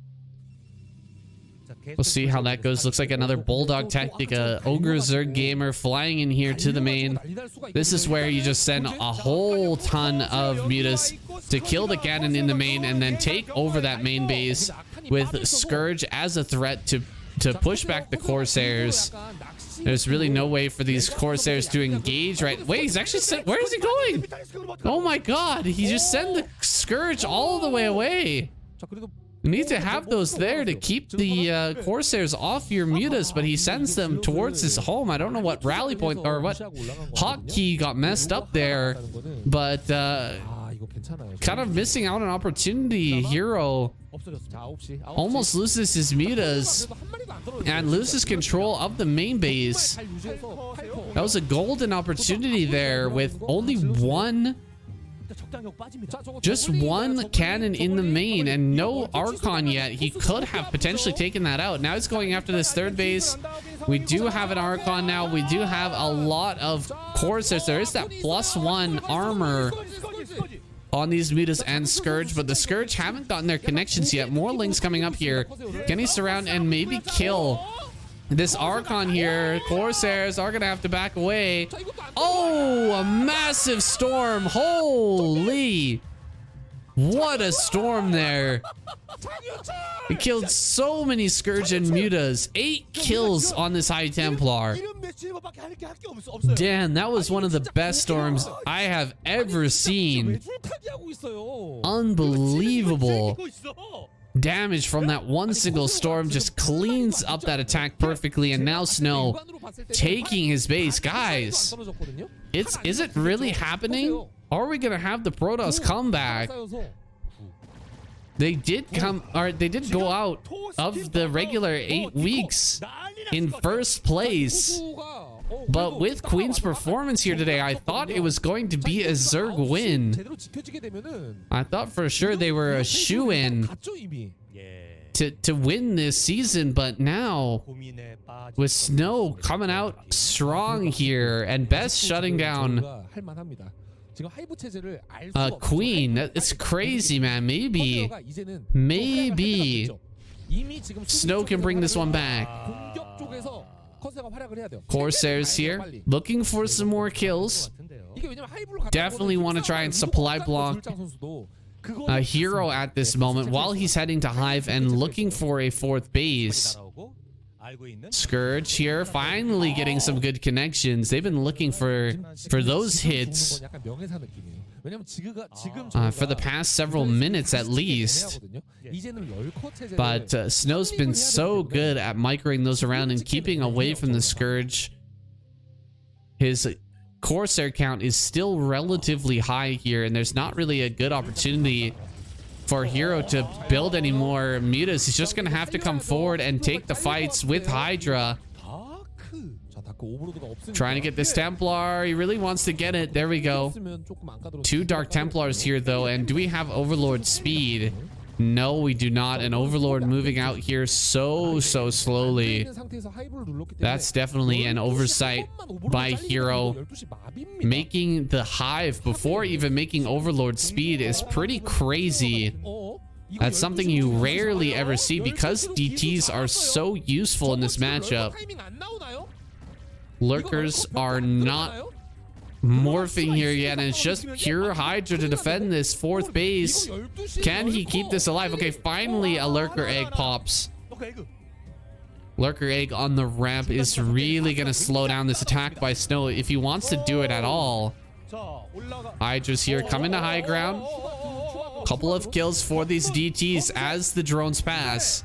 We'll see how that goes. Looks like another bulldog tactic. Ogre Zerg gamer flying in here to the main. This is where you just send a whole ton of mutas to kill the cannon in the main and then take over that main base with Scourge as a threat to push back the Corsairs. There's really no way for these Corsairs to engage right. Wait, he's actually sent. Where is he going? Oh my god, he just sent the Scourge all the way away. You need to have those there to keep the Corsairs off your mutas, but he sends them towards his home. I don't know what rally point or what hotkey got messed up there, but kind of missing out on opportunity. Hero almost loses his mutas and loses control of the main base. That was a golden opportunity there with only just one cannon in the main and no Archon yet. He could have potentially taken that out. Now he's going after this third base. We do have an Archon now. We do have a lot of Corsairs. There is that +1 armor on these mutas and Scourge, but the Scourge haven't gotten their connections yet. More links coming up here. Can he surround and maybe kill this Archon here? Corsairs are gonna have to back away. Oh, a massive storm. Holy, what a storm there. It killed so many Scourge and mutas. 8 kills on this High Templar. Damn, that was one of the best storms I have ever seen. Unbelievable damage from that one single storm. Just cleans up that attack perfectly. And now Snow taking his base. Guys, is it really happening? Are we gonna have the Protoss come back? They did go out of the regular 8 weeks in first place. But with Queen's performance here today, I thought it was going to be a Zerg win. I thought for sure they were a shoo-in to win this season, but now with Snow coming out strong here and Best shutting down Queen. It's crazy, man. Maybe Snow can bring this one back. Corsairs here looking for some more kills. Definitely want to try and supply block a Hero at this moment while he's heading to Hive and looking for a 4th base. Scourge here finally getting some good connections. They've been looking for those hits for the past several minutes at least. But Snow's been so good at microing those around and keeping away from the Scourge. His Corsair count is still relatively high here, and there's not really a good opportunity for Hero to build any more mutas. He's just gonna have to come forward and take the fights with Hydra. Trying to get this Templar. He really wants to get it. There we go. 2 Dark Templars here though. And do we have Overlord speed? No, we do not. And Overlord moving out here so slowly. That's definitely an oversight by Hero. Making the Hive before even making Overlord speed is pretty crazy. That's something you rarely ever see because DTs are so useful in this matchup. Lurkers are not morphing here yet, and it's just pure Hydra to defend this 4th base. Can he keep this alive? Okay, finally a Lurker Egg pops. Lurker Egg on the ramp is really gonna slow down this attack by Snow if he wants to do it at all. Hydra's here coming to high ground. Couple of kills for these DTs as the drones pass.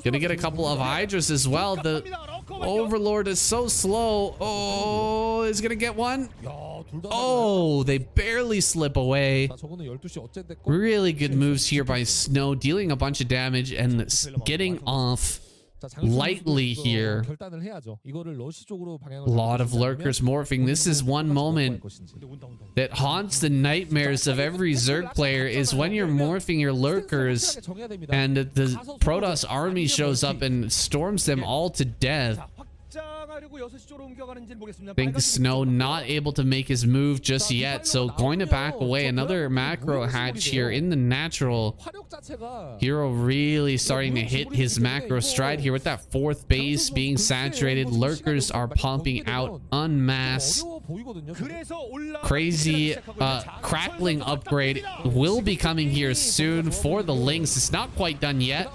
Gonna get a couple of Hydras as well. The Overlord is so slow. Oh, is gonna get one. Oh, they barely slip away. Really good moves here by Snow, dealing a bunch of damage and getting off lightly here. A lot of lurkers morphing. This is one moment that haunts the nightmares of every Zerg player, is when you're morphing your lurkers and the Protoss army shows up and storms them all to death. I think Snow not able to make his move just yet, so going to back away. Another macro hatch here in the natural. Hero really starting to hit his macro stride here with that fourth base being saturated. Lurkers are pumping out en masse. Crazy crackling upgrade will be coming here soon for the Lynx. It's not quite done yet,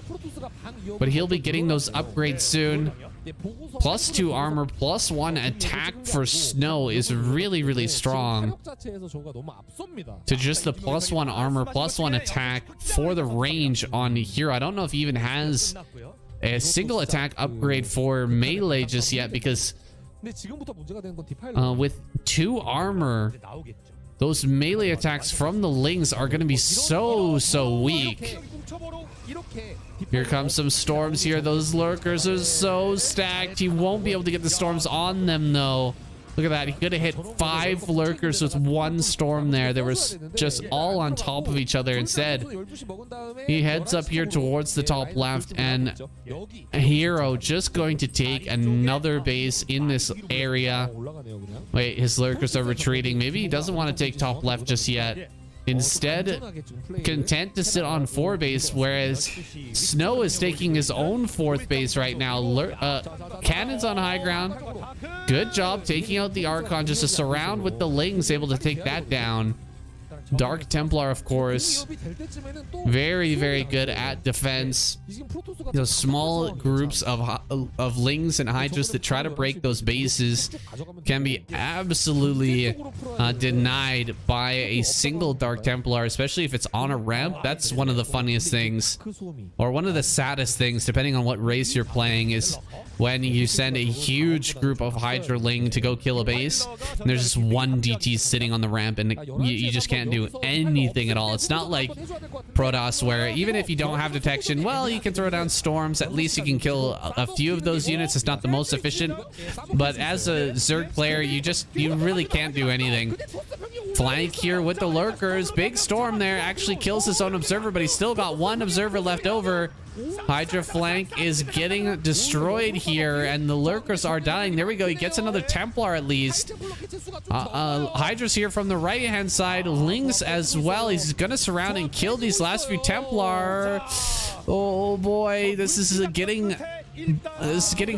but he'll be getting those upgrades soon. +2 armor, +1 attack for Snow is really, really strong. To just the +1 armor, +1 attack for the range on Hero. I don't know if he even has a single attack upgrade for melee just yet, because with 2 armor, those melee attacks from the Lings are going to be so weak. Here comes some storms here. Those lurkers are so stacked. He won't be able to get the storms on them, though. Look at that. He could have hit 5 lurkers with 1 storm there. They were just all on top of each other. Instead, he heads up here towards the top left, and Hero just going to take another base in this area. Wait, his lurkers are retreating. Maybe he doesn't want to take top left just yet. Instead, content to sit on 4 base, whereas Snow is taking his own 4th base right now. Cannons on high ground. Good job taking out the Archon. Just a surround with the Lings, able to take that down. Dark Templar, of course, very, very good at defense. Those small groups of Lings and Hydras that try to break those bases can be absolutely denied by a single Dark Templar, especially if it's on a ramp. That's one of the funniest things, or one of the saddest things, depending on what race you're playing, is when you send a huge group of Hydra Ling to go kill a base, and there's just one DT sitting on the ramp, and you just can't do anything at all. It's not like Protoss, where even if you don't have detection, well, you can throw down storms. At least you can kill a few of those units. It's not the most efficient, but as a Zerg player, you really can't do anything. Flank here with the lurkers. Big storm there. Actually kills his own observer, but he's still got 1 observer left over. Hydra flank is getting destroyed here, and the lurkers are dying. There we go. He gets another Templar at least. Hydra's here from the right hand side. Lings as well. He's gonna surround and kill these last few Templar. Oh boy, this is getting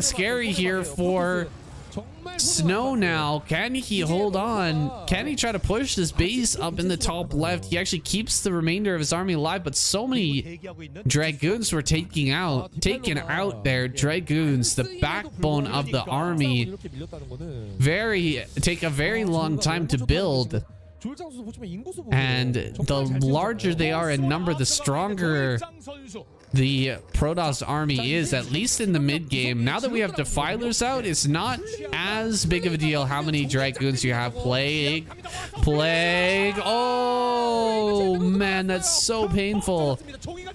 scary here for Snow now. Can he hold on? Can he try to push this base up in the top left? He actually keeps the remainder of his army alive, but so many Dragoons were taken out there. Dragoons, the backbone of the army, take a very long time to build. And the larger they are in number, the stronger the Protoss army is, at least in the mid game. Now that we have Defilers out, it's not as big of a deal how many Dragoons you have. Plague. Oh man, that's so painful.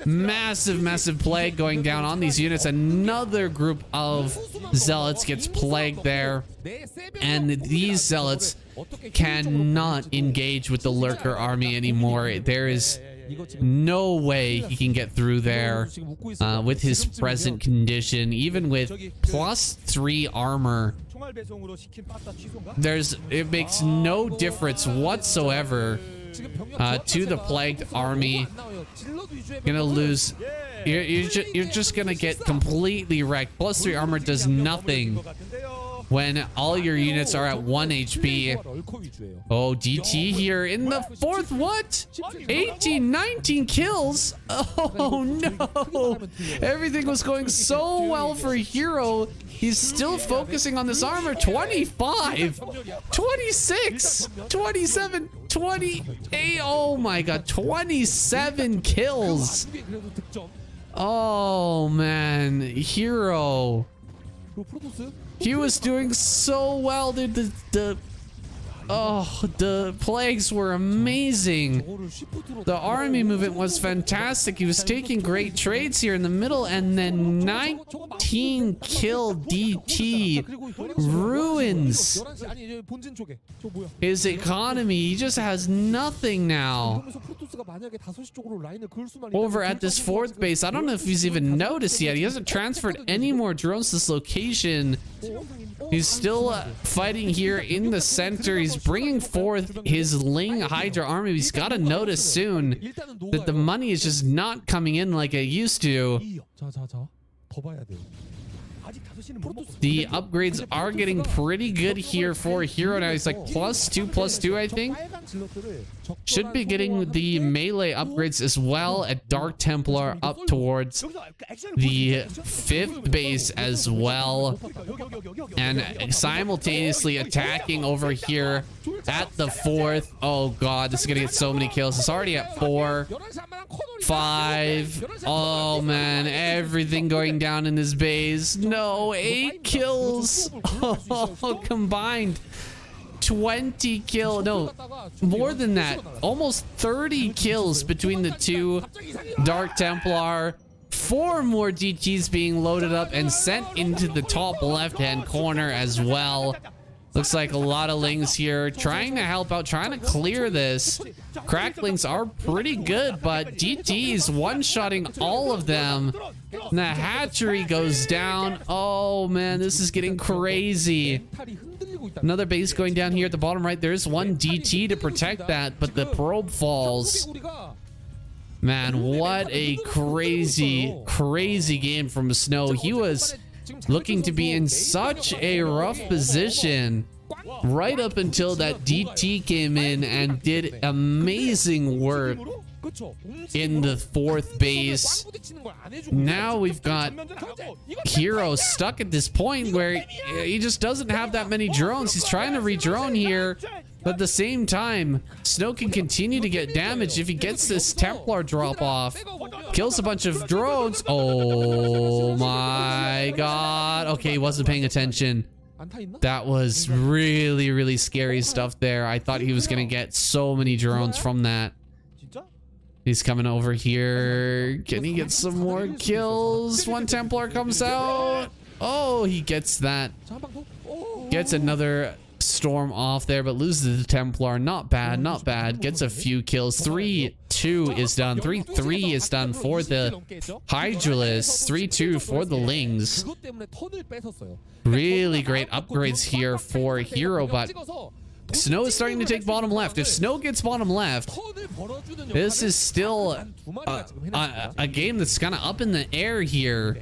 Massive Plague going down on these units. Another group of Zealots gets plagued there, and these Zealots cannot engage with the Lurker army anymore. There is no way he can get through there with his present condition. Even with +3 armor, it makes no difference whatsoever to the plagued army. Gonna lose. You're just gonna get completely wrecked. +3 armor does nothing when all your units are at 1 HP. Oh, DT here in the 4th. What? 18, 19 kills? Oh no. Everything was going so well for Hero. He's still focusing on this armor. 25, 26, 27, 28. Oh my god, 27 kills. Oh man, Hero. He was doing so well, dude. The plagues were amazing. The army movement was fantastic. He was taking great trades here in the middle, and then 19 kill DT ruins his economy. He just has nothing now. Over at this fourth base, I don't know if he's even noticed yet. He hasn't transferred any more drones to this location. He's still fighting here in the center. He's bringing forth his Ling Hydra army. He's got to notice soon that the money is just not coming in like it used to. The upgrades are getting pretty good here for Hero now. He's like +2/+2, I think. Should be getting the melee upgrades as well at Dark Templar up towards the 5th base as well. And simultaneously attacking over here at the 4th. Oh god, this is gonna get so many kills. It's already at 4, 5. Oh man, everything going down in this base. No, 8 kills. Oh, combined 20 kill. No, more than that. Almost 30 kills between the two. Dark Templar. 4 more DTs being loaded up and sent into the top left-hand corner as well. Looks like a lot of Lings here trying to help out, trying to clear this. Cracklings are pretty good, but DT's one-shotting all of them. And the hatchery goes down. Oh man, this is getting crazy. Another base going down here at the bottom right. There's one DT to protect that, but the probe falls. Man, what a crazy, crazy game from Snow. He was looking to be in such a rough position right up until that DT came in and did amazing work in the 4th base. Now we've got Hero stuck at this point where he just doesn't have that many drones. He's trying to re-drone here, but at the same time, Snow can continue to get damage if he gets this Templar drop off. Kills a bunch of drones. Oh my god. Okay, he wasn't paying attention. That was really, really scary stuff there. I thought he was gonna get so many drones from that. He's coming over here. Can he get some more kills? One Templar comes out. Oh, he gets that. Gets another storm off there, but loses the Templar. Not bad, not bad. Gets a few kills. 3-2 is done. 3-3 is done for the Hydralisk. 3-2 for the Lings. Really great upgrades here for Hero, but Snow is starting to take bottom left. If Snow gets bottom left, this is still a game that's kind of up in the air here.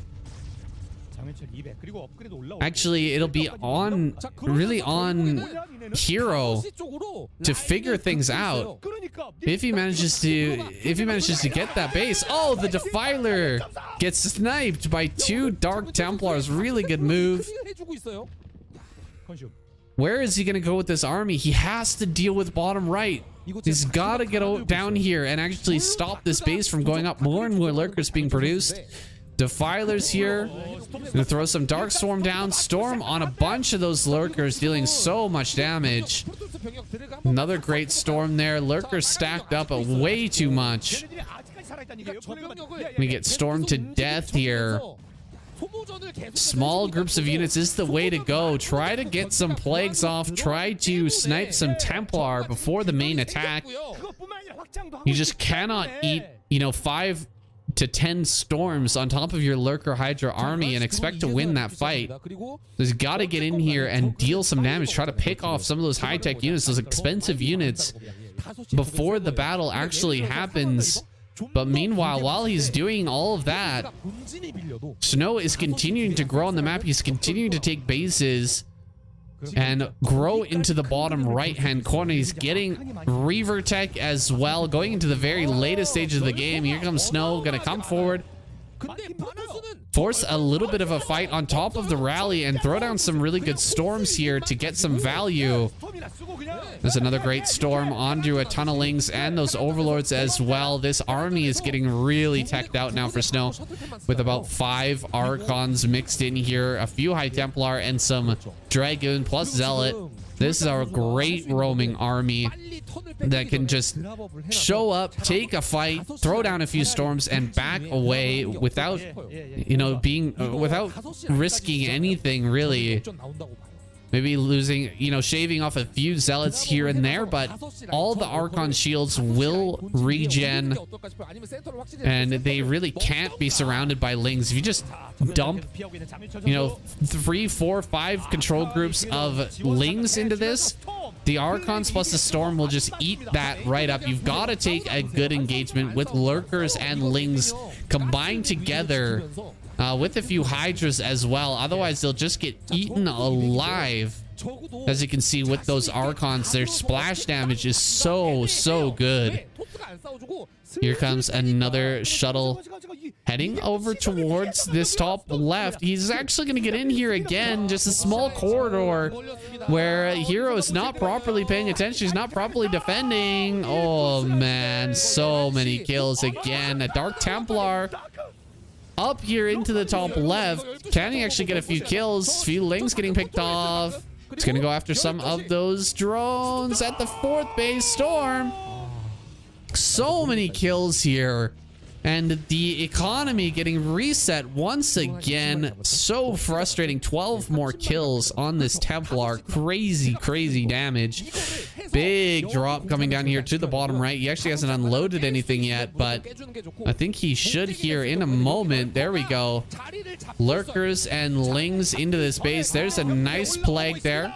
Actually, it'll be on, really on Hero to figure things out. If he manages to get that base. Oh, the Defiler gets sniped by 2 Dark Templars. Really good move. Where is he going to go with this army? He has to deal with bottom right. He's got to get down here and actually stop this base from going up. More and more lurkers being produced. Defiler's here. Gonna throw some Dark Storm down. Storm on a bunch of those lurkers, dealing so much damage. Another great storm there. Lurkers stacked up way too much. We get stormed to death here. Small groups of units is the way to go. Try to get some plagues off. Try to snipe some Templar before the main attack. You just cannot eat, 5 to 10 storms on top of your Lurker Hydra army and expect to win that fight. There's got to get in here and deal some damage. Try to pick off some of those high-tech units, those expensive units, before the battle actually happens. But meanwhile, while he's doing all of that, Snow is continuing to grow on the map. He's continuing to take bases and grow into the bottom right-hand corner. He's getting Reaver Tech as well, going into the very latest stage of the game. Here comes Snow, gonna come forward. force a little bit of a fight on top of the rally and throw down some really good storms here to get some value. There's another great storm onto a ton of lings and those overlords as well. This army is getting really teched out now for Snow, with about 5 Archons mixed in here, a few High Templar and some Dragoon plus Zealot. This is our great roaming army that can just show up, take a fight, throw down a few storms, and back away without, you know, without risking anything really. Maybe losing, you know, shaving off a few zealots here and there, but all the Archon shields will regen, and they really can't be surrounded by lings. If you just dump, you know, 3, 4, 5 control groups of lings into this, the Archons plus the storm will just eat that right up. You've got to take a good engagement with lurkers and lings combined together. With a few hydras as well. Otherwise, they'll just get eaten alive. As you can see with those Archons, their splash damage is so good. Here comes another shuttle heading over towards this top left. He's actually going to get in here again. Just a small corridor where Hero is not properly paying attention. He's not properly defending. Oh, man. So many kills again. A Dark Templar up here into the top left. Can he actually get a few kills? Few lings getting picked off. It's gonna go after some of those drones at the 4th base storm. So many kills here, and the economy getting reset once again. So frustrating. 12 more kills on this Templar. Crazy damage. Big drop coming down here to the bottom right. He actually hasn't unloaded anything yet, but I think he should here in a moment. There we go. Lurkers and lings into this base. There's a nice plague there.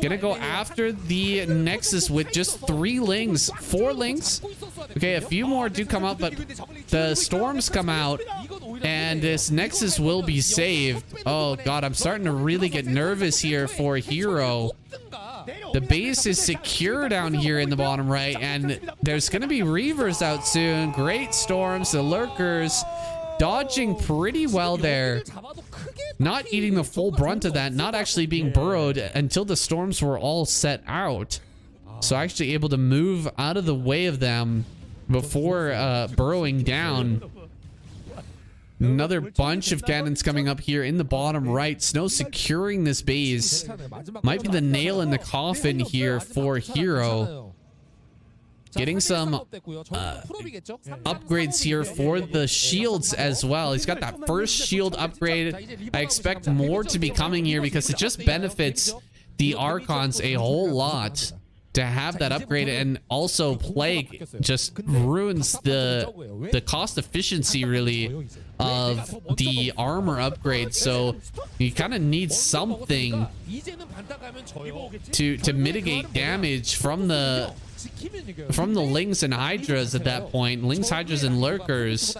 Gonna go after the Nexus with just 3 lings. 4 lings. Okay, a few more do come out, but the storms come out and this Nexus will be saved. Oh god, I'm starting to really get nervous here for Hero. The base is secure down here in the bottom right, and there's gonna be Reavers out soon. Great storms. The lurkers dodging pretty well there, not eating the full brunt of that, not actually being burrowed until the storms were all set out. So actually able to move out of the way of them before burrowing down. Another bunch of cannons coming up here in the bottom right. Snow securing this base. Might be the nail in the coffin here for Hero. Getting some upgrades here for the shields as well. He's got that first shield upgrade. I expect more to be coming here because it just benefits the Archons a whole lot to have that upgrade, and also Plague just ruins the cost efficiency really of the armor upgrade. So you kind of need something to mitigate damage from the lings and hydras at that point. Lings, hydras, and lurkers.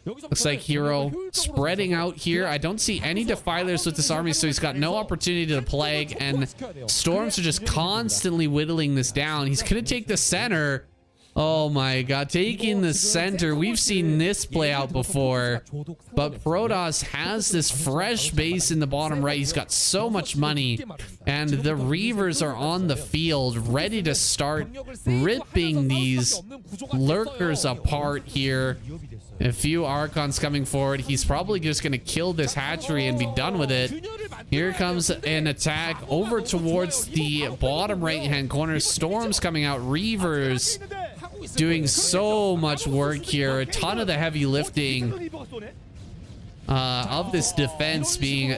Looks like Hero spreading out here. I don't see any defilers with this army, so he's got no opportunity to plague, and storms are just constantly whittling this down. He's gonna take the center. Oh my god, taking the center. We've seen this play out before, but Protoss has this fresh base in the bottom right. He's got so much money, and the Reavers are on the field ready to start ripping these lurkers apart here. A few Archons coming forward. He's probably just going to kill this hatchery and be done with it. Here comes an attack over towards the bottom right-hand corner. Storms coming out. Reavers doing so much work here. A ton of the heavy lifting of this defense being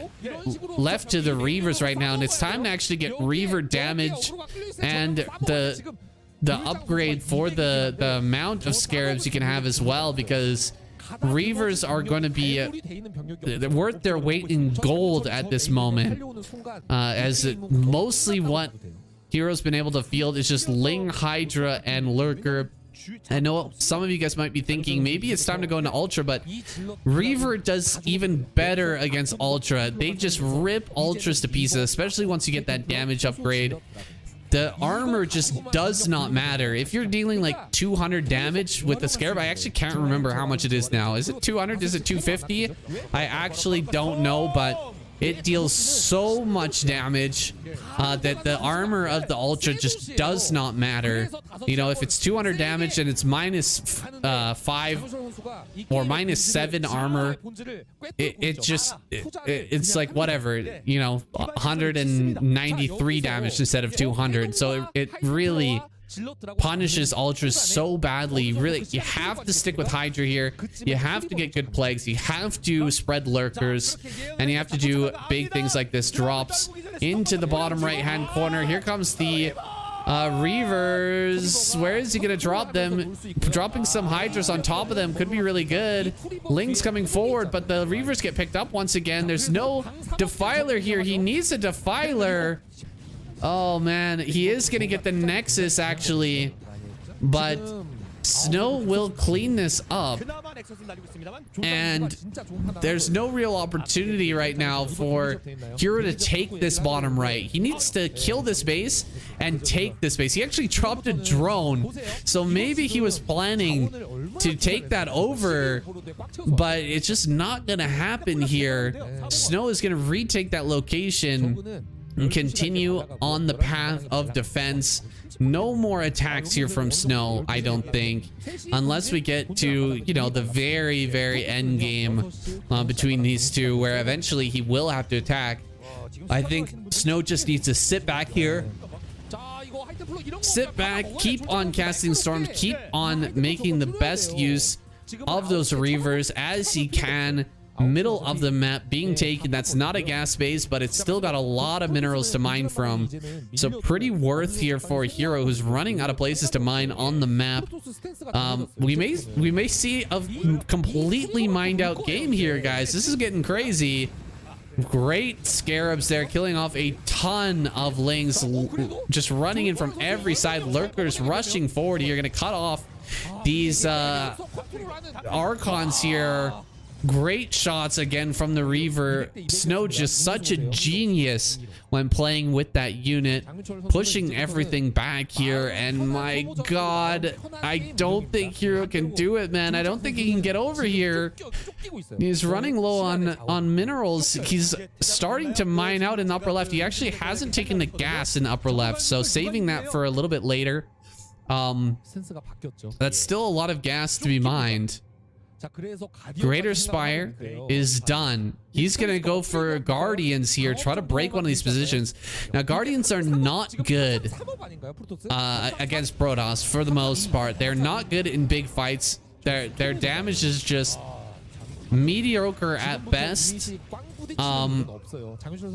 left to the Reavers right now. And it's time to actually get Reaver damage and the upgrade for the amount of scarabs you can have as well, because Reavers are going to be worth their weight in gold at this moment, as mostly what Hero's been able to field is just Ling, Hydra, and Lurker. I know some of you guys might be thinking maybe it's time to go into Ultra, but Reaver does even better against Ultra. They just rip Ultras to pieces, especially once you get that damage upgrade. the armor just does not matter. If you're dealing like 200 damage with the Scarab, I actually can't remember how much it is now. Is it 200? Is it 250? I actually don't know, but it deals so much damage that the armor of the Ultra just does not matter. You know, if it's 200 damage and it's minus 5 or minus 7 armor, it's like whatever, you know, 193 damage instead of 200. So it really punishes ultras so badly. Really, you have to stick with Hydra here. You have to get good plagues. You have to spread lurkers, and you have to do big things like this. Drops into the bottom right hand corner. Here comes the Reavers. Where is he gonna drop them? Dropping some Hydras on top of them could be really good. Ling's coming forward, but the Reavers get picked up once again. There's no Defiler here. He needs a Defiler. Oh man, he is gonna get the Nexus actually, but Snow will clean this up, and there's no real opportunity right now for Hero to take this bottom right. He needs to kill this base and take this base. He actually dropped a drone, so maybe he was planning to take that over, but it's just not gonna happen here. Snow is gonna retake that location and continue on the path of defense. No more attacks here from Snow, I don't think, unless we get to, you know, the very, very end game between these two, where eventually he will have to attack. I think Snow just needs to sit back here, sit back, keep on casting storms, keep on making the best use of those Reavers as he can. Middle of the map being taken. That's not a gas base, but it's still got a lot of minerals to mine from, so pretty worth here for a hero who's running out of places to mine on the map. We may see a completely mined out game here, guys. This is getting crazy. Great Scarabs there, killing off a ton of Lings, just running in from every side. Lurkers rushing forward here, gonna cut off these Archons here. Great shots again from the Reaver. Snow just such a genius when playing with that unit, pushing everything back here. And my god, I don't think Hero can do it, man. I don't think he can get over here. He's running low on minerals. He's starting to mine out in the upper left. He actually hasn't taken the gas in the upper left, so saving that for a little bit later. That's still a lot of gas to be mined. Greater Spire is done. He's gonna go for Guardians here, try to break one of these positions. Now Guardians are not good against Protoss for the most part. They're not good in big fights. Their damage is just mediocre at best,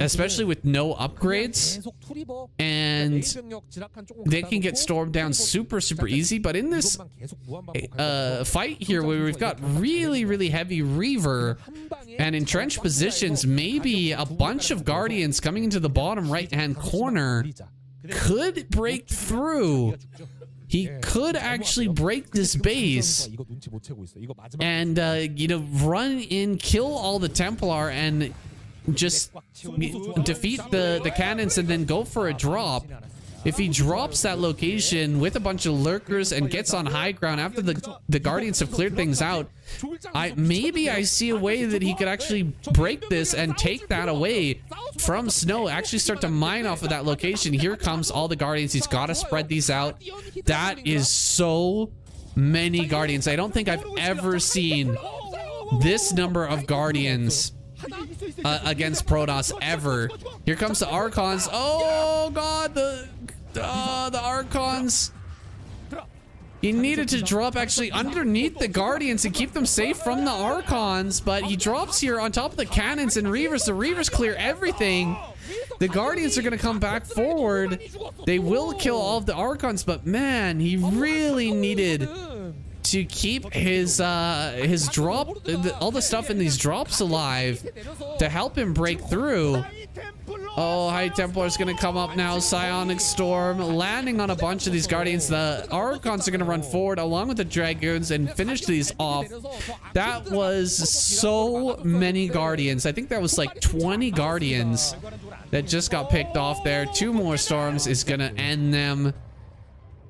especially with no upgrades, and they can get stormed down super easy. But in this fight here, where we've got really heavy Reaver and entrenched positions, maybe a bunch of Guardians coming into the bottom right hand corner could break through. He could actually break this base and, you know, run in, kill all the Templar, and just defeat the cannons and then go for a drop. If he drops that location with a bunch of lurkers and gets on high ground after the Guardians have cleared things out, maybe I see a way that he could actually break this and take that away from Snow, actually start to mine off of that location. Here comes all the Guardians. He's got to spread these out. That is so many Guardians. I don't think I've ever seen this number of Guardians against Protoss ever. Here comes the Archons. Oh god, the Archons. He needed to drop actually underneath the Guardians and keep them safe from the Archons, but he drops here on top of the cannons and Reavers. The Reavers clear everything. The Guardians are going to come back forward. They will kill all of the Archons, but man, he really needed to keep his drop, all the stuff in these drops alive to help him break through. Oh, High Templar is going to come up now. Psionic Storm landing on a bunch of these Guardians. The Archons are going to run forward along with the Dragoons and finish these off. That was so many Guardians. I think that was like 20 Guardians that just got picked off there. 2 more Storms is going to end them.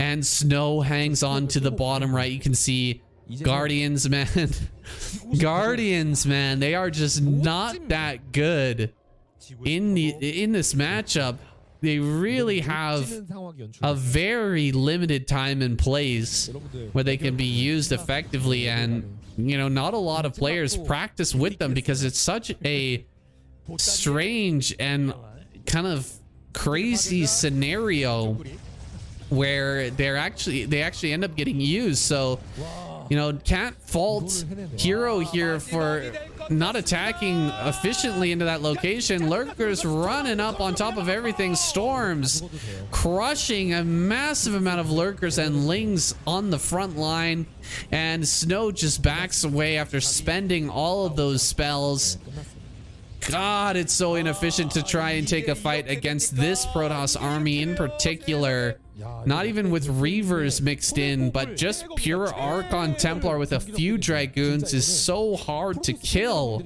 And Snow hangs on to the bottom right. You can see Guardians, man. Guardians, man. They are just not that good in this matchup. They really have a very limited time and place where they can be used effectively, and you know, not a lot of players practice with them because it's such a strange and kind of crazy scenario where they actually end up getting used. So you know, can't fault Hero here for not attacking efficiently into that location. Lurkers running up on top of everything. Storms crushing a massive amount of Lurkers and Lings on the front line. And Snow just backs away after spending all of those spells. God, it's so inefficient to try and take a fight against this Protoss army in particular. Not even with Reavers mixed in, but just pure Archon Templar with a few Dragoons is so hard to kill.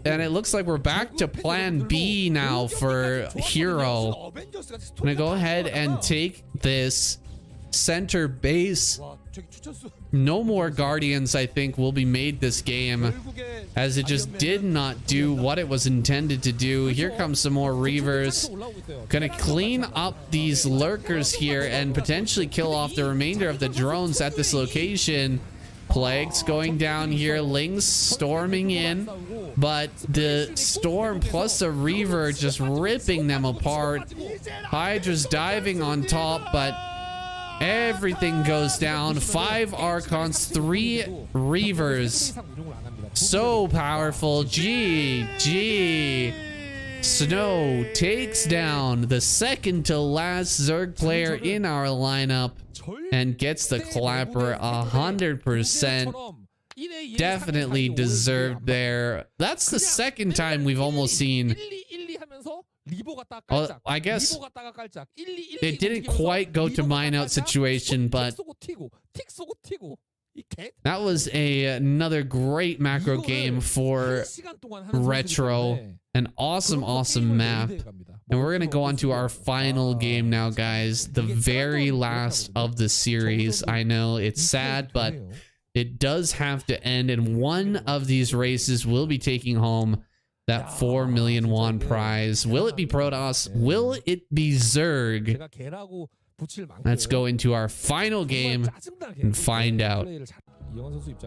And it looks like we're back to plan B now for Hero. I'm gonna go ahead and take this center base. No more Guardians, I think, will be made this game, as it just did not do what it was intended to do. Here comes some more Reavers. Gonna clean up these Lurkers here and potentially kill off the remainder of the drones at this location. Plagues going down here. Lings storming in, but the Storm plus a Reaver just ripping them apart. Hydra's diving on top, but everything goes down. 5 Archons, 3 Reavers. So powerful. GG. Snow takes down the second to last Zerg player in our lineup and gets the clapper 100%. Definitely deserved there. That's the second time we've almost seen. Well, I guess it didn't quite go to mine out situation, but that was another great macro game for Retro. An awesome map. And we're gonna go on to our final game now, guys. The very last of the series. I know it's sad, but it does have to end, and one of these races will be taking home that 4 million won prize. Will it be Protoss? Will it be Zerg? Let's go into our final game and find out.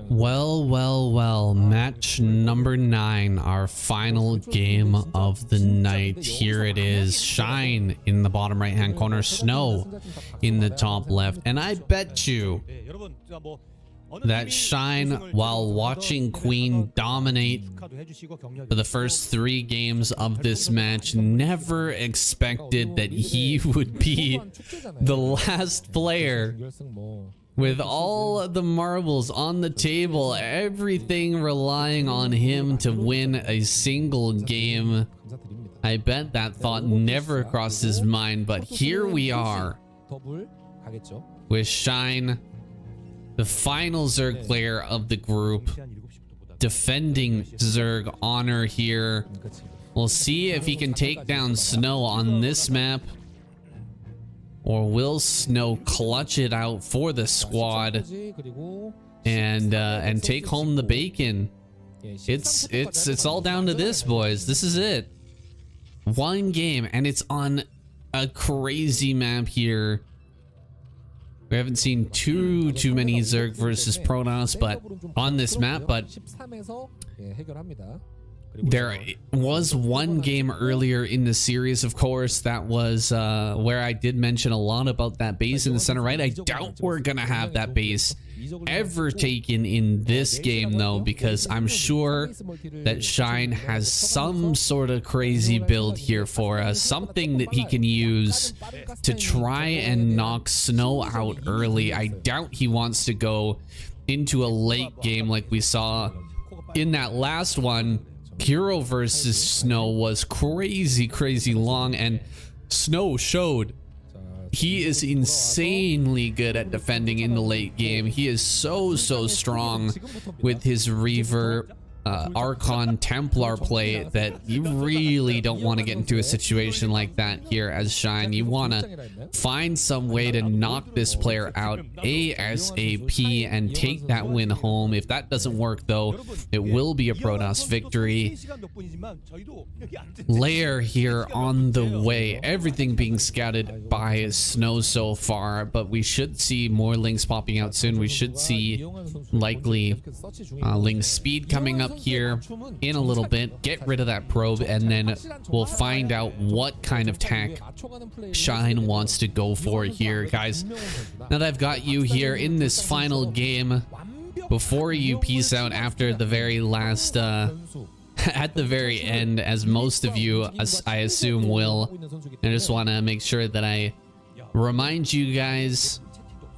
Well, match number 9, our final game of the night. Here it is. Shine in the bottom right hand corner, Snow in the top left, and I bet you that Shine, while watching Queen dominate for the first 3 games of this match, never expected that he would be the last player. With all the marbles on the table, everything relying on him to win a single game. I bet that thought never crossed his mind, but here we are with Shine, the final Zerg player of the group, defending Zerg honor here. We'll see if he can take down Snow on this map, or will Snow clutch it out for the squad and take home the bacon. It's all down to this, boys. This is it. One game, and it's on a crazy map here. We haven't seen too many Zerg versus Protoss, but on this map, but there was one game earlier in the series, of course, that was where I did mention a lot about that base in the center right. I doubt we're gonna have that base ever taken in this game, though, because I'm sure that Shine has some sort of crazy build here for us, something that he can use to try and knock Snow out early. I doubt he wants to go into a late game like we saw in that last one, Hero versus Snow was crazy long, and Snow showed he is insanely good at defending in the late game. He is so strong with his Reaver, Archon, Templar play that you really don't want to get into a situation like that here as Shine. You want to find some way to knock this player out ASAP and take that win home. If that doesn't work though, it will be a Protoss victory. Lair here on the way. Everything being scouted by Snow so far, but we should see more links popping out soon. We should see likely link speed coming up here in a little bit. Get rid of that probe, and then we'll find out what kind of tech Shine wants to go for here. Guys, now that I've got you here in this final game, before you peace out after the very last at the very end, as most of you I assume will, I just want to make sure that I remind you guys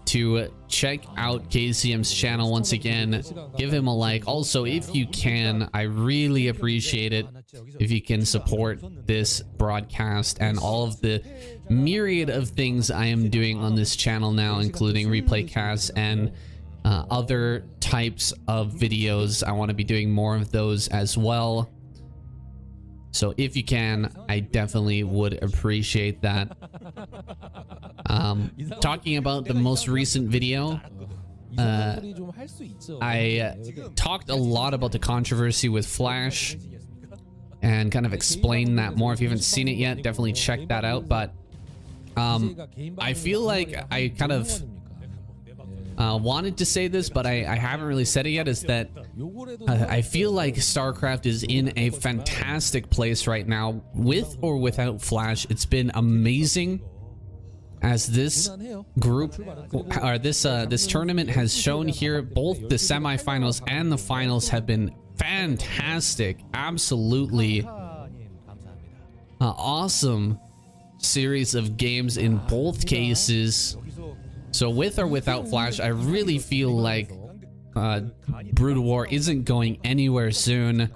to check out KCM's channel once again. Give him a like. Also, if you can, I really appreciate it if you can support this broadcast and all of the myriad of things I am doing on this channel now, including replay casts and other types of videos. I want to be doing more of those as well. So if you can, I definitely would appreciate that. Talking about the most recent video, I talked a lot about the controversy with Flash and kind of explained that more. If you haven't seen it yet, definitely check that out. But I feel like I kind of wanted to say this, but I haven't really said it yet, is that I feel like StarCraft is in a fantastic place right now, with or without Flash. It's been amazing, as this group, or this tournament has shown here. Both the semifinals and the finals have been fantastic. Absolutely awesome series of games in both cases. So with or without Flash, I really feel like Broodwar isn't going anywhere soon.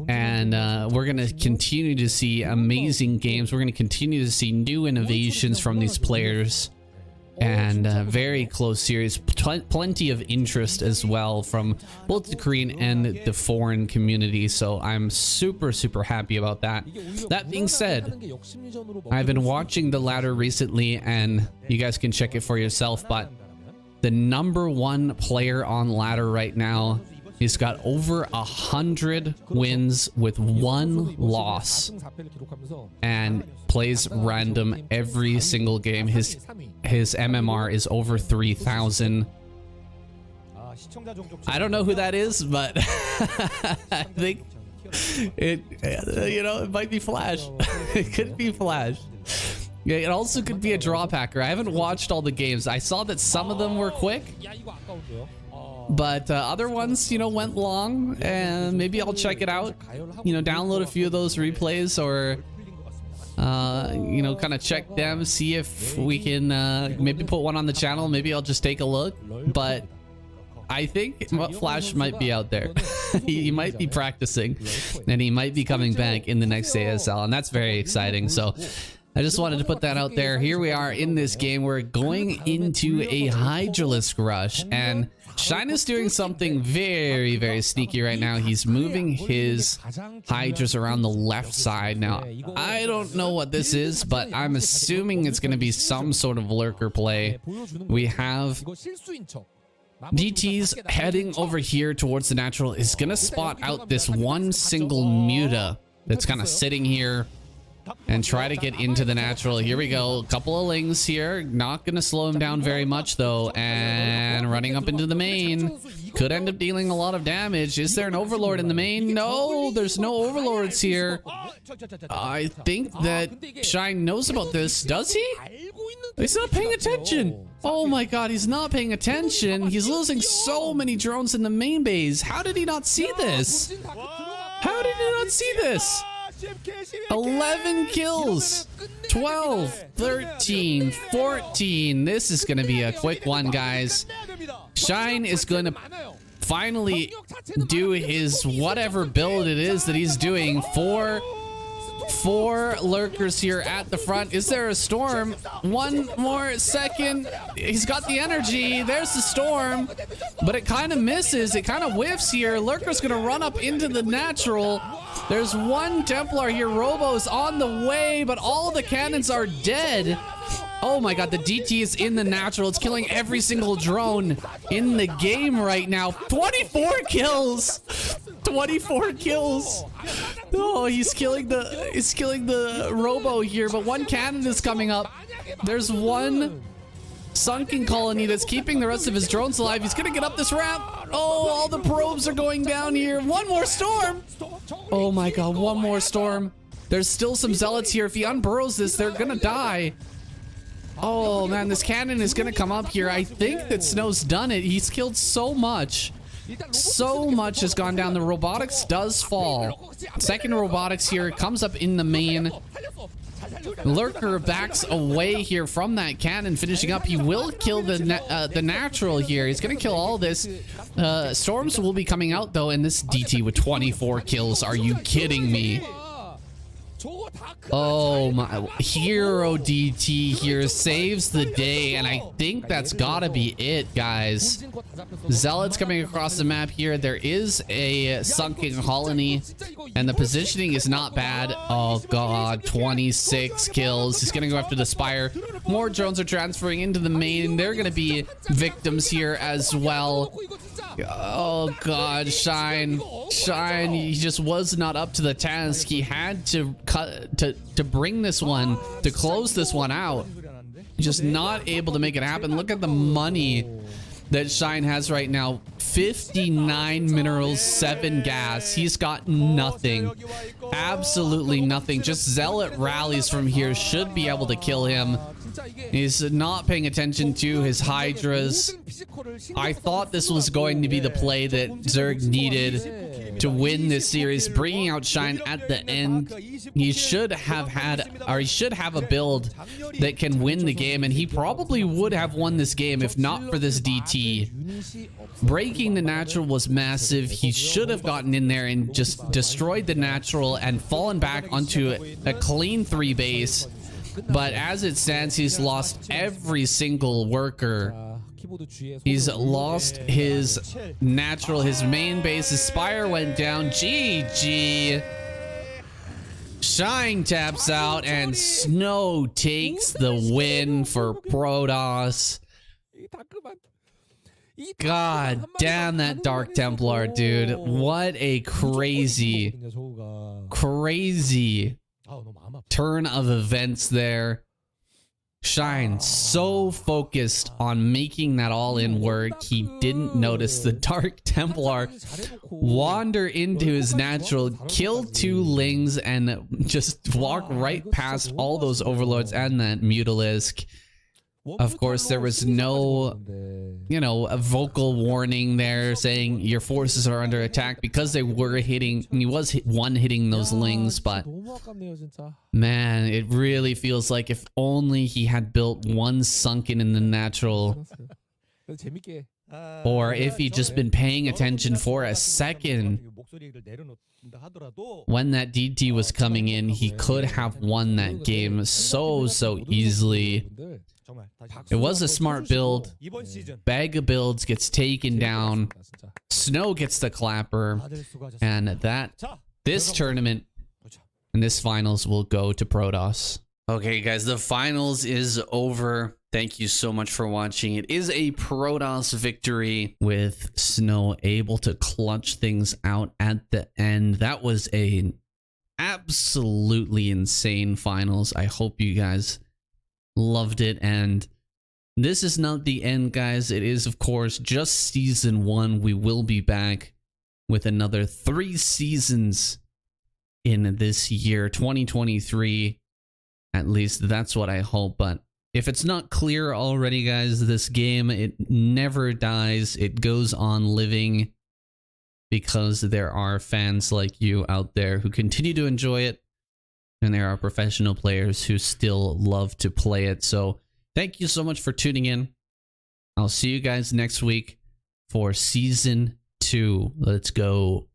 And we're going to continue to see amazing games. We're going to continue to see new innovations from these players. And very close series. Plenty of interest as well from both the Korean and the foreign community. So I'm super happy about that. That being said, I've been watching the ladder recently, and you guys can check it for yourself, but the #1 player on ladder right now, he's got over 100 wins with 1 loss and plays random every single game. His MMR is over 3,000. I don't know who that is, but I think it might be Flash. It could be Flash. Yeah, it also could be a drop hacker. I haven't watched all the games. I saw that some of them were quick, but other ones, went long, and maybe I'll check it out. Download a few of those replays, or kind of check them, see if we can maybe put one on the channel. Maybe I'll just take a look. But I think Flash might be out there. He might be practicing, and he might be coming back in the next ASL, and that's very exciting. So I just wanted to put that out there. Here we are in this game. We're going into a Hydralisk rush, and Shine is doing something very sneaky right now. He's moving his Hydras around the left side. Now, I don't know what this is, but I'm assuming it's going to be some sort of lurker play. We have DT's heading over here towards the natural. Is going to spot out this one single Muta that's kind of sitting here and try to get into the natural. Here we go. A couple of lings here. Not going to slow him down very much, though. And running up into the main. Could end up dealing a lot of damage. Is there an Overlord in the main? No, there's no Overlords here. I think that Shine knows about this. Does he? He's not paying attention. Oh my god, he's not paying attention. He's losing so many drones in the main base. How did he not see this? How did he not see this? 11 kills, 12, 13, 14. This is going to be a quick one, guys. Shine is going to finally do his whatever build it is that he's doing. Four lurkers here at the front. Is there a storm? One more second. He's got the energy. There's the storm, but it kind of misses. It kind of whiffs here. Lurker's gonna run up into the natural. There's one Templar here. Robo's on the way, but all the cannons are dead. Oh my god, the DT is in the natural. It's killing every single drone in the game right now. 24 kills. 24 kills. Oh, he's killing the Robo here, but one cannon is coming up. There's one sunken colony that's keeping the rest of his drones alive. He's gonna get up this ramp. Oh, all the probes are going down here. One more storm. Oh my god, one more storm. There's still some zealots here. If he unburrows this, they're gonna die. Oh man, this cannon is gonna come up here. I think that Snow's done it. He's killed so much. So much has gone down. The robotics does fall. Second robotics here comes up in the main. Lurker backs away here from that cannon, finishing up. He will kill the natural here. He's gonna kill all this. Storms will be coming out though, and this DT with 24 kills. Are you kidding me? Oh my, hero DT here saves the day, and I think that's gotta be it, guys. Zealots coming across the map here. There is a sunken colony, and the positioning is not bad. Oh god, 26 kills. He's gonna go after the Spire. More drones are transferring into the main. They're gonna be victims here as well. Oh god, Shine, he just was not up to the task. He had to to bring this one, to close this one out. Just not able to make it happen. Look at the money that Shine has right now. 59 minerals, 7 gas. He's got nothing. Absolutely nothing. Just Zealot rallies from here should be able to kill him. He's not paying attention to his Hydras. I thought this was going to be the play that Zerg needed to win this series, bringing out Shine at the end. He should have a build that can win the game, and he probably would have won this game if not for this DT. Breaking the natural was massive. He should have gotten in there and just destroyed the natural and fallen back onto a clean 3 base. But as it stands, he's lost every single worker. He's lost his natural, his main base. His Spire went down. GG. Shine taps out, and Snow takes the win for Protoss. God damn that Dark Templar, dude. What a crazy turn of events there. Shine so focused on making that all-in work, he didn't notice the Dark Templar wander into his natural, kill 2 Lings, and just walk right past all those Overlords and that Mutalisk. Of course, there was no, a vocal warning there saying your forces are under attack, because they were hitting, he was hitting those Lings, but man, it really feels like if only he had built one sunken in the natural, or if he'd just been paying attention for a second when that DT was coming in, he could have won that game so easily. It was a smart build. Bag of builds gets taken down. Snow gets the clapper, and this tournament and this finals will go to Protoss. Okay, guys, the finals is over. Thank you so much for watching. It is a Protoss victory, with Snow able to clutch things out at the end. That was a absolutely insane finals. I hope you guys loved it, and this is not the end, guys. It is, of course, just season 1. We will be back with another 3 seasons in this year, 2023. At least that's what I hope. But if it's not clear already, guys, this game, it never dies. It goes on living, because there are fans like you out there who continue to enjoy it. And there are professional players who still love to play it. So thank you so much for tuning in. I'll see you guys next week for season 2. Let's go